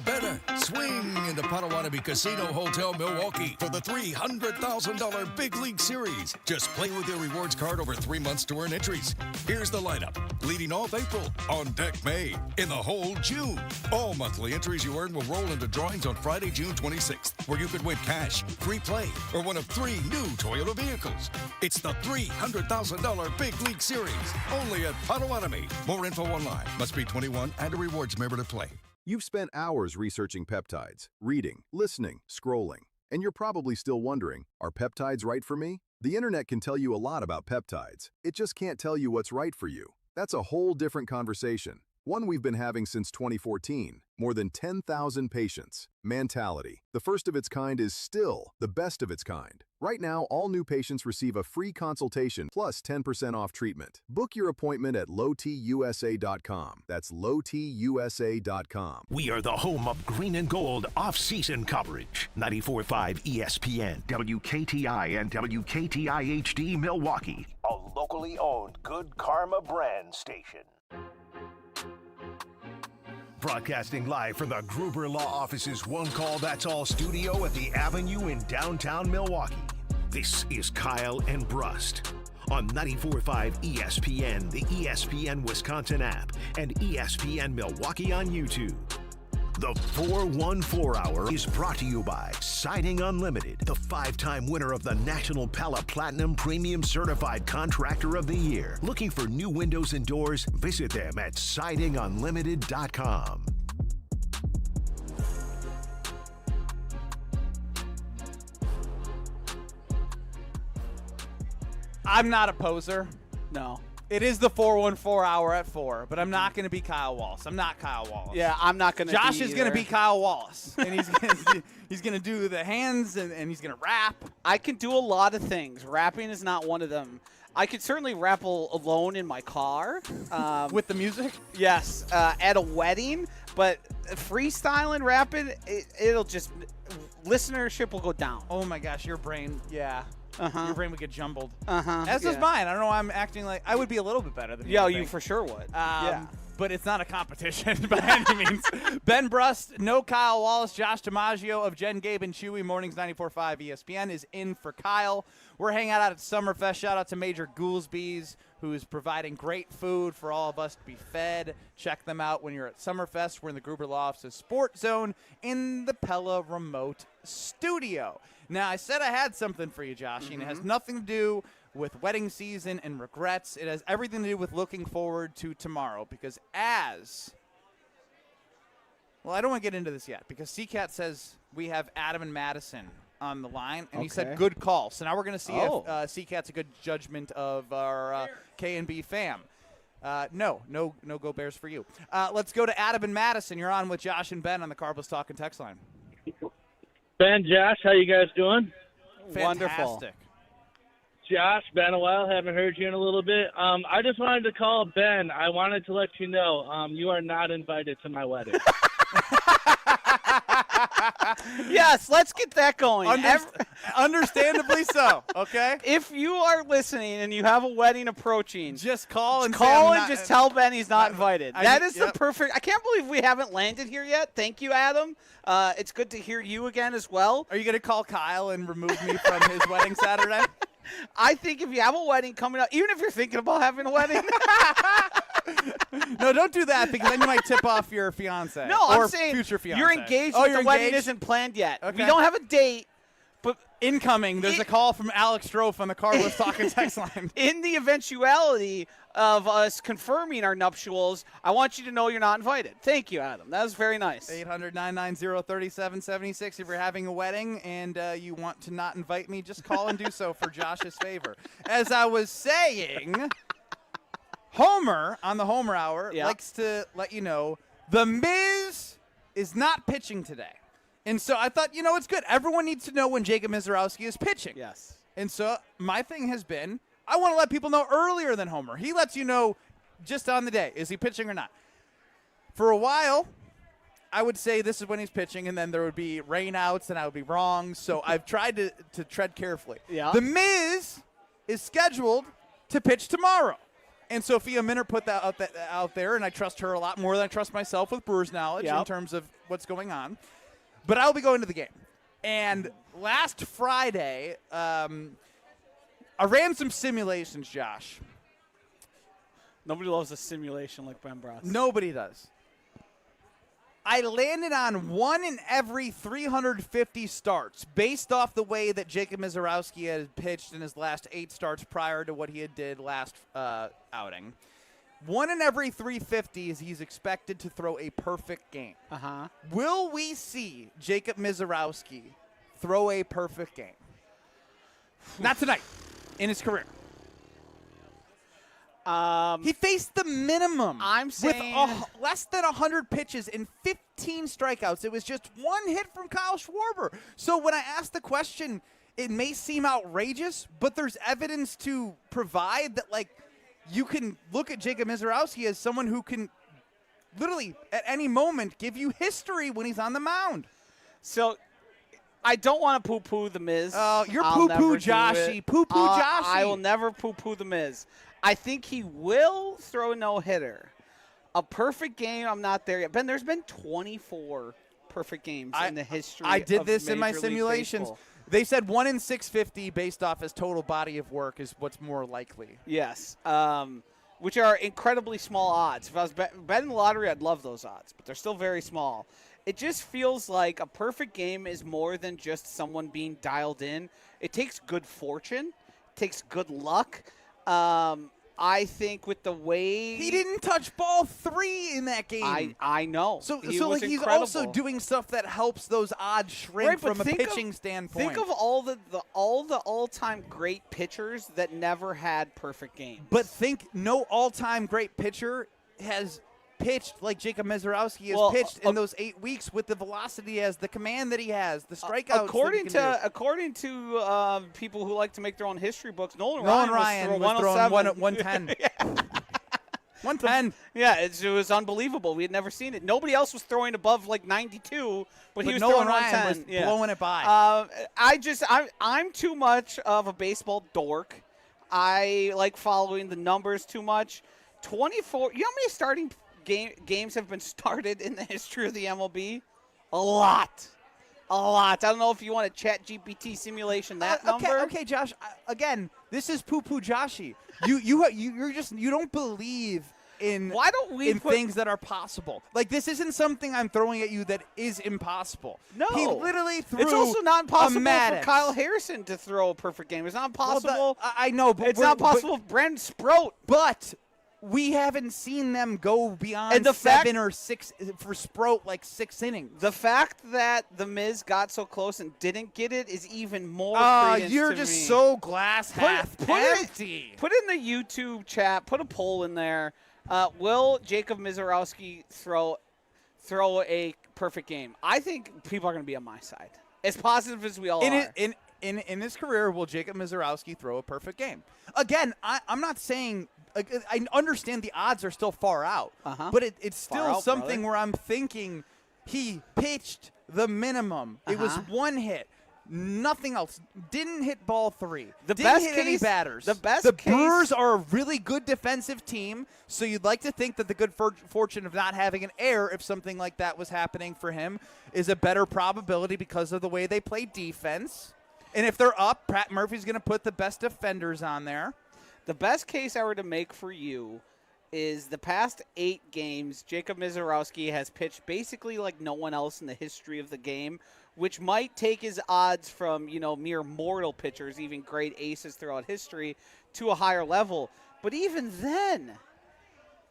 Swing into Potawatomi Casino Hotel Milwaukee for the $300,000 Big League Series. Just play with your rewards card over 3 months to earn entries. Here's the lineup. Leading off April, on deck May, in the hole June. All monthly entries you earn will roll into drawings on Friday, June 26th, where you could win cash, free play, or one of 3 new Toyota vehicles. It's the $300,000 Big League Series, only at Potawatomi. More info online. Must be 21 and a rewards member to play. You've spent hours researching peptides, reading, listening, scrolling, and you're probably still wondering, are peptides right for me? The internet can tell you a lot about peptides. It just can't tell you what's right for you. That's a whole different conversation, one we've been having since 2014. More than 10,000 patients. Mentality. The first of its kind is still the best of its kind. Right now, all new patients receive a free consultation plus 10% off treatment. Book your appointment at lowtusa.com. That's lowtusa.com. We are the home of green and gold off-season coverage. 94.5 ESPN, WKTI, and WKTI HD Milwaukee. A locally owned Good Karma brand station. Broadcasting live from the Gruber Law Office's One Call That's All studio at the Avenue in downtown Milwaukee. This is Kyle and Brust on 94.5 ESPN, the ESPN Wisconsin app, and ESPN Milwaukee on YouTube. The 414 Hour is brought to you by Siding Unlimited, the 5-time winner of the National Pella Platinum Premium Certified Contractor of the Year. Looking for new windows and doors? Visit them at sidingunlimited.com. I'm not a poser. No. It is the 414 Hour at 4, but I'm not going to be Kyle Wallace. I'm not Kyle Wallace. Yeah, I'm not going to Josh be is going to either. be Kyle Wallace, and he's going to do the hands, and he's going to rap. I can do a lot of things. Rapping is not one of them. I could certainly rap alone in my car. With the music? Yes, at a wedding, but freestyling, rapping, it'll just, listenership will go down. Oh my gosh, your brain, yeah. Uh-huh. Your brain would get jumbled. Uh-huh. As does mine. I don't know why I'm acting like I would be a little bit better than you. Yeah, I you think. for sure would. Yeah. But it's not a competition by any means. Ben Brust, no Kyle Wallace, Josh DiMaggio of Jen, Gabe, and Chewy, Mornings 94.5 ESPN is in for Kyle. We're hanging out at Summerfest. Shout out to Major Goolsby's, who is providing great food for all of us to be fed. Check them out when you're at Summerfest. We're in the Gruber Law Office's Sports Zone in the Pella Remote Studio. Now, I said I had something for you, Josh, and it has nothing to do with wedding season and regrets. It has everything to do with looking forward to tomorrow, because I don't want to get into this yet, because CCAT says we have Adam and Madison on the line, and he said good call. So now we're going to see if CCAT's a good judgment of our K&B fam. No Go Bears for you. Let's go to Adam and Madison. You're on with Josh and Ben on the Carbles Talk and Text line. Ben, Josh, how you guys doing? Wonderful. Josh, been a while. Haven't heard you in a little bit. I just wanted to call Ben. I wanted to let you know you are not invited to my wedding. Yes, let's get that going. Understandably so, okay? If you are listening and you have a wedding approaching, just call and just tell Ben he's not invited. That is the perfect. I can't believe we haven't landed here yet. Thank you, Adam. It's good to hear you again as well. Are you going to call Kyle and remove me from his wedding Saturday? I think if you have a wedding coming up, even if you're thinking about having a wedding. No, don't do that, because then you might tip off your fiance. No, or I'm saying future fiance. You're engaged, but the wedding isn't planned yet. Okay. We don't have a date. Incoming. There's a call from Alex Strofe on the Carlos Talking text line. In the eventuality of us confirming our nuptials, I want you to know you're not invited. Thank you, Adam. That was very nice. 800-990-3776. If you're having a wedding and you want to not invite me, just call and do so for Josh's favor. As I was saying, Homer on the Homer Hour likes to let you know the Miz is not pitching today. And so I thought, it's good. Everyone needs to know when Jacob Mizorowski is pitching. Yes. And so my thing has been, I want to let people know earlier than Homer. He lets you know just on the day, is he pitching or not? For a while, I would say this is when he's pitching, and then there would be rainouts, and I would be wrong. So I've tried to tread carefully. Yeah. The Miz is scheduled to pitch tomorrow. And Sophia Minner put that out there, and I trust her a lot more than I trust myself with Brewers knowledge in terms of what's going on. But I'll be going to the game. And last Friday, I ran some simulations, Josh. Nobody loves a simulation like Ben Brust. Nobody does. I landed on 1 in every 350 starts based off the way that Jacob Mizorowski had pitched in his last 8 starts prior to what he did last outing. 1 in every 350 is he's expected to throw a perfect game. Uh-huh. Will we see Jacob Mizorowski throw a perfect game? Not tonight, in his career. He faced the minimum. I'm saying with less than 100 pitches and 15 strikeouts. It was just 1 hit from Kyle Schwarber. So when I asked the question, it may seem outrageous, but there's evidence to provide that, you can look at Jacob Mizorowski as someone who can literally at any moment give you history when he's on the mound. So I don't want to poo-poo the Miz. You're poo-poo Joshy. Poo-poo Joshy. I will never poo-poo the Miz. I think he will throw a no-hitter. A perfect game, I'm not there yet. Ben, there's been 24 perfect games in the history of I did this in my Major League simulations. Baseball. They said 1 in 650 based off his total body of work is what's more likely. Yes, which are incredibly small odds. If I was betting the lottery, I'd love those odds, but they're still very small. It just feels like a perfect game is more than just someone being dialed in. It takes good fortune. It takes good luck. I think with the way he didn't touch ball 3 in that game. I know. So he's incredible. Also doing stuff that helps those odds shrink from a pitching standpoint. Think of all the all-time great pitchers that never had perfect games. But think no all-time great pitcher has pitched like Jacob Mizorowski has pitched in those 8 weeks with the velocity he has, the command that he has, the strikeouts. According to people who like to make their own history books, Nolan Ryan was throwing 110. 110. Yeah, it was unbelievable. We had never seen it. Nobody else was throwing above 92, but he was Nolan throwing Ryan 110. was blowing it by. I'm too much of a baseball dork. I like following the numbers too much. 24. You know how many starting games have been started in the history of the MLB? A lot. I don't know if you want to chat GPT simulation that number. Okay, Josh. Again, this is poo-poo Joshy. You don't believe in things that are possible. This isn't something I'm throwing at you that is impossible. No. He literally threw It's also not impossible for Kyle Harrison to throw a perfect game. It's not possible. I know, but it's not possible for Brandon Sproat. But we haven't seen them go beyond 7 or 6 for Sproat, 6 innings. The fact that the Miz got so close and didn't get it is even more credence you're to just me. so glass half empty. Put in the YouTube chat. Put a poll in there. Will Jacob Mizorowski throw a perfect game? I think people are going to be on my side. As positive as we all are. In his career, will Jacob Mizorowski throw a perfect game? Again, I'm not saying – I understand the odds are still far out, but it's still something where I'm thinking he pitched the minimum. It was 1 hit. Nothing else. Didn't hit ball 3. Didn't hit any batters. The Brewers are a really good defensive team, so you'd like to think that the good fortune of not having an error, if something like that was happening for him, is a better probability because of the way they play defense. And if they're up, Pratt Murphy's going to put the best defenders on there. The best case I were to make for you is the past 8 games, Jacob Mizorowski has pitched basically like no one else in the history of the game, which might take his odds from, mere mortal pitchers, even great aces throughout history, to a higher level. But even then,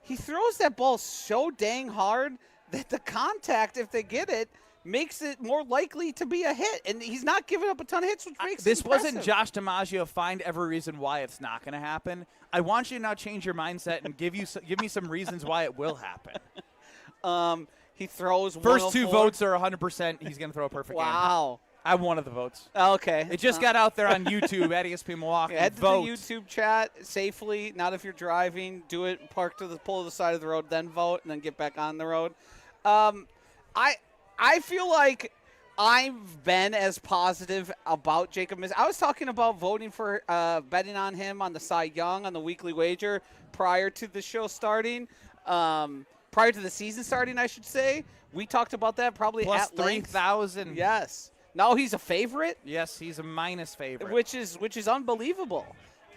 he throws that ball so dang hard that the contact, if they get it, makes it more likely to be a hit. And he's not giving up a ton of hits, which makes this it impressive. wasn't Josh DiMaggio. Find every reason why it's not going to happen. I want you to now change your mindset and give me some reasons why it will happen. He throws first 2 104. votes are 100%. He's going to throw a perfect game. Wow. I'm one of the votes. Okay. It just got out there on YouTube at ESPN Milwaukee. Head to Vote. the YouTube chat safely. Not if you're driving. Do it. Park to the pull to the side of the road, then vote, and then get back on the road. I feel like I've been as positive about Jacob Miz. I was talking about voting for betting on him on the Cy Young on the weekly wager prior to the show starting. Prior to the season starting, I should say. We talked about that probably Plus at length. 3,000. Yes. Now he's a favorite. Yes, he's a minus favorite. Which is unbelievable.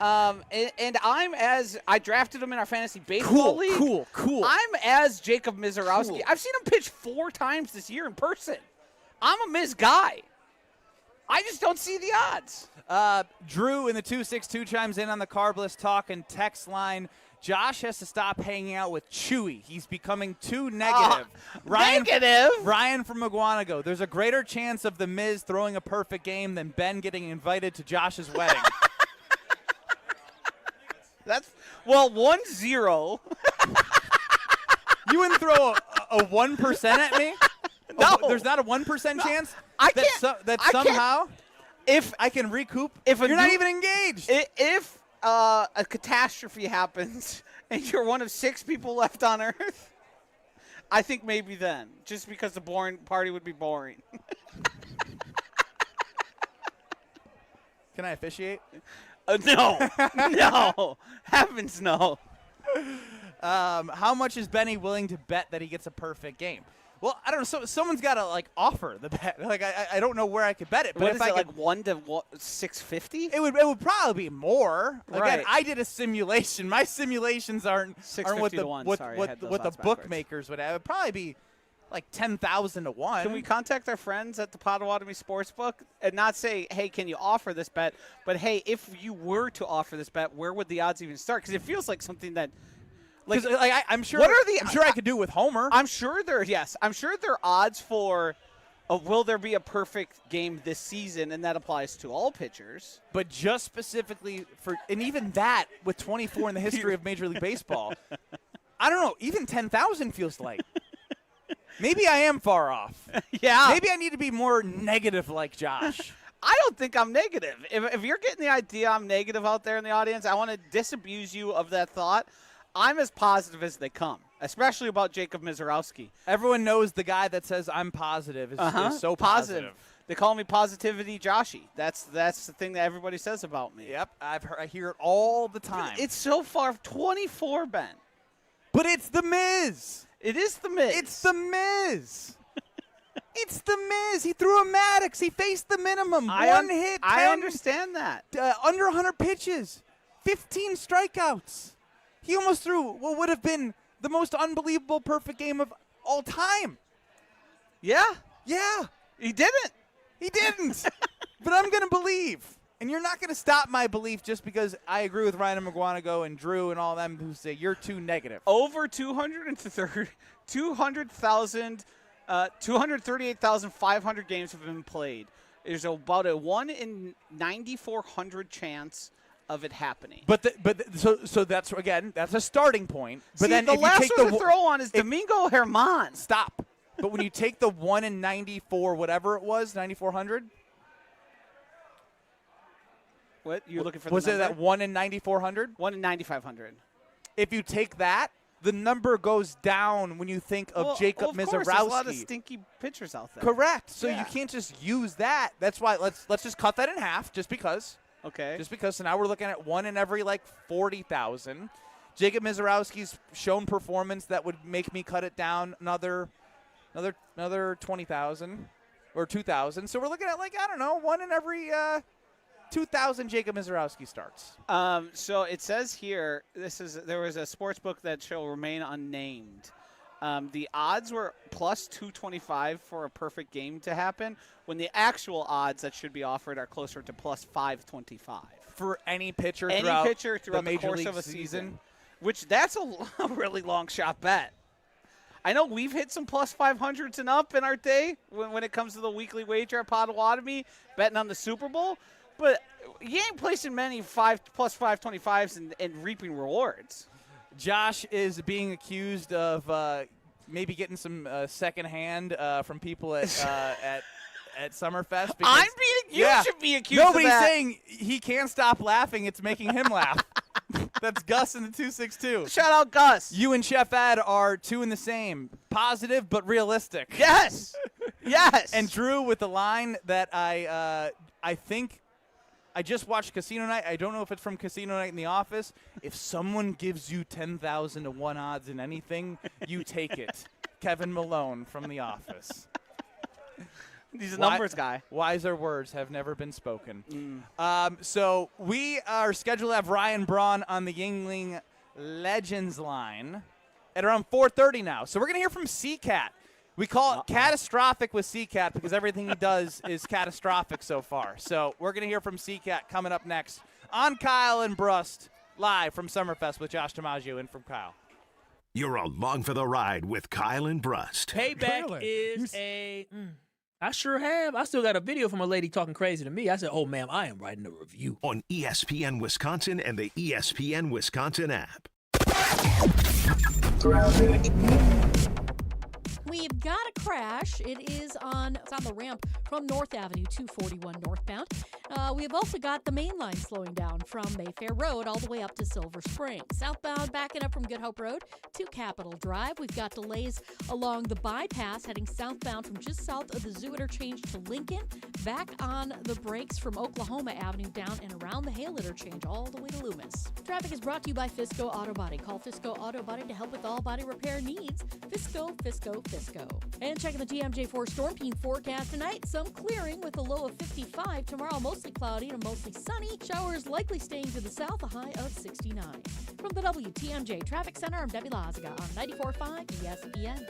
And I drafted him in our fantasy baseball league. Cool. I'm as Jacob Mizorowski. Cool. I've seen him pitch 4 times this year in person. I'm a Miz guy. I just don't see the odds. Drew in the 262 chimes in on the Carbless Talk and text line. Josh has to stop hanging out with Chewy. He's becoming too negative. Negative? Ryan from Maguanago. There's a greater chance of the Miz throwing a perfect game than Ben getting invited to Josh's wedding. That's 1-0. You wouldn't throw a 1% at me? No. There's not a 1% chance I that, can't, that I somehow can't, if I can recoup? If you're not even engaged. If a catastrophe happens and you're one of 6 people left on Earth, I think maybe then, just because the boring party would be boring. Can I officiate? No. No. Heavens no. How much is Benny willing to bet that he gets a perfect game? Well, I don't know. So someone's got to offer the bet. I don't know where I could bet it. But What if is I it, could, 1 to 650? it would probably be more. Again, Right. I did a simulation. My simulations aren't what 650 the to 1. what, Sorry, I what, had those what the odds backwards. bookmakers would have. It'd probably be like 10,000 to 1. Can we contact our friends at the Potawatomi Sportsbook and not say, hey, can you offer this bet? But, hey, if you were to offer this bet, where would the odds even start? Because it feels like something that – I'm sure. What are the? I'm sure I could do with Homer. I'm sure there are odds for. Will there be a perfect game this season, and that applies to all pitchers. But just specifically for, and even that with 24 in the history of Major League Baseball, I don't know. Even 10,000 feels light. Maybe I am far off. Yeah. Maybe I need to be more negative like Josh. I don't think I'm negative. If you're getting the idea I'm negative out there in the audience, I want to disabuse you of that thought. I'm as positive as they come, especially about Jacob Mizorowski. Everyone knows the guy that says I'm positive is so positive. They call me Positivity Joshy. That's the thing that everybody says about me. Yep, I hear it all the time. It's so far 24, Ben. But it's the Miz. It is the Miz. It's the Miz. It's the Miz. He threw a Maddox. He faced the minimum. One hit. 10, I understand that. Under 100 pitches. 15 strikeouts. He almost threw what would have been the most unbelievable perfect game of all time. Yeah. Yeah. He didn't. He didn't. But I'm going to believe. And you're not going to stop my belief just because I agree with Ryan Maguanago and Drew and all them who say you're too negative. Over 238,500 games have been played. There's about a 1 in 9,400 chance of it happening. So that's that's a starting point. But See, then the if last you take one to throw on is Domingo Germán. Stop. But when you take the 1 in 94, whatever it was, 9,400. What you looking for? Was the it number? that 1 in 9,400? 1 in 9,500. If you take that, the number goes down when you think of Jacob Mizorowski. There's a lot of stinky pitchers out there. Correct. So you can't just use that. That's why let's just cut that in half, just because. Okay. Just because. So now we're looking at 1 in every 40,000. Jacob Mizorowski's shown performance that would make me cut it down another 20,000 or 2,000. So we're looking at 1 in every 2,000 Jacob Mizorowski starts. So it says here, there was a sports book that shall remain unnamed. the odds were plus 225 for a perfect game to happen, when the actual odds that should be offered are closer to plus 525. For any pitcher throughout the course League of a season, which that's a really long shot bet. I know we've hit some plus 500s and up in our day when it comes to the weekly wager at Potawatomi, betting on the Super Bowl, but you ain't placing many plus 525s and reaping rewards. Josh is being accused of maybe getting some secondhand from people at Summerfest. You should be accused Nobody's of that. saying he can't stop laughing. It's making him laugh. That's Gus in the 262. Shout out Gus. You and Chef Ed are two in the same. Positive but realistic. Yes. Yes. And Drew with the line that I think I just watched Casino Night. I don't know if it's from Casino Night in the Office. If someone gives you 10,000 to 1 odds in anything, you take it. Kevin Malone from The Office. He's a numbers guy. Wiser words have never been spoken. So we are scheduled to have Ryan Braun on the Yingling Legends line at around 4:30 now. So we're going to hear from C-Cat. We call it catastrophic with C-Cat because everything he does is catastrophic so far. So we're going to hear from C-Cat coming up next on Kyle and Brust, live from Summerfest with Josh DiMaggio and from Kyle. You're along for the ride with Kyle and Brust. Payback is I sure have. I still got a video from a lady talking crazy to me. I said, oh, ma'am, I am writing a review. On ESPN Wisconsin and the ESPN Wisconsin app. We've got a crash. It's on the ramp from North Avenue 241 northbound. We have also got the main line slowing down from Mayfair Road all the way up to Silver Spring. Southbound backing up from Good Hope Road to Capitol Drive. We've got delays along the bypass heading southbound from just south of the Zoo Interchange to Lincoln. Back on the brakes from Oklahoma Avenue down and around the Hale Interchange all the way to Loomis. Traffic is brought to you by Fisco Auto Body. Call Fisco Auto Body to help with all body repair needs. Fisco. And checking the TMJ4 Storm Team forecast tonight, some clearing with a low of 55. Tomorrow, mostly cloudy and mostly sunny. Showers likely staying to the south, a high of 69. From the WTMJ Traffic Center, I'm Debbie Lazaga on 94.5 ESPN.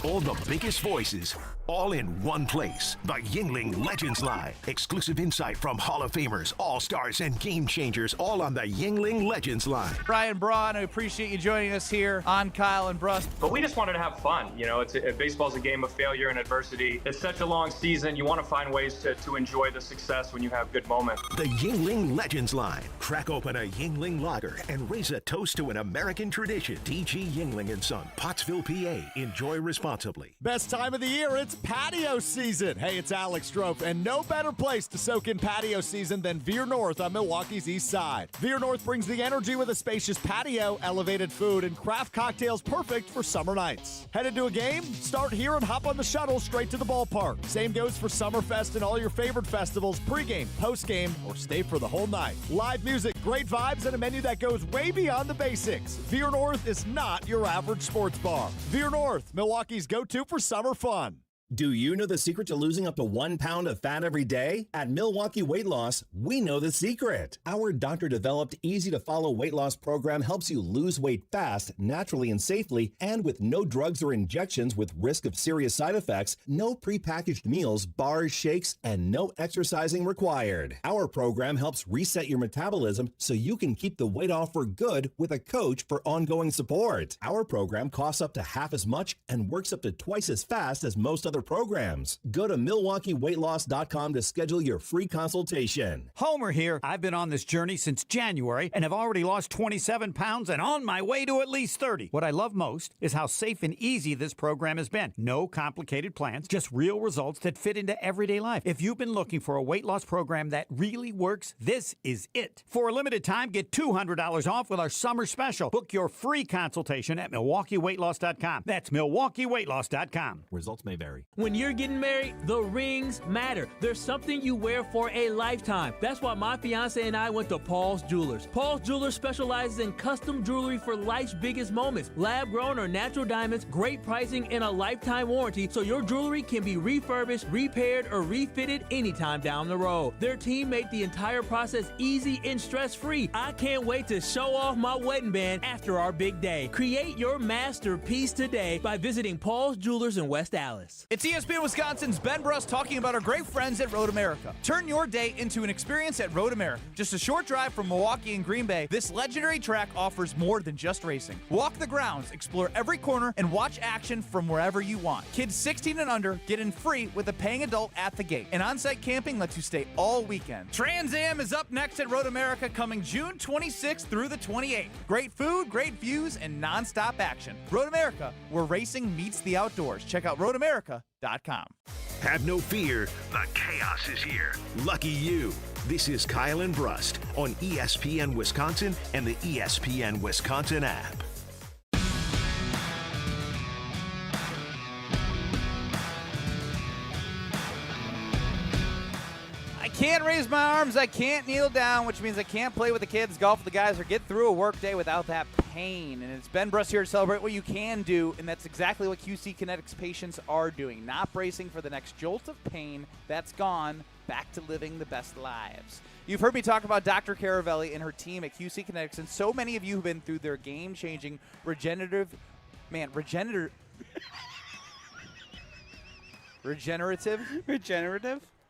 All the biggest voices, all in one place. The Yingling Legends Line. Exclusive insight from Hall of Famers, All-Stars, and Game Changers, all on the Yingling Legends Line. Ryan Braun, I appreciate you joining us here on Kyle and Brust. But we just wanted to have fun. You know, baseball's a game of failure and adversity. It's such a long season. You want to find ways to enjoy the success when you have good moments. The Yingling Legends Line. Crack open a Yingling lager and raise a toast to an American tradition. D.G. Yingling & Son, Pottsville, PA. Enjoy responsibly. Best time of the year, it's patio season. Hey, it's Alex Strope, and no better place to soak in patio season than Veer North on Milwaukee's east side. Veer North brings the energy with a spacious patio, elevated food, and craft cocktails perfect for summer nights. Headed to a game? Start here and hop on the shuttle straight to the ballpark. Same goes for Summerfest and all your favorite festivals, pregame, postgame, or stay for the whole night. Live music, great vibes, and a menu that goes way beyond the basics. Veer North is not your average sports bar. Veer North, Milwaukee's go-to for summer fun. Do you know the secret to losing up to 1 pound of fat every day? At Milwaukee Weight Loss, we know the secret. Our doctor-developed, easy-to-follow weight loss program helps you lose weight fast, naturally and safely, and with no drugs or injections with risk of serious side effects, no prepackaged meals, bars, shakes, and no exercising required. Our program helps reset your metabolism so you can keep the weight off for good with a coach for ongoing support. Our program costs up to half as much and works up to twice as fast as most other programs. Go to MilwaukeeWeightLoss.com to schedule your free consultation. Homer here. I've been on this journey since January and have already lost 27 pounds and on my way to at least 30. What I love most is how safe and easy this program has been. No complicated plans, just real results that fit into everyday life. If you've been looking for a weight loss program that really works, this is it. For a limited time, get $200 off with our summer special. Book your free consultation at MilwaukeeWeightLoss.com. That's MilwaukeeWeightLoss.com. Results may vary. When you're getting married, the rings matter. There's something you wear for a lifetime. That's why my fiance and I went to Paul's Jewelers. Paul's Jewelers specializes in custom jewelry for life's biggest moments. Lab-grown or natural diamonds, great pricing, and a lifetime warranty, so your jewelry can be refurbished, repaired, or refitted anytime down the road. Their team made the entire process easy and stress-free. I can't wait to show off my wedding band after our big day. Create your masterpiece today by visiting Paul's Jewelers in West Allis. It's ESPN Wisconsin's Ben Brust talking about our great friends at Road America. Turn your day into an experience at Road America. Just a short drive from Milwaukee and Green Bay, this legendary track offers more than just racing. Walk the grounds, explore every corner, and watch action from wherever you want. Kids 16 and under get in free with a paying adult at the gate. And on-site camping lets you stay all weekend. Trans Am is up next at Road America, coming June 26th through the 28th. Great food, great views, and non-stop action. Road America, where racing meets the outdoors. Check out roadamerica.com. Have no fear, the chaos is here. Lucky you. This is Kyle and Brust on ESPN Wisconsin and the ESPN Wisconsin app. I can't raise my arms, I can't kneel down, which means I can't play with the kids, golf with the guys, or get through a work day without that pain. And it's Ben Brust here to celebrate what you can do, and that's exactly what QC Kinetics patients are doing. Not bracing for the next jolt of pain that's gone, back to living the best lives. You've heard me talk about Dr. Caravelli and her team at QC Kinetics, and so many of you have been through their game-changing regenerative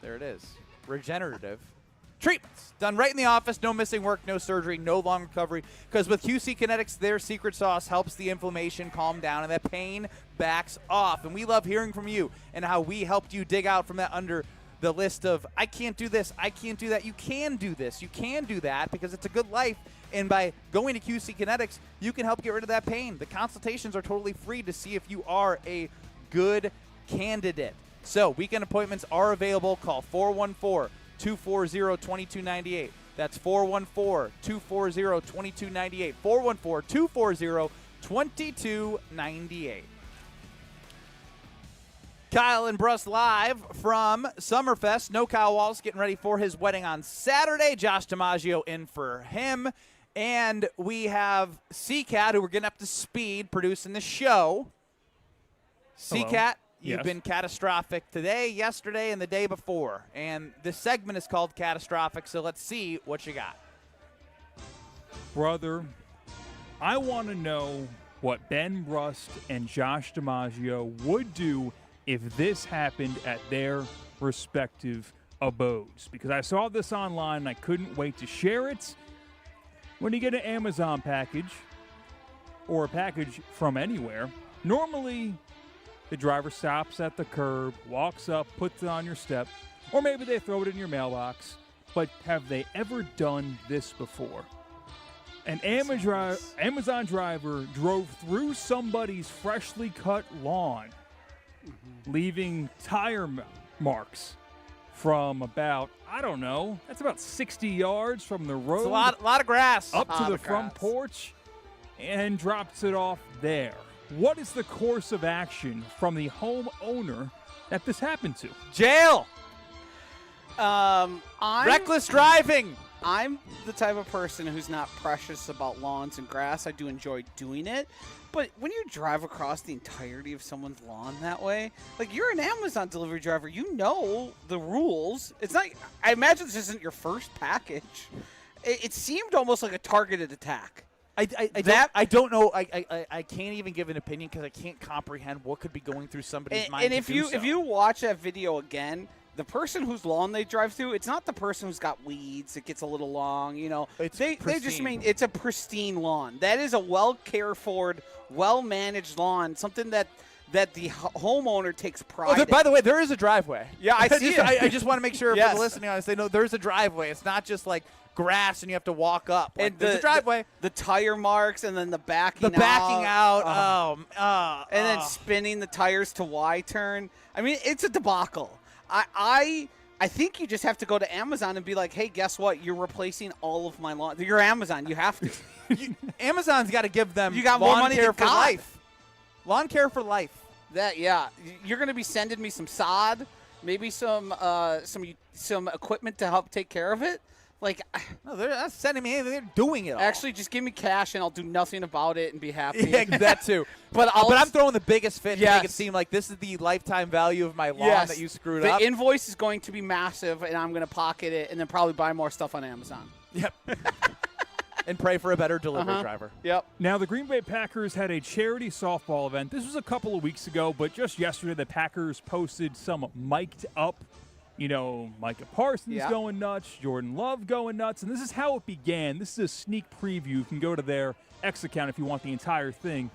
there it is. Regenerative treatments done right in the office, no missing work, no surgery, no long recovery, because with QC Kinetics, their secret sauce helps the inflammation calm down and that pain backs off. And we love hearing from you and how we helped you dig out from that under the list of I can't do this, I can't do that. You can do this, you can do that, because it's a good life. And by going to QC Kinetics, you can help get rid of that pain. The consultations are totally free to see if you are a good candidate. So weekend appointments are available. Call 414-240-2298. That's 414-240-2298. 414-240-2298. Kyle and Brust live from Summerfest. No Kyle Wallace getting ready for his wedding on Saturday. Josh DiMaggio in for him. And we have C-Cat, who we're getting up to speed, producing the show. C-Cat. You've been catastrophic today, yesterday, and the day before. And this segment is called Catastrophic, so let's see what you got. Brother, I want to know what Ben Brust and Josh DiMaggio would do if this happened at their respective abodes. Because I saw this online and I couldn't wait to share it. When you get an Amazon package or a package from anywhere, normally the driver stops at the curb, walks up, puts it on your step, or maybe they throw it in your mailbox. But have they ever done this before? An Amazon driver drove through somebody's freshly cut lawn, leaving tire marks from about, I don't know, that's about 60 yards from the road. It's a lot of grass. Up to the front porch, and drops it off there. What is the course of action from the homeowner that this happened to? Jail. Reckless driving. I'm the type of person who's not precious about lawns and grass. I do enjoy doing it. But when you drive across the entirety of someone's lawn that way, like, you're an Amazon delivery driver, you know the rules. It's not, I imagine this isn't your first package. It seemed almost like a targeted attack. I don't know. I can't even give an opinion because I can't comprehend what could be going through somebody's mind. And if you watch that video again, the person whose lawn they drive through, it's not the person who's got weeds. It gets a little long, you know. They just mean it's a pristine lawn. That is a well cared for, well managed lawn. Something that the homeowner takes pride in. By the way, there is a driveway. Yeah, I see it. I just want to make sure for the listening audience, they know there's a driveway. It's not just like grass and you have to walk up. Like, there's a driveway. The tire marks and then the backing out. And then spinning the tires to Y-turn. I mean, it's a debacle. I think you just have to go to Amazon and be like, hey, guess what? You're replacing all of my lawn. You're Amazon. You have to. Amazon's got to give them lawn more money care for life. Lawn care for life. You're going to be sending me some sod, maybe some equipment to help take care of it. Like, no, they're not sending me anything. They're doing it all. Actually, just give me cash and I'll do nothing about it and be happy. Yeah, that too. but I'm throwing the biggest fit to make it seem like this is the lifetime value of my lawn that you screwed up. The invoice is going to be massive, and I'm going to pocket it and then probably buy more stuff on Amazon. Yep. And pray for a better delivery driver. Yep. Now, the Green Bay Packers had a charity softball event. This was a couple of weeks ago, but just yesterday the Packers posted some mic'd up, Micah Parsons going nuts, Jordan Love going nuts, and this is how it began. This is a sneak preview. You can go to their X account if you want the entire thing.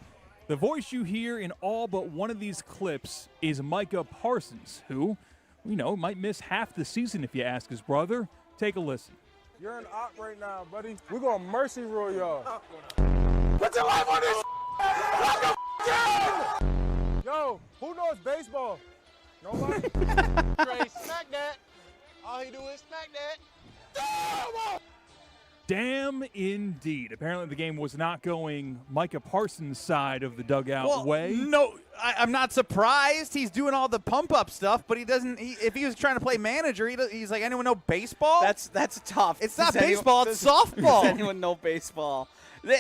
The voice you hear in all but one of these clips is Micah Parsons, who, might miss half the season if you ask his brother. Take a listen. You're an op right now, buddy. We're going to mercy rule y'all. Put your life on this. Yo, who knows baseball? Nobody? Trey, smack that. All he do is smack that. Damn indeed. Apparently the game was not going Micah Parsons' side of the dugout way. No, I'm not surprised. He's doing all the pump-up stuff, but he doesn't. If he was trying to play manager, he's like, anyone know baseball? That's tough. It's not baseball. It's softball. Does anyone know baseball?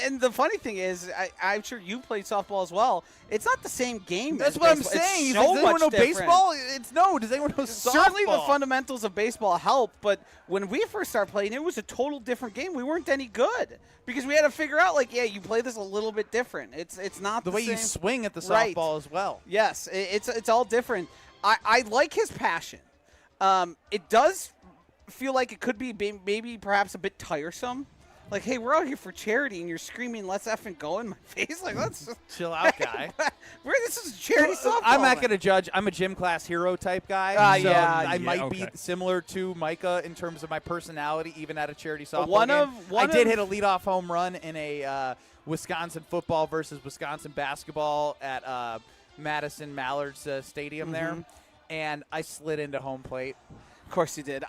And the funny thing is, I'm sure you played softball as well. It's not the same game. That's what I'm saying. Does anyone know baseball? Does anyone know softball? Certainly the fundamentals of baseball help, but when we first started playing, it was a total different game. We weren't any good because we had to figure out, you play this a little bit different. It's not the way same. You swing at the softball as well. Yes, it's all different. I like his passion. It does feel like it could be maybe perhaps a bit tiresome. Like, hey, we're out here for charity, and you're screaming, let's effing go in my face? Like, let's just chill out, guy. This is charity softball. I'm not going to judge. I'm a gym class hero type guy. I might be similar to Micah in terms of my personality, even at a charity softball game. I did hit a leadoff home run in a Wisconsin football versus Wisconsin basketball at Madison Mallard's stadium there, and I slid into home plate. Of course you did.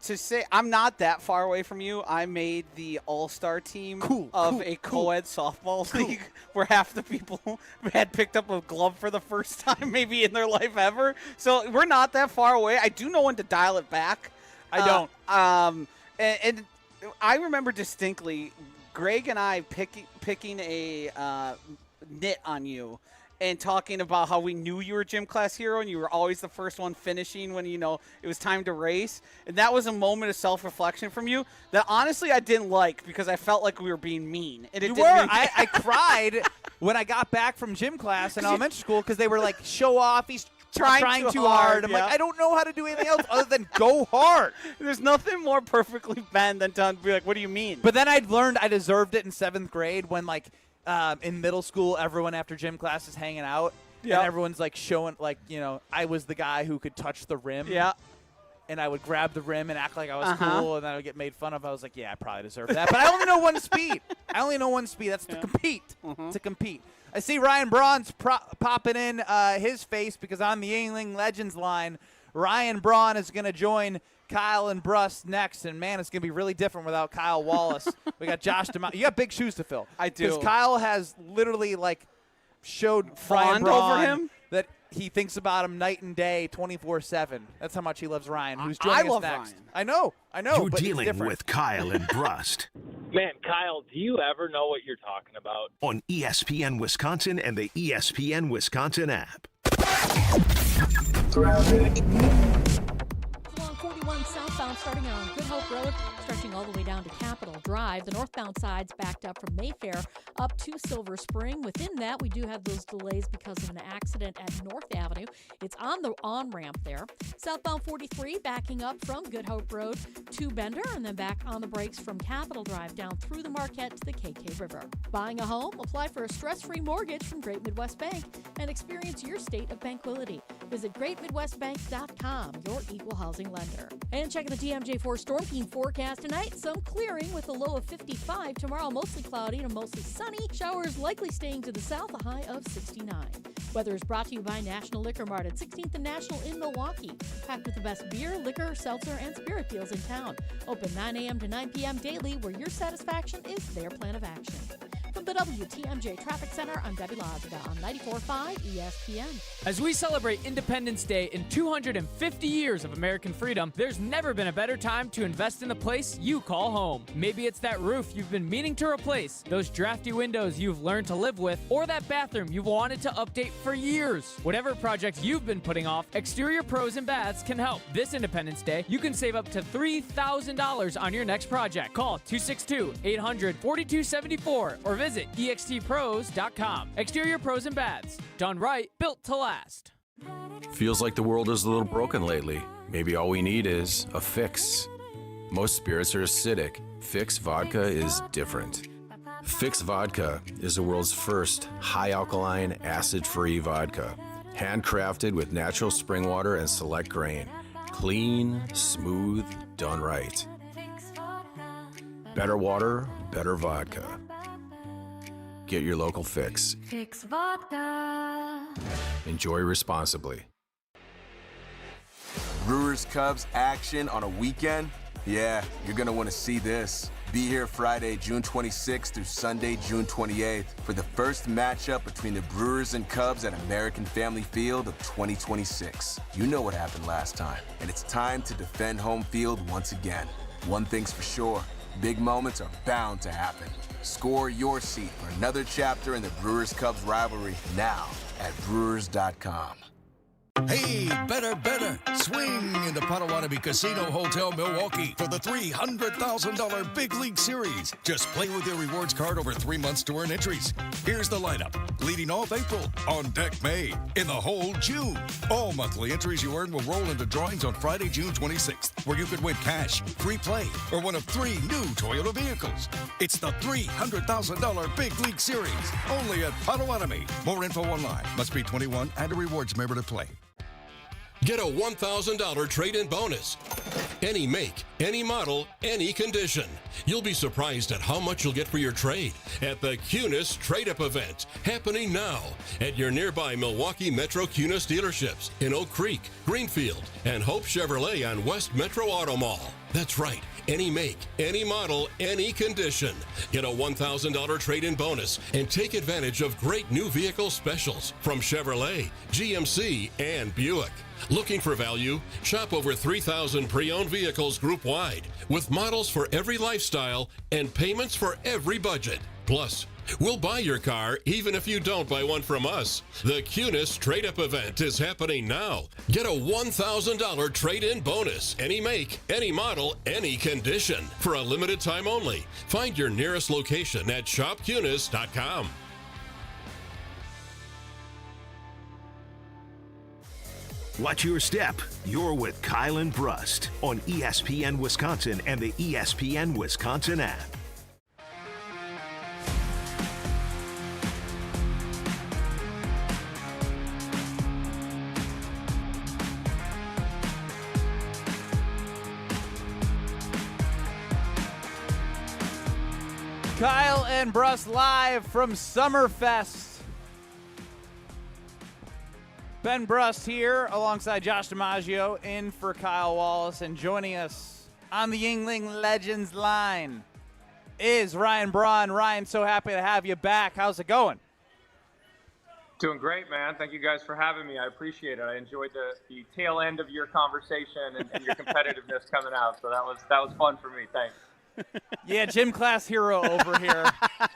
To say I'm not that far away from you, I made the all-star team of a co-ed softball league where half the people had picked up a glove for the first time maybe in their life ever. So we're not that far away. I do know when to dial it back. I don't. And I remember distinctly Greg and I picking a nit on you and talking about how we knew you were a gym class hero and you were always the first one finishing when, it was time to race. And that was a moment of self-reflection from you that honestly I didn't like because I felt like we were being mean. And it I cried when I got back from gym class in elementary school because they were like, show off, he's trying too hard. I'm like, I don't know how to do anything else other than go hard. There's nothing more perfectly bent than to be like, what do you mean? But then I'd learned I deserved it in 7th grade when in middle school, everyone after gym class is hanging out, and everyone's showing, I was the guy who could touch the rim. Yeah. And I would grab the rim and act like I was cool, and then I would get made fun of. I was like, yeah, I probably deserve that. But I only know one speed. That's to compete. To compete. I see Ryan Braun's popping in his face because on the Yingling Legends line, Ryan Braun is going to join Kyle and Brust next, and man, it's going to be really different without Kyle Wallace. We got Josh DiMaggio. You got big shoes to fill. I do. Because Kyle has literally showed Ryan Braun over him that he thinks about him night and day, 24/7. That's how much he loves Ryan, who's joining us next. Ryan. I know. You're but dealing with Kyle and Brust. Man, Kyle, do you ever know what you're talking about? On ESPN Wisconsin and the ESPN Wisconsin app. 41 southbound starting on Good Hope Road, stretching all the way down to Capitol Drive. The northbound side's backed up from Mayfair up to Silver Spring. Within that, we do have those delays because of an accident at North Avenue. It's on the on-ramp there. Southbound 43 backing up from Good Hope Road to Bender, and then back on the brakes from Capitol Drive down through the Marquette to the KK River. Buying a home? Apply for a stress-free mortgage from Great Midwest Bank and experience your state of banquility. Visit greatmidwestbank.com, your equal housing lender. And checking the TMJ4 Storm Team forecast tonight, some clearing with a low of 55. Tomorrow, mostly cloudy to mostly sunny. Showers likely staying to the south, a high of 69. Weather is brought to you by National Liquor Mart at 16th and National in Milwaukee. Packed with the best beer, liquor, seltzer, and spirit deals in town. Open 9 a.m. to 9 p.m. daily, where your satisfaction is their plan of action. From the WTMJ Traffic Center, I'm Debbie Loziga on 94.5 ESPN. As we celebrate Independence Day in 250 years of American freedom, there's never been a better time to invest in the place you call home. Maybe it's that roof you've been meaning to replace, those drafty windows you've learned to live with, or that bathroom you've wanted to update for years. Whatever project you've been putting off, Exterior Pros and Baths can help. This Independence Day, you can save up to $3,000 on your next project. Call 262-800-4274 or visit extpros.com. Exterior Pros and Baths. Done right, built to last. Feels like the world is a little broken lately. Maybe all we need is a fix. Most spirits are acidic. Fix Vodka is different. Fix Vodka is the world's first high-alkaline, acid-free vodka. Handcrafted with natural spring water and select grain. Clean, smooth, done right. Better water, better vodka. Get your local Fix. Fix Vodka. Enjoy responsibly. Brewers Cubs action on a weekend? Yeah, you're going to want to see this. Be here Friday, June 26th through Sunday, June 28th for the first matchup between the Brewers and Cubs at American Family Field of 2026. You know what happened last time, and it's time to defend home field once again. One thing's for sure, big moments are bound to happen. Score your seat for another chapter in the Brewers-Cubs rivalry now at Brewers.com. Hey, better. Swing into Potawatomi Casino Hotel Milwaukee for the $300,000 Big League Series. Just play with your rewards card over 3 months to earn entries. Here's the lineup. Leading off April, on deck May, in the hole June. All monthly entries you earn will roll into drawings on Friday, June 26th, where you could win cash, free play, or one of 3 new Toyota vehicles. It's the $300,000 Big League Series, only at Potawatomi. More info online. Must be 21 and a rewards member to play. Get a $1,000 trade-in bonus. Any make, any model, any condition. You'll be surprised at how much you'll get for your trade at the Cunis Trade-Up event, happening now at your nearby Milwaukee Metro Cunis dealerships in Oak Creek, Greenfield, and Hope Chevrolet on West Metro Auto Mall. That's right. Any make, any model, any condition. Get a $1,000 trade-in bonus and take advantage of great new vehicle specials from Chevrolet, GMC, and Buick. Looking for value? Shop over 3,000 pre-owned vehicles group-wide with models for every lifestyle and payments for every budget. Plus, we'll buy your car even if you don't buy one from us. The Cunis Trade-Up event is happening now. Get a $1,000 trade-in bonus. Any make, any model, any condition. For a limited time only. Find your nearest location at shopcunis.com. Watch your step. You're with Kyle and Brust on ESPN Wisconsin and the ESPN Wisconsin app. Kyle and Brust live from Summerfest. Ben Brust here alongside Josh DiMaggio in for Kyle Wallace, and joining us on the Yingling Legends line is Ryan Braun. Ryan, so happy to have you back. How's it going? Doing great, man. Thank you guys for having me. I appreciate it. I enjoyed the tail end of your conversation and your competitiveness coming out, so that was fun for me. Thanks. Yeah, gym class hero over here.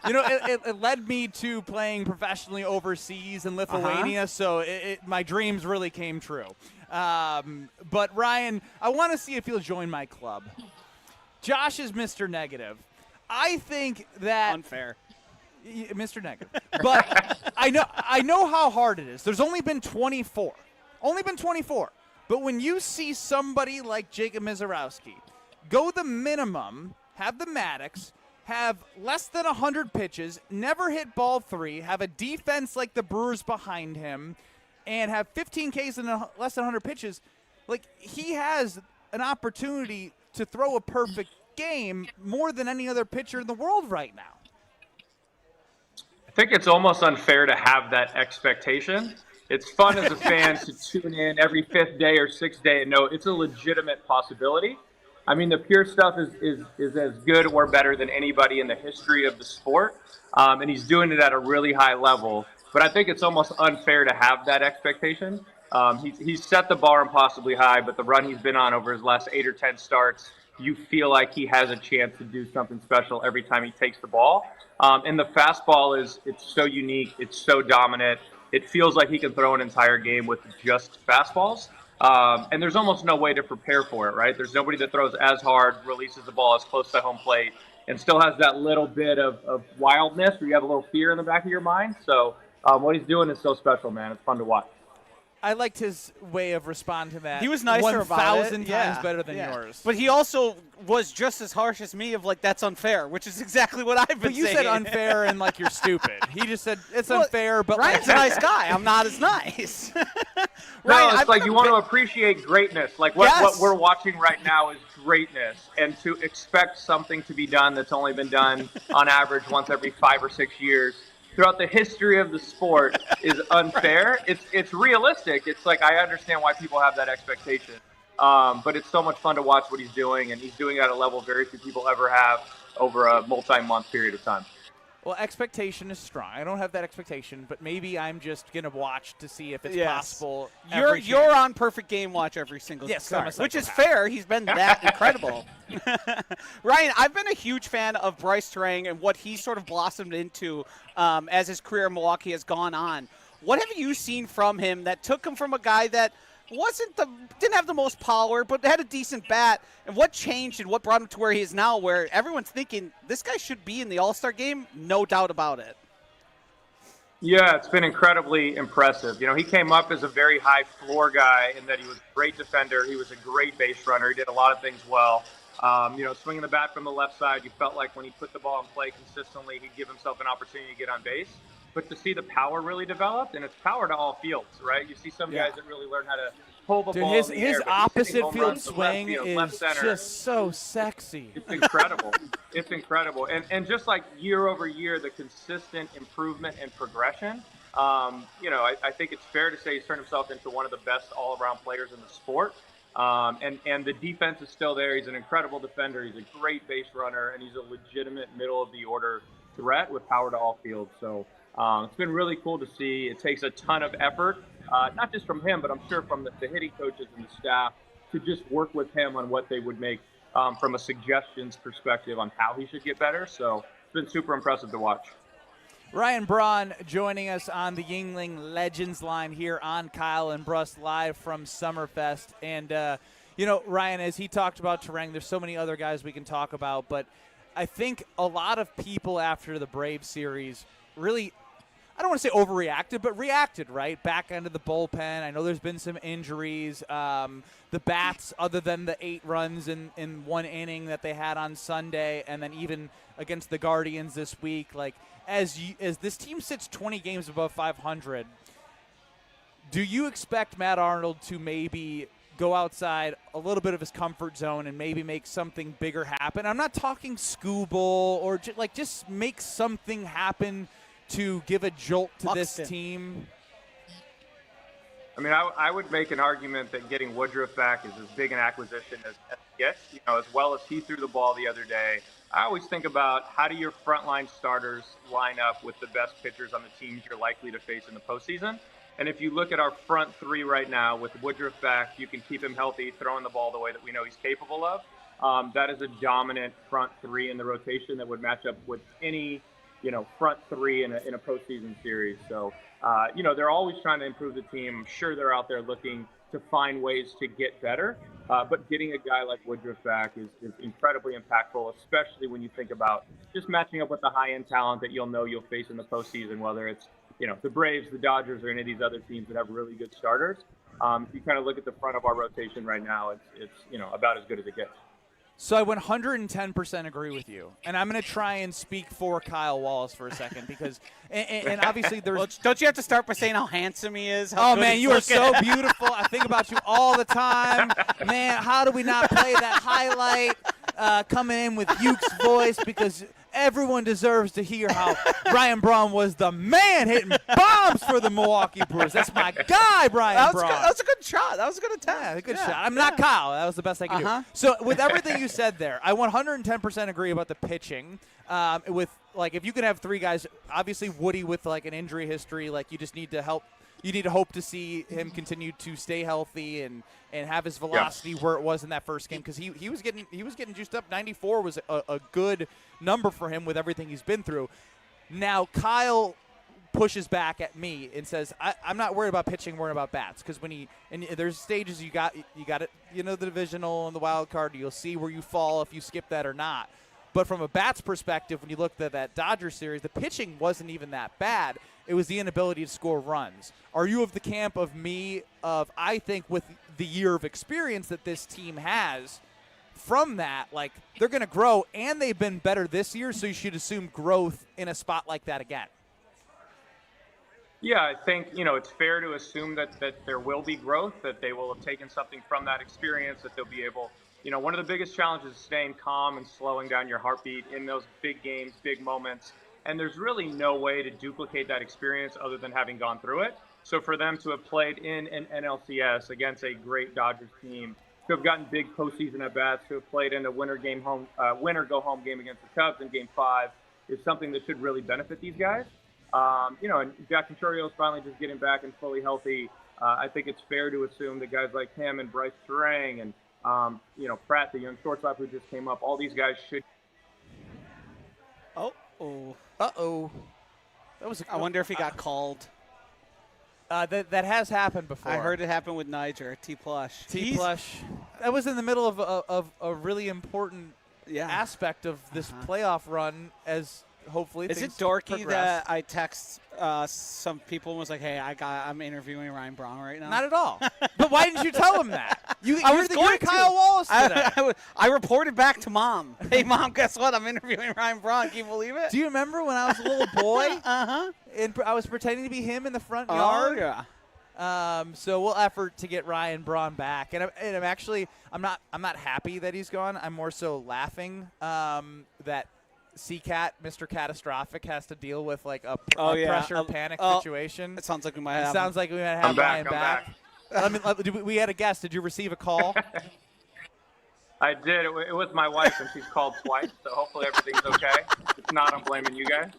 You know, it led me to playing professionally overseas in Lithuania, so my dreams really came true. But, Ryan, I want to see if you'll join my club. Josh is Mr. Negative. I think that... Unfair. Mr. Negative. But I know how hard it is. There's only been 24. But when you see somebody like Jacob Mizorowski go the minimum, have the Maddox, have less than 100 pitches, never hit ball 3, have a defense like the Brewers behind him, and have 15 Ks in less than 100 pitches, like, he has an opportunity to throw a perfect game more than any other pitcher in the world right now. I think it's almost unfair to have that expectation. It's fun as a fan to tune in every 5th day or 6th day and know it's a legitimate possibility. I mean, the pure stuff is as good or better than anybody in the history of the sport, and he's doing it at a really high level. But I think it's almost unfair to have that expectation. He's set the bar impossibly high, but the run he's been on over his last 8 or 10 starts, you feel like he has a chance to do something special every time he takes the ball. And the fastball it's so unique, it's so dominant. It feels like he can throw an entire game with just fastballs. And there's almost no way to prepare for it, right? There's nobody that throws as hard, releases the ball as close to home plate, and still has that little bit of wildness where you have a little fear in the back of your mind. So what he's doing is so special, man. It's fun to watch. I liked his way of responding to that. He was nicer about it. 1,000 times better than yours. But he also was just as harsh as me of, like, that's unfair, which is exactly what I've been But you saying. said unfair and, like, you're stupid. He just said it's unfair, but Ryan's a nice guy. I'm not as nice. Ryan, it's like you want to appreciate greatness. Like what we're watching right now is greatness. And to expect something to be done that's only been done on average once every 5 or 6 years throughout the history of the sport is unfair. It's realistic. It's like I understand why people have that expectation. But it's so much fun to watch what he's doing, and he's doing it at a level very few people ever have over a multi-month period of time. Well, expectation is strong. I don't have that expectation, but maybe I'm just going to watch to see if it's possible. You're on perfect game watch every single start, which is fair. He's been that incredible. Ryan, I've been a huge fan of Bryce Terang and what he sort of blossomed into as his career in Milwaukee has gone on. What have you seen from him that took him from a guy that didn't have the most power, but had a decent bat, and what changed and what brought him to where he is now, where everyone's thinking this guy should be in the All-Star game? No doubt about it. Yeah, it's been incredibly impressive. You know, he came up as a very high floor guy in that he was a great defender. He was a great base runner. He did a lot of things well. Swinging the bat from the left side, you felt like when he put the ball in play consistently, he'd give himself an opportunity to get on base. But to see the power really developed, and it's power to all fields, right? You see some guys that really learn how to pull the ball in the his air, opposite field swing left is center. just so sexy. It's incredible. It's incredible. And just like year over year, the consistent improvement and progression, I think it's fair to say he's turned himself into one of the best all-around players in the sport. And the defense is still there. He's an incredible defender. He's a great base runner, and he's a legitimate middle-of-the-order threat with power to all fields. So it's been really cool to see. It takes a ton of effort, not just from him, but I'm sure from the hitting coaches and the staff to just work with him on what they would make from a suggestions perspective on how he should get better. So it's been super impressive to watch. Ryan Braun joining us on the Yuengling Legends line here on Kyle and Brust live from Summerfest. And, Ryan, as he talked about Terang, there's so many other guys we can talk about, but I think a lot of people after the Braves series really, I don't want to say overreacted, but reacted, right? Back into the bullpen. I know there's been some injuries. The bats, other than the 8 runs in one inning that they had on Sunday, and then even against the Guardians this week, like, as this team sits 20 games above 500, do you expect Matt Arnold to maybe go outside a little bit of his comfort zone and maybe make something bigger happen? I'm not talking Scooble or just make something happen to give a jolt to this team. I mean, I would make an argument that getting Woodruff back is as big an acquisition as it gets. As well as he threw the ball the other day. I always think about how do your frontline starters line up with the best pitchers on the teams you're likely to face in the postseason. And if you look at our front 3 right now with Woodruff back, you can keep him healthy, throwing the ball the way that we know he's capable of. That is a dominant front 3 in the rotation that would match up with any, front 3 in a postseason series. So, they're always trying to improve the team. I'm sure they're out there looking to find ways to get better. But getting a guy like Woodruff back is incredibly impactful, especially when you think about just matching up with the high-end talent that you'll face in the postseason, whether it's, the Braves, the Dodgers, or any of these other teams that have really good starters. If you kind of look at the front of our rotation right now, it's about as good as it gets. So I 110% agree with you, and I'm going to try and speak for Kyle Wallace for a second because, and obviously there's. Well, don't you have to start by saying how handsome he is? Oh man, you are so beautiful. I think about you all the time, man. How do we not play that highlight coming in with Yuke's voice? Because Everyone deserves to hear how Ryan Braun was the man hitting bombs for the Milwaukee Brewers. That's my guy, Ryan Braun. That was a good shot. That was a good attempt. Yeah, a good shot. I'm not Kyle. That was the best I could do. So with everything you said there, I 110% agree about the pitching. With like, if you can have three guys, obviously Woody with like an injury history, like you just need to help. You need to hope to see him continue to stay healthy and have his velocity where it was in that first game, because he was getting juiced up. 94 was a good number for him with everything he's been through. Now Kyle pushes back at me and says, I'm not worried about pitching, I'm worried about bats, because there's stages you got it, the divisional and the wild card, you'll see where you fall if you skip that or not. But from a bats perspective, when you looked at that Dodgers series, the pitching wasn't even that bad. It was the inability to score runs. Are you of the camp of me of, I think with the year of experience that this team has, from that, like, they're going to grow, and they've been better this year, so you should assume growth in a spot like that again? Yeah, I think, it's fair to assume that there will be growth, that they will have taken something from that experience, that they'll be able, one of the biggest challenges is staying calm and slowing down your heartbeat in those big games, big moments. And there's really no way to duplicate that experience other than having gone through it. So for them to have played in an NLCS against a great Dodgers team, to have gotten big postseason at bats, to have played in a winner go home game against the Cubs in Game 5 is something that should really benefit these guys. And Jack Contreras finally just getting back and fully healthy. I think it's fair to assume that guys like him and Bryce Terang and Pratt, the young shortstop who just came up, all these guys should. I wonder if he got called. That has happened before. I heard it happen with Niger, T-Plush. T-Plush. That was in the middle of a really important aspect of this playoff run, as hopefully Is it things dorky progress. that I text some people and was like, hey, I'm interviewing Ryan Braun right now? Not at all. But why didn't you tell him that? I was going to. Kyle Wallace today. I reported back to Mom. Hey, Mom, guess what? I'm interviewing Ryan Braun. Can you believe it? Do you remember when I was a little boy? And I was pretending to be him in the front yard? Yeah. So we'll effort to get Ryan Braun back, and I'm not happy that he's gone. I'm more so laughing that CCAT, Mr. Catastrophic, has to deal with like a pressure panic situation. It sounds like we might have. Sounds like we might have Ryan back. We had a guest. Did you receive a call? I did. It was my wife, and she's called twice, so hopefully everything's okay. If not, I'm blaming you guys.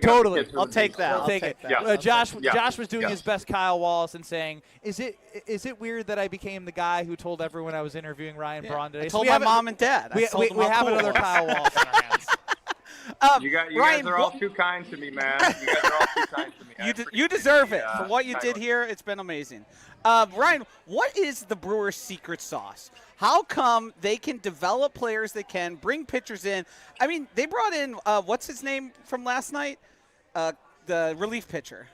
Totally. I'll take that. I'll take it. Yeah. Josh was doing his best Kyle Wallace and saying, "Is it weird that I became the guy who told everyone I was interviewing Ryan Braun today?" I told my mom and dad. We have another Kyle Wallace in our hands. You Ryan, guys are all too kind to me, man. You guys are all too kind to me. You deserve it for what you did here. It's been amazing. Ryan, what is the Brewers' secret sauce? How come they can develop players they can, bring pitchers in? I mean, they brought in, what's his name from last night? The relief pitcher.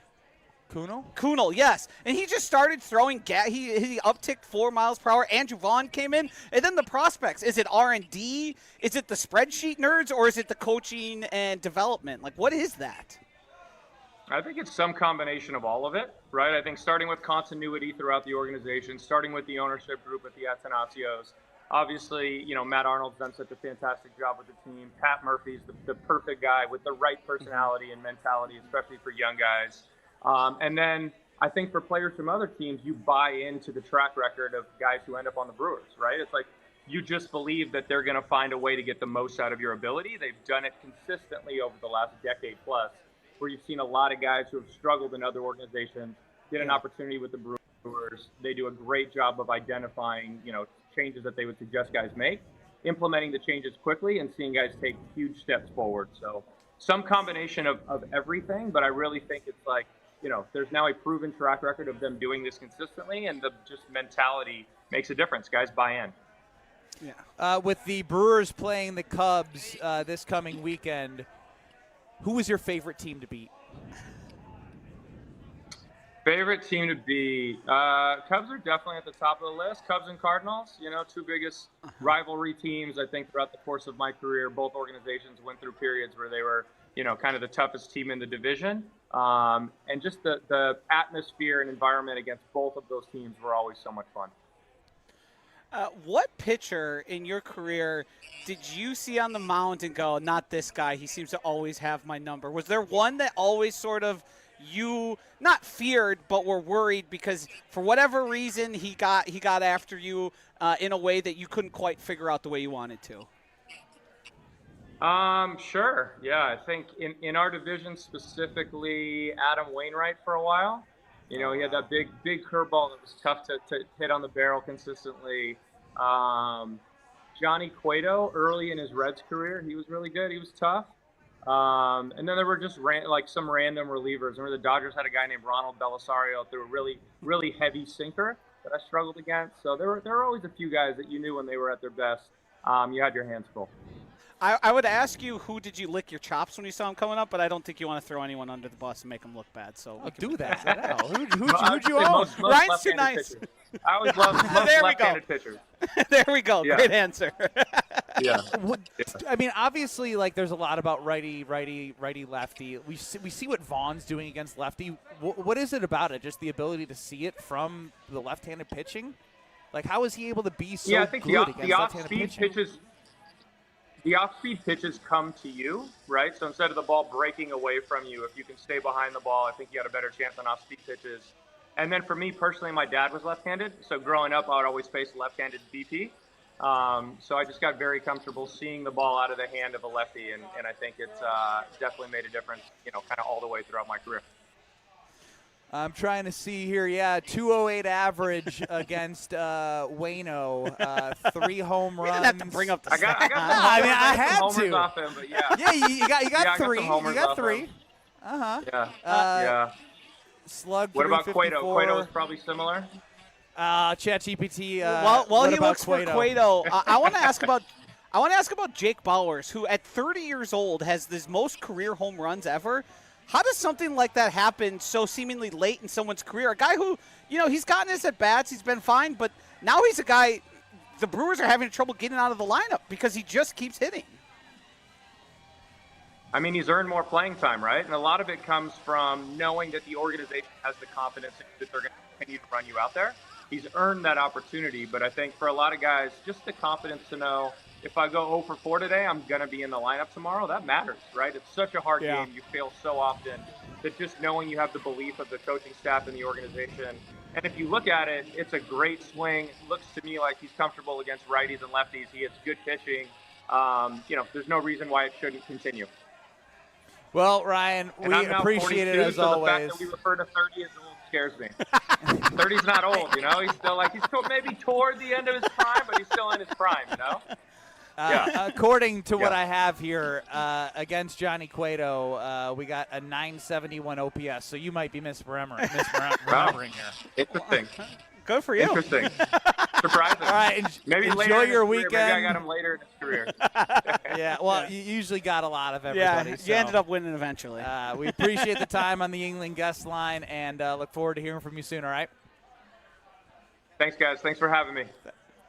Kunal, yes. And he just started throwing he upticked 4 miles per hour. Andrew Vaughn came in. And then the prospects. Is it R&D? Is it the spreadsheet nerds? Or is it the coaching and development? Like, what is that? I think it's some combination of all of it, right? I think starting with continuity throughout the organization, starting with the ownership group at the Atenacios. Obviously, Matt Arnold's done such a fantastic job with the team. Pat Murphy's the perfect guy with the right personality and mentality, especially for young guys. And then I think for players from other teams, you buy into the track record of guys who end up on the Brewers, right? It's like you just believe that they're going to find a way to get the most out of your ability. They've done it consistently over the last decade plus, where you've seen a lot of guys who have struggled in other organizations get an opportunity with the Brewers. They do a great job of identifying, changes that they would suggest guys make, implementing the changes quickly, and seeing guys take huge steps forward. So some combination of everything, but I really think it's like, there's now a proven track record of them doing this consistently, and the just mentality makes a difference. Guys buy in. Yeah. With the Brewers playing the Cubs this coming weekend, who was your favorite team to beat? Favorite team to beat? Cubs are definitely at the top of the list. Cubs and Cardinals, two biggest rivalry teams, I think, throughout the course of my career. Both organizations went through periods where they were, kind of the toughest team in the division. And just the atmosphere and environment against both of those teams were always so much fun. What pitcher in your career did you see on the mound and go, not this guy, he seems to always have my number? Was there one that always sort of you not feared but were worried because for whatever reason he got after you in a way that you couldn't quite figure out the way you wanted to? Sure. Yeah, I think in our division specifically, Adam Wainwright for a while. You know, he had that big curveball that was tough to hit on the barrel consistently. Johnny Cueto, early in his Reds career, he was really good. He was tough. And then there were just some random relievers. Remember the Dodgers had a guy named Ronald Belisario threw a really, really heavy sinker that I struggled against. So there were always a few guys that you knew when they were at their best. You had your hands full. I would ask you who did you lick your chops when you saw him coming up, but I don't think you want to throw anyone under the bus and make them look bad. So do that. Who'd you own? Ryan's too nice. I always love left-handed pitchers. There we go. Yeah. Great answer. Yeah. I mean, obviously, like there's a lot about righty, lefty. We see what Vaughn's doing against lefty. What is it about it? Just the ability to see it from the left-handed pitching? Like, how is he able to be so I think good against the left-handed off-speed pitching? The off-speed pitches come to you, right? So instead of the ball breaking away from you, if you can stay behind the ball, I think you had a better chance on off-speed pitches. And then for me personally, my dad was left-handed, so growing up, I would always face left-handed BP. So I just got very comfortable seeing the ball out of the hand of a lefty, and I think it's definitely made a difference, kind of all the way throughout my career. I'm trying to see here. 208 average against Waino. 3 home runs. You didn't have to bring up the stats. I had homers to. off him, but yeah. Yeah, you got 3. You got 3. Yeah. Slug. What about 354. Cueto? Cueto was probably similar. ChatGPT. While he looks Cueto? for Cueto, I want to ask about Jake Bauers, who at 30 years old has the most career home runs ever. How does something like that happen so seemingly late in someone's career? A guy who, he's gotten his at-bats, he's been fine, but now he's a guy the Brewers are having trouble getting out of the lineup because he just keeps hitting. I mean, he's earned more playing time, right? And a lot of it comes from knowing that the organization has the confidence that they're going to continue to run you out there. He's earned that opportunity, but I think for a lot of guys, just the confidence to know if I go 0 for 4 today, I'm going to be in the lineup tomorrow. That matters, right? It's such a hard game. You fail so often that just knowing you have the belief of the coaching staff and the organization. And if you look at it, it's a great swing. It looks to me like he's comfortable against righties and lefties. He has good pitching. There's no reason why it shouldn't continue. Well, Ryan, we appreciate it as always. The fact that we refer to 30 as old scares me. 30's not old, He's still he's maybe toward the end of his prime, but he's still in his prime, According to what I have here, against Johnny Cueto, we got a 971 OPS, so you might be misremembering here. Interesting. Good for you. Interesting. Surprising. All right, maybe enjoy later your in his weekend. Career. Maybe I got him later in his career. Yeah, well, you usually got a lot of everybody. Yeah, so, you ended up winning eventually. We appreciate the time on the Yingling guest line, and look forward to hearing from you soon, all right? Thanks, guys. Thanks for having me.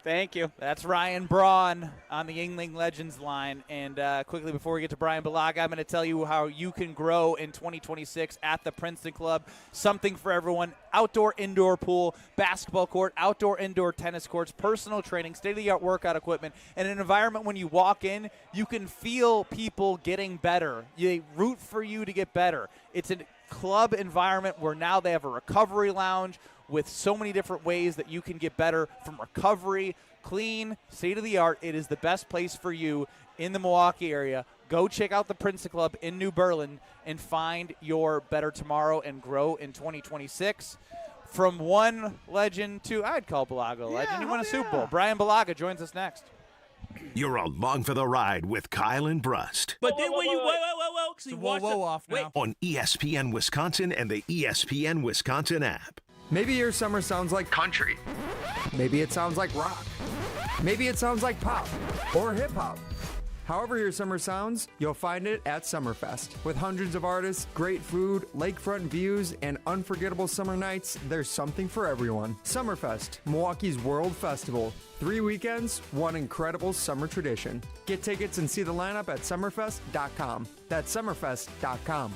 Thank you. That's Ryan Braun on the Yingling Legends line. And quickly before we get to Brian Balaga, I'm going to tell you how you can grow in 2026 at the Princeton Club. Something for everyone. Outdoor, indoor pool, basketball court, outdoor, indoor tennis courts, personal training, state-of-the-art workout equipment, and an environment when you walk in, you can feel people getting better. They root for you to get better. It's a club environment where now they have a recovery lounge with so many different ways that you can get better from recovery, clean, state-of-the-art. It is the best place for you in the Milwaukee area. Go check out the Princeton Club in New Berlin and find your better tomorrow and grow in 2026. From one legend to, I'd call Balaga a legend. He won a Super Bowl. Brian Balaga joins us next. You're along for the ride with Kyle and Brust. But then when you whoa off now. On ESPN Wisconsin and the ESPN Wisconsin app. Maybe your summer sounds like country. Maybe it sounds like rock. Maybe it sounds like pop or hip hop. However your summer sounds, you'll find it at Summerfest. With hundreds of artists, great food, lakefront views, and unforgettable summer nights, there's something for everyone. Summerfest, Milwaukee's World Festival. 3 weekends, one incredible summer tradition. Get tickets and see the lineup at summerfest.com. That's summerfest.com.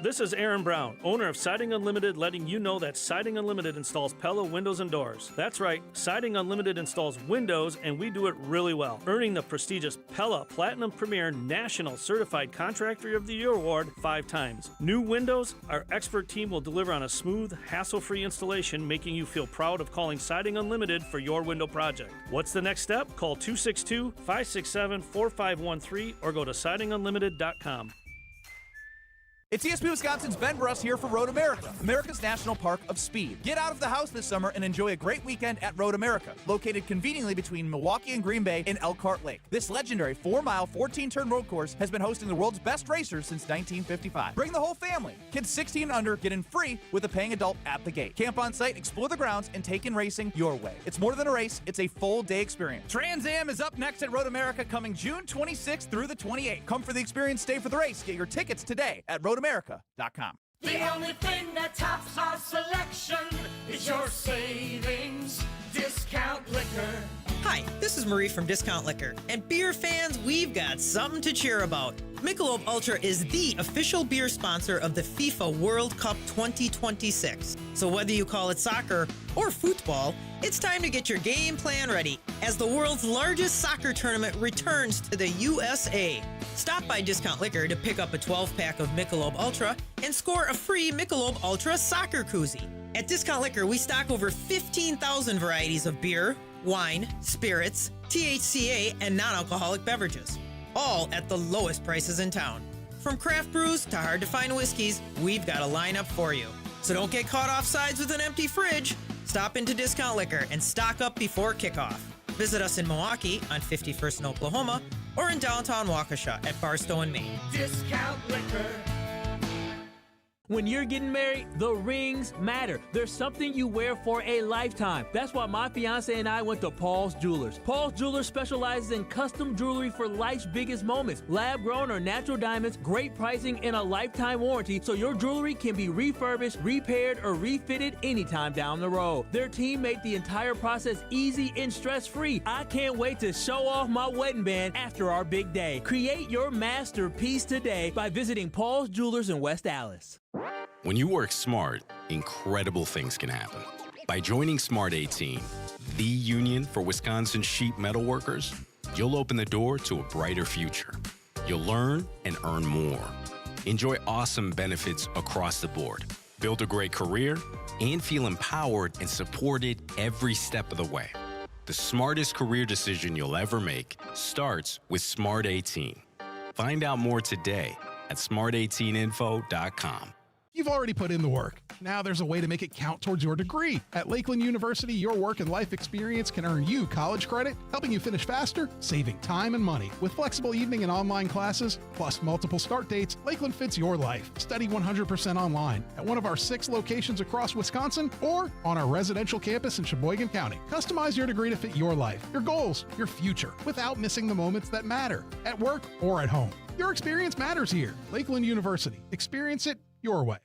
This is Aaron Braun, owner of Siding Unlimited, letting you know that Siding Unlimited installs Pella windows and doors. That's right, Siding Unlimited installs windows, and we do it really well, earning the prestigious Pella Platinum Premier National Certified Contractor of the Year award 5 times. New windows, our expert team will deliver on a smooth, hassle-free installation, making you feel proud of calling Siding Unlimited for your window project. What's the next step? Call 262-567-4513 or go to sidingunlimited.com. It's ESPN Wisconsin's Ben Brust here for Road America, America's National Park of Speed. Get out of the house this summer and enjoy a great weekend at Road America, located conveniently between Milwaukee and Green Bay in Elkhart Lake. This legendary 4-mile, 14-turn road course has been hosting the world's best racers since 1955. Bring the whole family. Kids 16 and under get in free with a paying adult at the gate. Camp on site, explore the grounds, and take in racing your way. It's more than a race, it's a full-day experience. Trans Am is up next at Road America coming June 26th through the 28th. Come for the experience, stay for the race. Get your tickets today at roadamerica.com. The only thing that tops our selection is your savings discount liquor. Hi, this is Marie from Discount Liquor. And beer fans, we've got something to cheer about. Michelob Ultra is the official beer sponsor of the FIFA World Cup 2026. So whether you call it soccer or football, it's time to get your game plan ready as the world's largest soccer tournament returns to the USA. Stop by Discount Liquor to pick up a 12-pack of Michelob Ultra and score a free Michelob Ultra soccer koozie. At Discount Liquor, we stock over 15,000 varieties of beer, wine, spirits, THCA, and non-alcoholic beverages, all at the lowest prices in town. From craft brews to hard-to-find whiskeys, we've got a lineup for you. So don't get caught off sides with an empty fridge. Stop into Discount Liquor and stock up before kickoff. Visit us in Milwaukee on 51st and Oklahoma or in downtown Waukesha at Barstow and Maine. Discount liquor. When you're getting married, the rings matter. There's something you wear for a lifetime. That's why my fiance and I went to Paul's Jewelers. Paul's Jewelers specializes in custom jewelry for life's biggest moments. Lab-grown or natural diamonds, great pricing, and a lifetime warranty, so your jewelry can be refurbished, repaired, or refitted anytime down the road. Their team made the entire process easy and stress-free. I can't wait to show off my wedding band after our big day. Create your masterpiece today by visiting Paul's Jewelers in West Allis. When you work smart, incredible things can happen. By joining Smart 18, the union for Wisconsin sheet metal workers, you'll open the door to a brighter future. You'll learn and earn more. Enjoy awesome benefits across the board. Build a great career and feel empowered and supported every step of the way. The smartest career decision you'll ever make starts with Smart 18. Find out more today at smart18info.com. You've already put in the work. Now there's a way to make it count towards your degree. At Lakeland University, your work and life experience can earn you college credit, helping you finish faster, saving time and money. With flexible evening and online classes, plus multiple start dates, Lakeland fits your life. Study 100% online at one of our 6 locations across Wisconsin or on our residential campus in Sheboygan County. Customize your degree to fit your life, your goals, your future, without missing the moments that matter, at work or at home. Your experience matters here. Lakeland University. Experience it your way.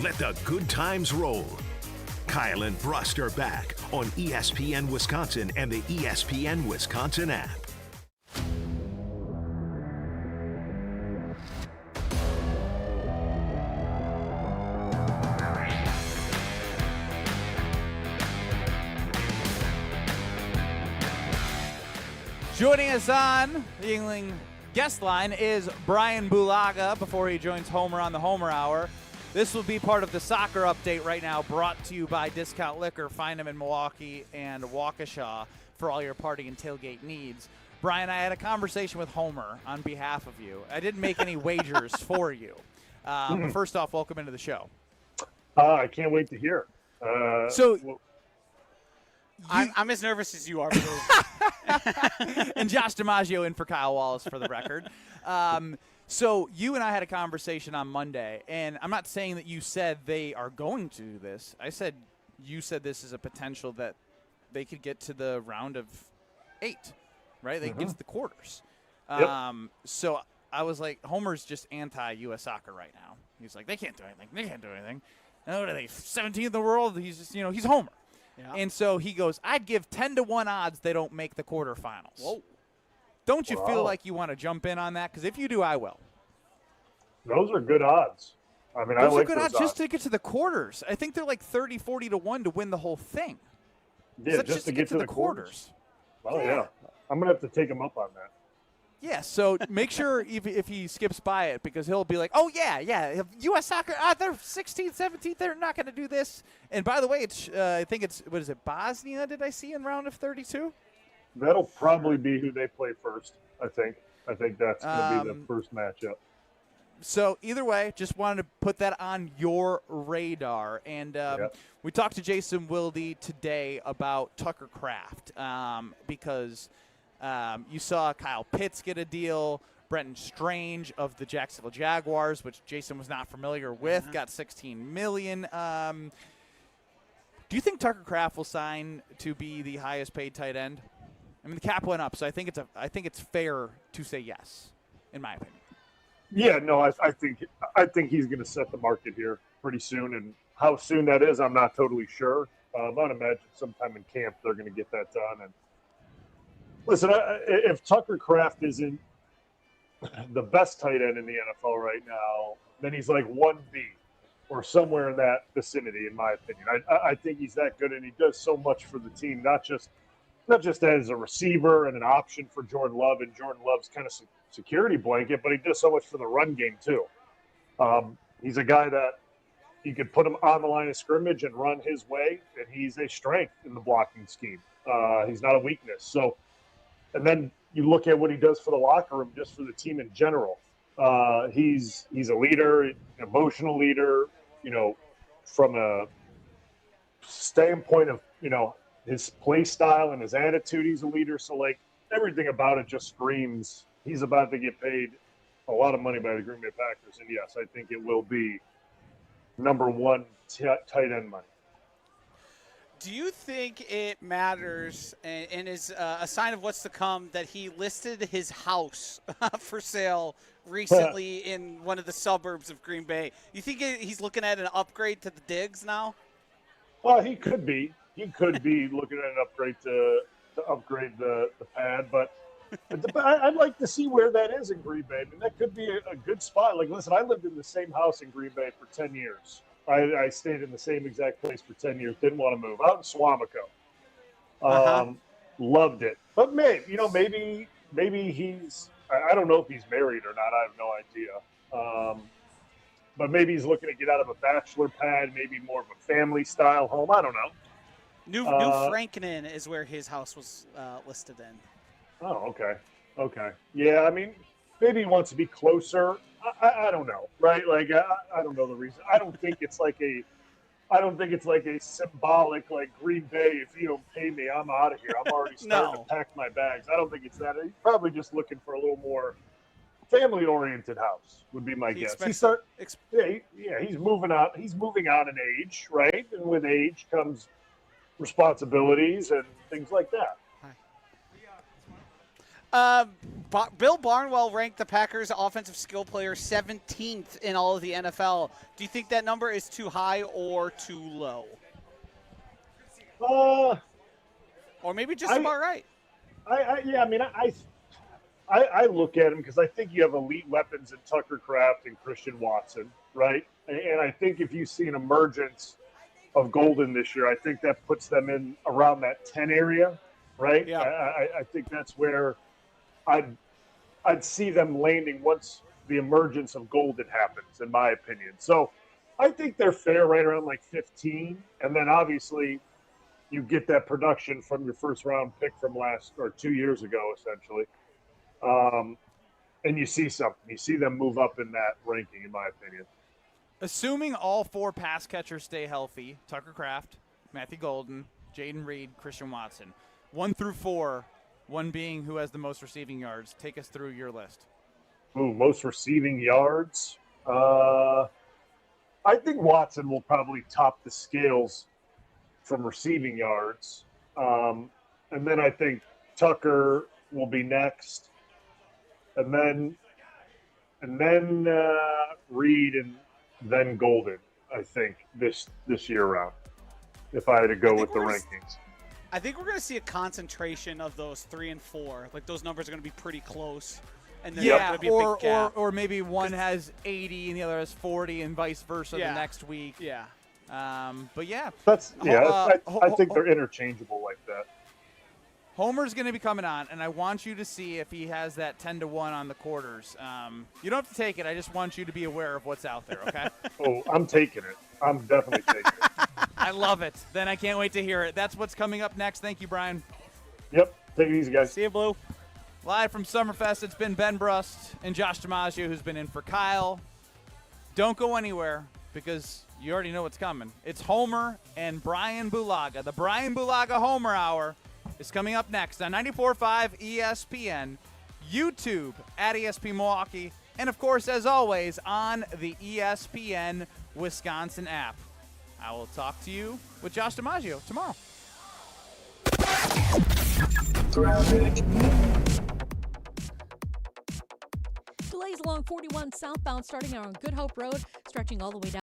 Let the good times roll. Kyle and Brust are back on ESPN Wisconsin and the ESPN Wisconsin app. Joining us on the Yingling guest line is Brian Bulaga before he joins Homer on the Homer Hour. This will be part of the soccer update right now, brought to you by Discount Liquor. Find them in Milwaukee and Waukesha for all your party and tailgate needs. Brian, I had a conversation with Homer on behalf of you. I didn't make any wagers for you. But first off, welcome into the show. I can't wait to hear. I'm as nervous as you are. And Josh DiMaggio in for Kyle Wallace, for the record. So you and I had a conversation on Monday, and I'm not saying that you said they are going to do this. You said this is a potential that they could get to the round of 8, right? They get to the quarters. Yep. So I was like, Homer's just anti-U.S. soccer right now. He's like, they can't do anything. They can't do anything. And what are they, 17th in the world? He's just, he's Homer. Yeah. And so he goes, I'd give 10-1 odds they don't make the quarterfinals. Whoa. Don't you feel like you want to jump in on that? Because if you do, I will. Those are good odds. I mean, those I like are good those odds just to get to the quarters. I think they're like 30, 40 to 1 to win the whole thing. Yeah, So just to get to the quarters. Oh, yeah. I'm going to have to take him up on that. Yeah, so make sure if he skips by it, because he'll be like, oh, yeah, U.S. Soccer, they're 16th, 17th, they're not going to do this. And by the way, it's I think it's, what is it, Bosnia did I see in round of 32? That'll probably be who they play first, I think. I think that's going to be the first matchup. So either way, just wanted to put that on your radar. And we talked to Jason Wilde today about Tucker Kraft because you saw Kyle Pitts get a deal. Brenton Strange of the Jacksonville Jaguars, which Jason was not familiar with, got $16 million. Do you think Tucker Kraft will sign to be the highest paid tight end? I mean, the cap went up, so I think it's fair to say yes, in my opinion. Yeah, no, I think he's going to set the market here pretty soon, and how soon that is, I'm not totally sure. I'd imagine sometime in camp they're going to get that done. And listen, if Tucker Kraft isn't the best tight end in the NFL right now, then he's like 1B or somewhere in that vicinity, in my opinion. I think he's that good, and he does so much for the team, not just as a receiver and an option for Jordan Love, and Jordan Love's kind of security blanket, but he does so much for the run game too. He's a guy that you could put him on the line of scrimmage and run his way, and he's a strength in the blocking scheme. He's not a weakness. So, and then you look at what he does for the locker room, just for the team in general. He's a leader, an emotional leader, from a standpoint of, his play style and his attitude, he's a leader. So, like, everything about it just screams he's about to get paid a lot of money by the Green Bay Packers. And, yes, I think it will be number one tight end money. Do you think it matters and is a sign of what's to come that he listed his house for sale recently in one of the suburbs of Green Bay? You think he's looking at an upgrade to the digs now? Well, he could be. He could be looking at an upgrade to upgrade the pad, but I'd like to see where that is in Green Bay. I mean, that could be a good spot. Like, listen, I lived in the same house in Green Bay for 10 years. I stayed in the same exact place for 10 years. Didn't want to move. Out in Swamico. Loved it. But maybe he's – I don't know if he's married or not. I have no idea. But maybe he's looking to get out of a bachelor pad, maybe more of a family-style home. I don't know. New Franklin is where his house was listed in. Oh, okay. Yeah, I mean, maybe he wants to be closer. I don't know, right? Like, I don't know the reason. I don't think it's like a symbolic, like, Green Bay, if you don't pay me, I'm out of here. I'm already starting to pack my bags. I don't think it's that. He's probably just looking for a little more family-oriented house, would be my guess. He's moving out. He's moving out in age, right? And with age comes responsibilities and things like that. Bill Barnwell ranked the Packers offensive skill player 17th in all of the NFL. Do you think that number is too high or too low? Or maybe just about right. I look at him because I think you have elite weapons in Tucker Kraft and Christian Watson, right? And I think if you see an emergence of Golden this year, I think that puts them in around that 10 area, right? Yeah. I think that's where I'd see them landing once the emergence of Golden happens, in my opinion. So I think they're fair right around like 15. And then obviously you get that production from your first round pick from 2 years ago, essentially. And you see something. You see them move up in that ranking, in my opinion. Assuming all four pass catchers stay healthy, Tucker Kraft, Matthew Golden, Jaden Reed, Christian Watson, 1 through 4, one being who has the most receiving yards. Take us through your list. Ooh, most receiving yards? I think Watson will probably top the scales from receiving yards. And then I think Tucker will be next. And then Reed and then Golden, I think, this year round, if I had to go with the rankings. I think we're going to see a concentration of those 3 and 4. Like, those numbers are going to be pretty close. And then there's gonna be a big gap. or maybe one has 80 and the other has 40, and vice versa Yeah. the next week. Yeah. But yeah, I think they're interchangeable like that. Homer's going to be coming on, and I want you to see if he has that 10-1 on the quarters. You don't have to take it. I just want you to be aware of what's out there, okay? Oh, I'm taking it. I'm definitely taking it. I love it. Then I can't wait to hear it. That's what's coming up next. Thank you, Brian. Yep. Take it easy, guys. See you, Blue. Live from Summerfest, it's been Ben Brust and Josh DiMaggio, who's been in for Kyle. Don't go anywhere because you already know what's coming. It's Homer and Brian Bulaga. The Brian Bulaga Homer Hour is coming up next on 94.5 ESPN, YouTube at ESPN Milwaukee, and, of course, as always, on the ESPN Wisconsin app. I will talk to you with Josh DiMaggio tomorrow. Delays along 41 southbound starting on Good Hope Road, stretching all the way down